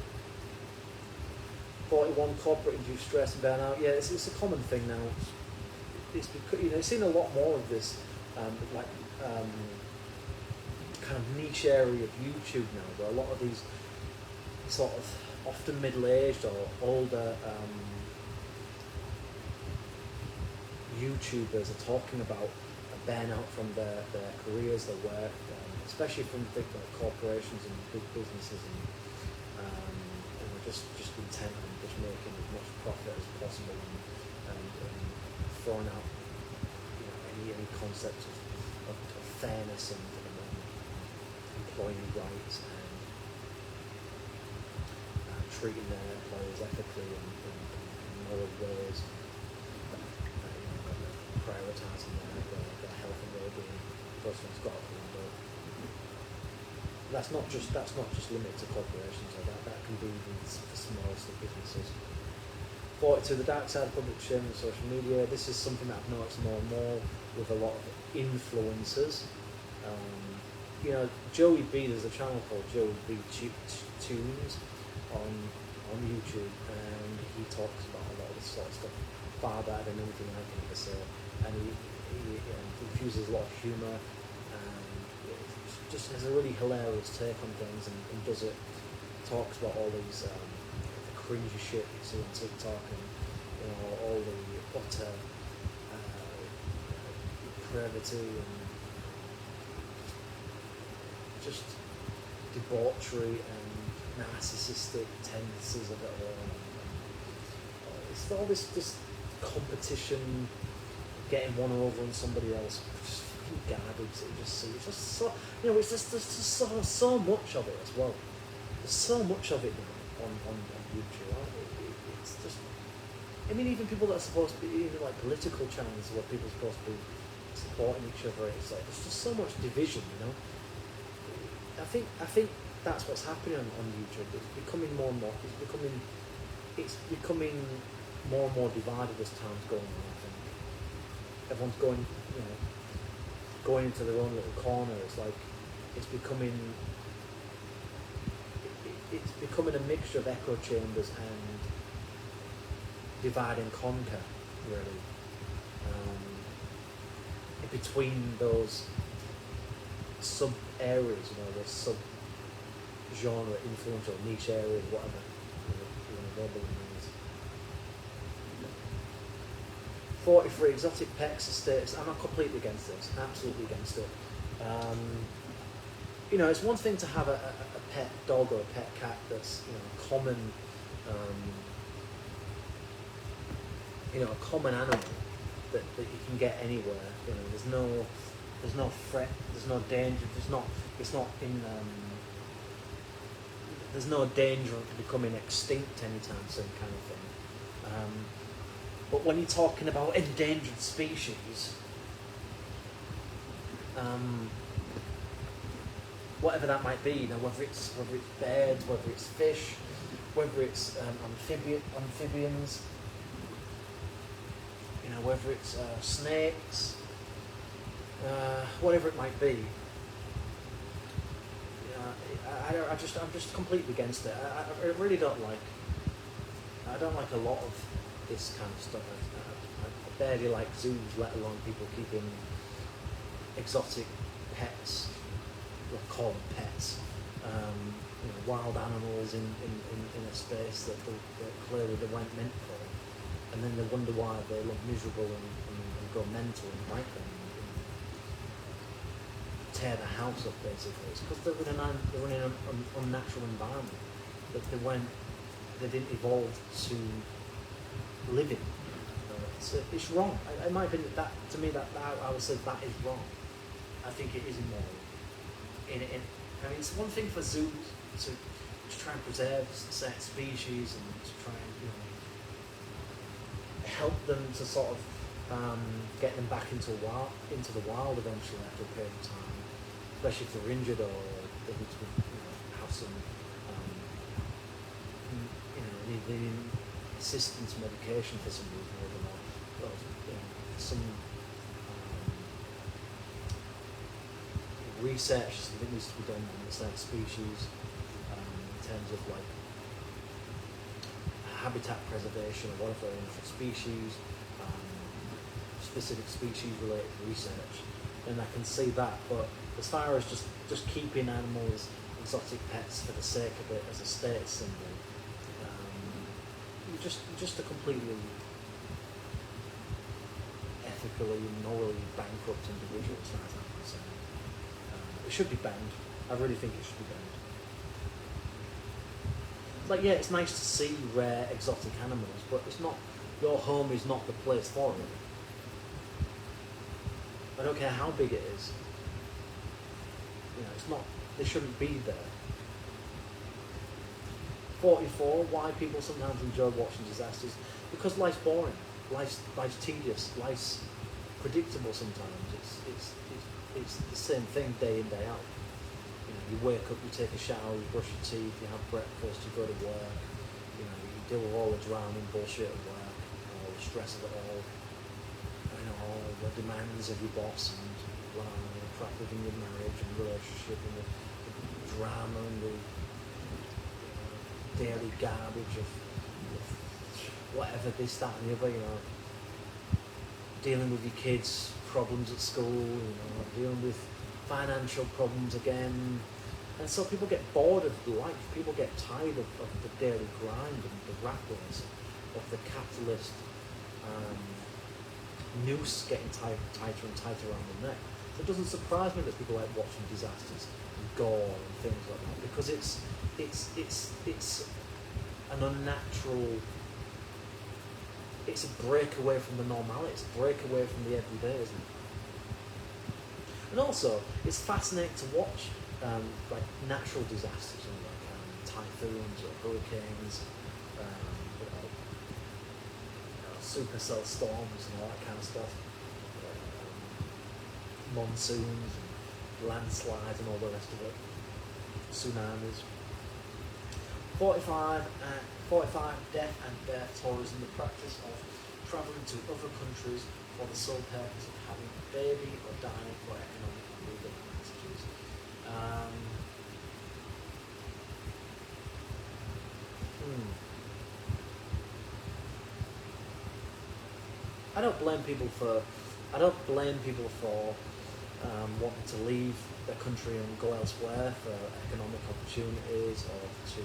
41, corporate induced stress and burnout. Yeah, it's a common thing now. It's because, you know, it's seen a lot more of this, kind of niche area of YouTube now, where a lot of these sort of often middle-aged or older YouTubers are talking about burnout from their careers, their work, especially from big corporations and big businesses, and just intent on just making as much profit as possible and throwing out, you know, any concept of fairness and employee rights and treating their employees ethically and in moral ways, prioritising their health and well-being. Those things got out the window. That's not just limited to corporations, or that can be even the smallest of businesses. 42, the dark side of public shaming and social media. This is something that I've noticed more and more with a lot of influencers. Joey B, there's a channel called Joey B Tunes on YouTube, and he talks about a lot of this sort of stuff far better than anything I can ever say, and he infuses a lot of humour, and just has a really hilarious take on things, and does it, talks about all these the cringy shit you see on TikTok, and all the utter depravity and just debauchery and narcissistic tendencies of it all. And it's all this competition, getting one over on somebody else, just fucking garbage. It's just so, it's just there's just so much of it as well. There's so much of it now on YouTube. It's just, I mean, even people that are supposed to be, even like political channels where people are supposed to be supporting each other, it's like there's just so much division, I think that's what's happening on YouTube. It's becoming more and more. It's becoming more and more divided as time's going on. I think everyone's going into their own little corner. It's like it's becoming a mixture of echo chambers and divide and conquer, really. Between those sub areas, those sub genre, influential niche areas, whatever you want to label them as. 43 exotic pets status. I'm not completely against this. Absolutely against it. It's one thing to have a pet dog or a pet cat that's a common, a common animal that you can get anywhere. There's no threat. There's no danger. There's no danger of becoming extinct anytime soon, kind of thing. But when you're talking about endangered species, whatever that might be, whether it's birds, whether it's fish, whether it's amphibians, whether it's snakes, whatever it might be. I'm just completely against it. I really don't like. I don't like a lot of this kind of stuff. I barely like zoos, let alone people keeping exotic pets, or call them pets, wild animals in a space that clearly they weren't meant for, and then they wonder why they look miserable and go mental and bite them. Tear the house up, basically. It's because they're in an unnatural environment that they didn't evolve to live in. So it's wrong. In my opinion, that to me, that I would say that is wrong. I think it is immoral. I mean, it's one thing for zoos to try and preserve certain species and to try and help them to sort of get them back into the wild eventually after a period of time, especially if they're injured or they need to have some needing assistance medication for some reason or other, or some research that needs to be done on certain species in terms of like habitat preservation or whatever for species, specific species related research, then I can see that. But as far as just keeping animals, exotic pets for the sake of it as a status symbol, you're just a completely ethically and morally bankrupt individual as far as I'm concerned. It should be banned. I really think it should be banned. Like, yeah, it's nice to see rare exotic animals, but it's not. Your home is not the place for it. I don't care how big it is. It's not. They shouldn't be there. 44. Why people sometimes enjoy watching disasters? Because life's boring. Life's tedious. Life's predictable sometimes. It's the same thing day in, day out. You wake up, you take a shower, you brush your teeth, you have breakfast, you go to work. You deal with all the drowning bullshit of work, all the stress of it all. All the demands of your boss and blah, crap within your marriage and relationship, and the drama and the daily garbage of whatever, this, that and the other, dealing with your kids' problems at school, dealing with financial problems again. And so people get bored of life, people get tired of the daily grind and the rat race of the capitalist noose getting tighter and tighter around the neck. So it doesn't surprise me that people like watching disasters and gore and things like that, because it's an unnatural, it's a break away from the normality, it's a break away from the everyday, isn't it? And also, it's fascinating to watch like natural disasters, like typhoons or hurricanes, supercell storms and all that kind of stuff, monsoons and landslides and all the rest of it, tsunamis. 45 death and birth tourism, the practice of travelling to other countries for the sole purpose of having a baby or dying for economic and legal advantages. I don't blame people for wanting to leave their country and go elsewhere for economic opportunities, or to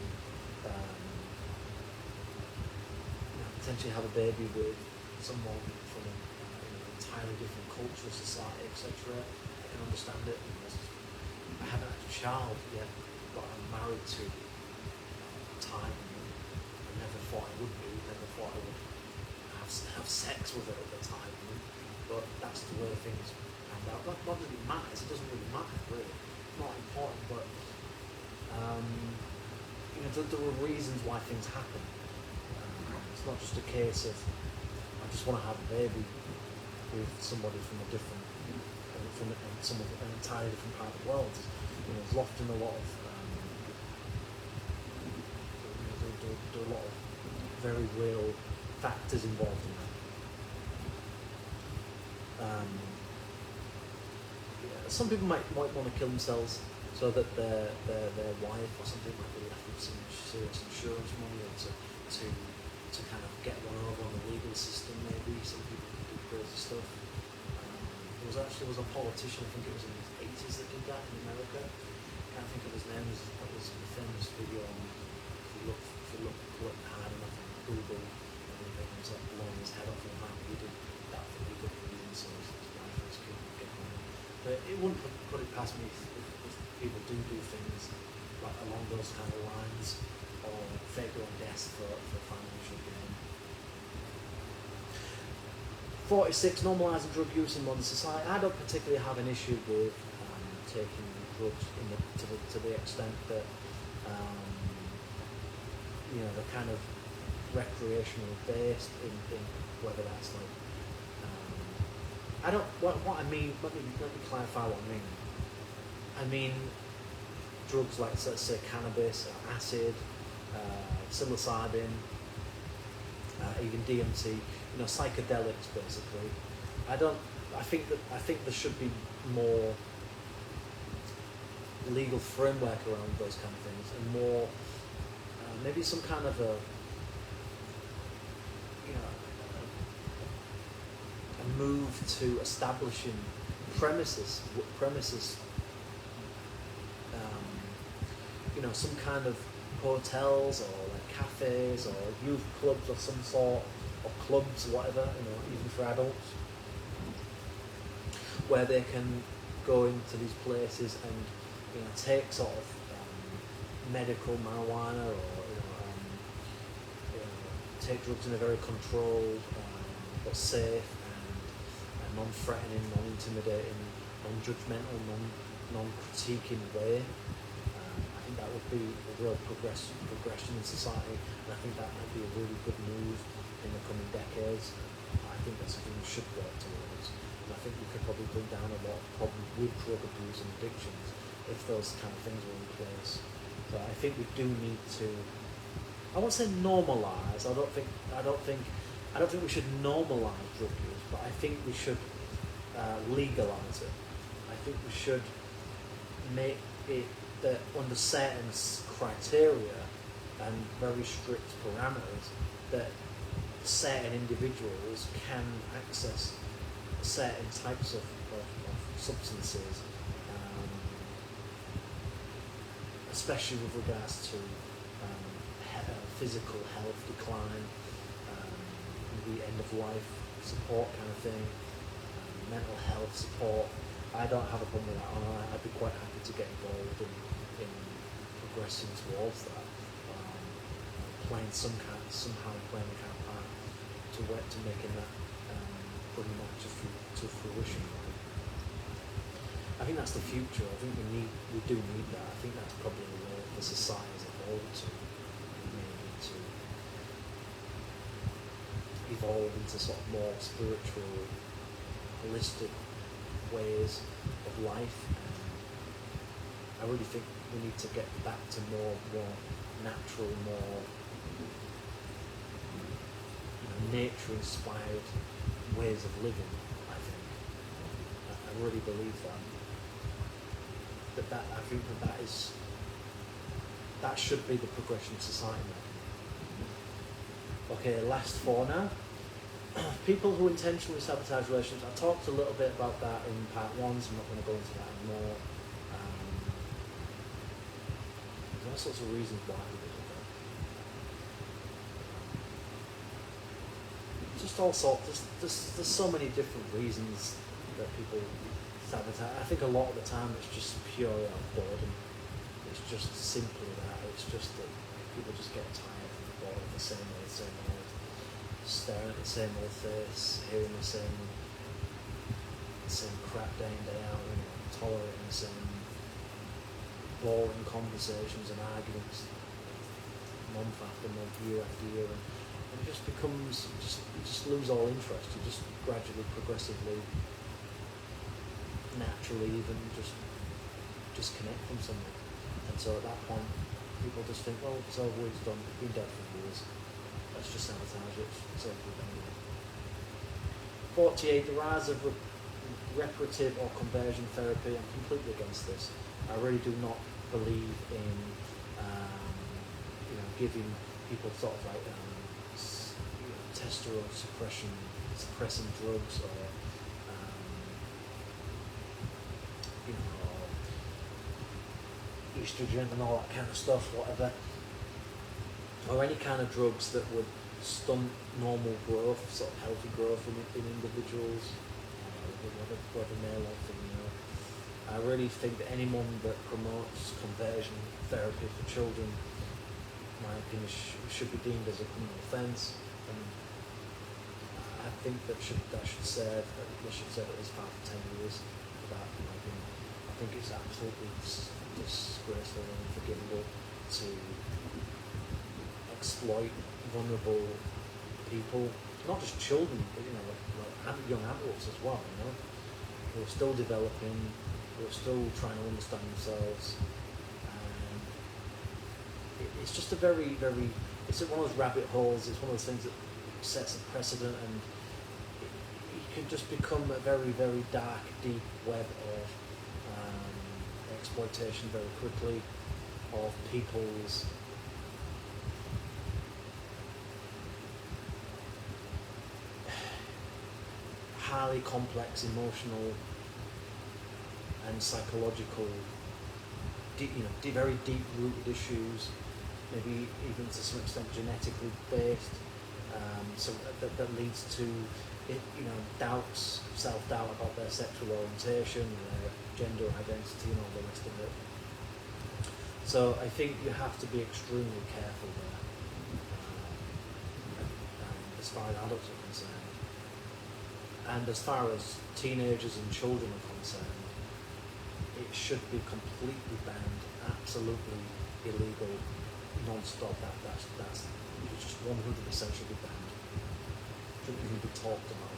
potentially have a baby with someone from an entirely different culture, society, etc. I can understand it. I haven't had a child yet, but I'm married to time. I never thought I would be. Never thought I would have sex with her at the time. But that's the way things panned out. Not that it matters. It doesn't really matter, really. It's not important, but there were reasons why things happen. It's not just a case of I just want to have a baby with somebody from a different, from an entirely different part of the world. There's often a lot of there are a lot of very real factors involved in that. Some people might want to kill themselves so that their wife or something might be left with some serious insurance money, or to kind of get one over on the legal system. Maybe some people do crazy stuff. There was a politician, I think it was in the 80s, that did that in America. I can't think of his name. That was a famous video on, if you look hard enough on Google, I think it was like blowing his head off and how he did that for legal reasons, so his wife and his kid would get home. But it wouldn't put it past me if people do things like along those kind of lines, or fake their own death for financial gain. 46, normalizing drug use in modern society. I don't particularly have an issue with taking drugs to the extent that they're kind of recreational based in whether that's like what I mean. Let me clarify what I mean. I mean drugs like, let's say, cannabis, acid, psilocybin, even DMT, psychedelics basically. I think there should be more legal framework around those kind of things, and more maybe some kind of a move to establishing premises, some kind of hotels or like cafes or youth clubs of some sort, or clubs or whatever, even for adults, where they can go into these places and take sort of medical marijuana, or take drugs in a very controlled but safe and non-threatening, non-intimidating, non-judgmental, non-critiquing way. I think that would be a real progression in society, and I think that might be a really good move in the coming decades. I think that's something we should work towards, and I think we could probably bring down a lot of problems with drug abuse and addictions if those kind of things were in place. So I think we do need to, I won't say normalise. I don't think we should normalise drug use, but I think we should legalise it. I think we should make it that under certain criteria and very strict parameters that certain individuals can access certain types of substances, especially with regards to physical health decline, the end of life support kind of thing, mental health support. I don't have a problem with that, and I'd be quite happy to get involved in progressing towards that, somehow playing a kind of part to making that, bringing that to fruition. I think that's the future. I think we do need that. I think that's probably where the society's evolved to. We may need to evolve into sort of more spiritual, holistic ways of life. I really think we need to get back to more natural, more nature-inspired ways of living. I think I really believe that. I think that should be the progression of society now. Okay, last four now. People who intentionally sabotage relationships. I talked a little bit about that in part one, so I'm not going to go into that anymore. There's all sorts of reasons why people do that. Just all sorts. There's so many different reasons that people sabotage. I think a lot of the time it's just purely out of boredom. It's just simply that. It's just that people just get tired and bored of the same old. Staring at the same old face, hearing the same crap day in day out, tolerating the same boring conversations and arguments month after month, year after year, and it just becomes you just lose all interest. You just gradually, progressively, naturally, even just disconnect from something. And so at that point, people just think, well, it's over, it's done, it's been dead for years. Let's just sabotage it. It's over with anyway. 48, the rise of reparative or conversion therapy. I'm completely against this. I really do not believe in giving people sort of like testosterone suppressing drugs, or estrogen and all that kind of stuff, whatever, or any kind of drugs that would stunt normal growth, sort of healthy growth in individuals, whether male or female. I really think that anyone that promotes conversion therapy for children, in my opinion, should be deemed as a criminal offence, and I think that should serve at least 5 to 10 years for that, in my opinion. I think it's absolutely disgraceful and unforgivable to exploit vulnerable people, not just children, but young adults as well, who are still developing, who are still trying to understand themselves. It's just a very, very, it's one of those rabbit holes. It's one of those things that sets a precedent, and it can just become a very, very dark, deep web of exploitation very quickly of people's highly complex emotional and psychological, very deep-rooted issues, maybe even to some extent genetically based, so that leads to doubts, self-doubt about their sexual orientation, their gender identity, and all the rest of it. So I think you have to be extremely careful there, as far as adults are concerned. And as far as teenagers and children are concerned, it should be completely banned, absolutely illegal, non-stop. That's just 100% should be banned. Shouldn't even be talked about.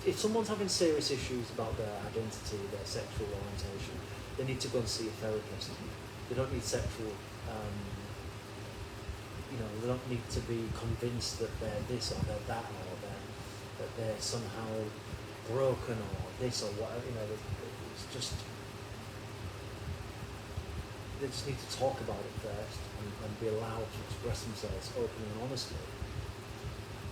If someone's having serious issues about their identity, their sexual orientation, they need to go and see a therapist. They don't need sexual, they don't need to be convinced that they're this or they're that, or that they're somehow broken or this or whatever, you know, it's just, they just need to talk about it first and be allowed to express themselves openly and honestly,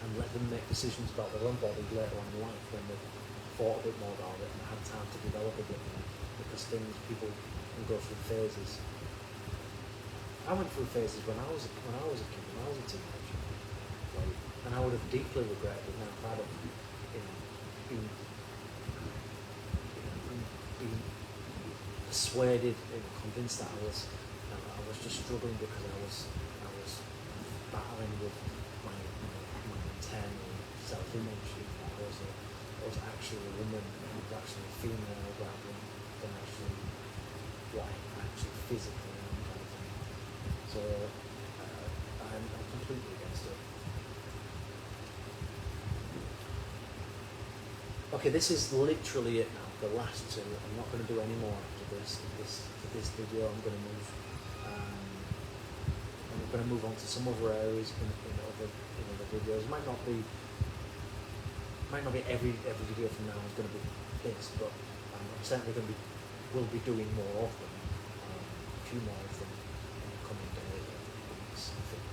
and let them make decisions about their own body later on in life when they've thought a bit more about it and had time to develop a bit more, because people can go through phases. I went through phases when I was a kid, when I was a teenager, right? And I would have deeply regretted it now if I'd have, been persuaded and convinced that I was just struggling because I was battling with my internal self-image. I was actually a woman, I was actually a female rather than actually what I actually physically am, kind of thing. So I'm completely against it. Okay, this is literally it now, the last two. I'm not going to do any more after this video. I'm going to move. I'm going to move on to some other areas in other videos. Might not be every video from now is going to be this, but I'm certainly will be doing more of them. A few more of them in the coming days, weeks, I think.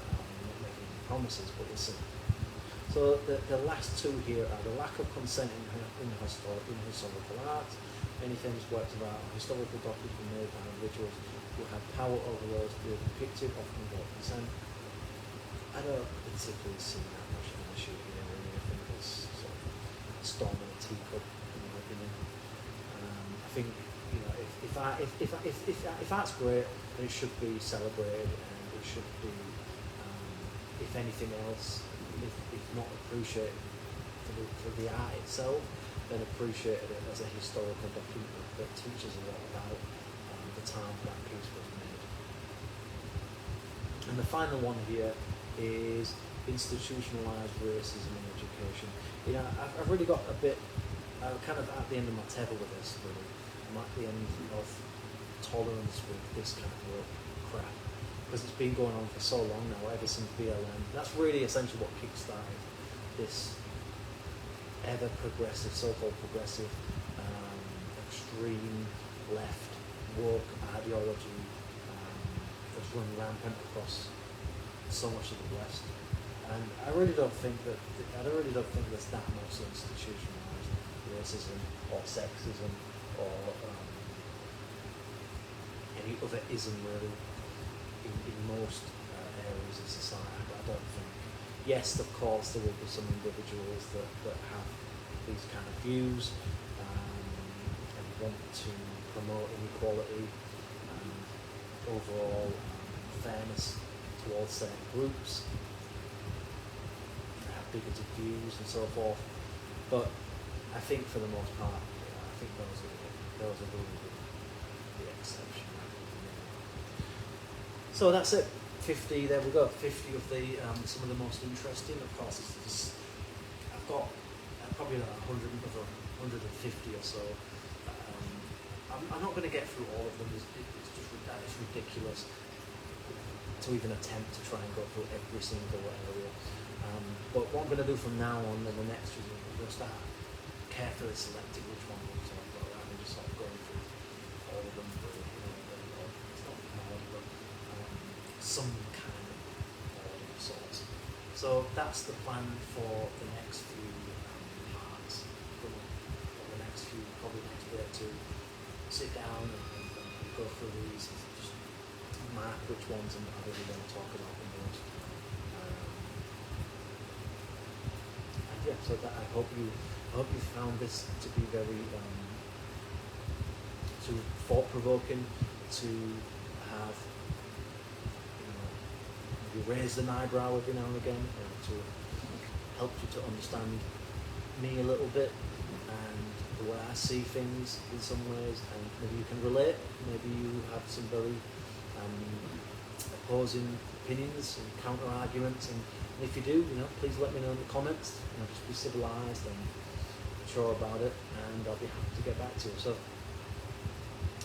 I'm not making any promises, but we'll see. So the last two here are the lack of consent in historical art. Many famous works of art or historical documents were made by individuals who had power over those who were depicted, often without consent. I don't particularly see that much of an issue here, really. I think it's sort of a storm in a teacup, in my opinion. I think, you know, if art's great, then it should be celebrated, and it should be, if anything else, if not appreciated for the art itself, then appreciated it as a historical document that teaches a lot about the time that piece was made. And the final one here is institutionalized racism in education. You know, I've really got a bit, kind of at the end of my tether with this, really. I'm at the end of tolerance with this kind of crap, because it's been going on for so long now, ever since BLM. That's really essentially what kickstarted this ever progressive, so-called progressive, extreme left woke ideology that's run rampant across so much of the West. And I really don't think there's that much institutionalized racism or sexism or any other ism really in most areas of society. I don't think. Yes, of course, there will be some individuals that have these kind of views and want to promote inequality and overall fairness towards certain groups, have bigoted views and so forth. But I think for the most part, I think those are really the exception. So that's it. 50. There we go. 50 of the some of the most interesting. Of course, I've got probably 150 or so. I'm not going to get through all of them. It's ridiculous to even attempt to try and go through every single area. But what I'm going to do from now on, in the next video, I'm going to start carefully selecting which one we'll talk about, rather than just sort of going through all of them. It's not hard, but some kind of order of sorts. So that's the plan for the next few parts. For the next few, probably next day to sit down and go through these, just mark which ones and I really want to talk about the most. And yeah, so that I hope you found this to be very thought-provoking, to have you raise an eyebrow every now and again, and to help you to understand me a little bit and the way I see things in some ways, and maybe you can relate, maybe you have some very opposing opinions and counter arguments, and if you do, please let me know in the comments. Just be civilized and sure about it, and I'll be happy to get back to you. So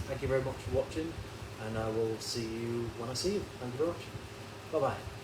thank you very much for watching, and I will see you when I see you. Thank you very much. Bye bye.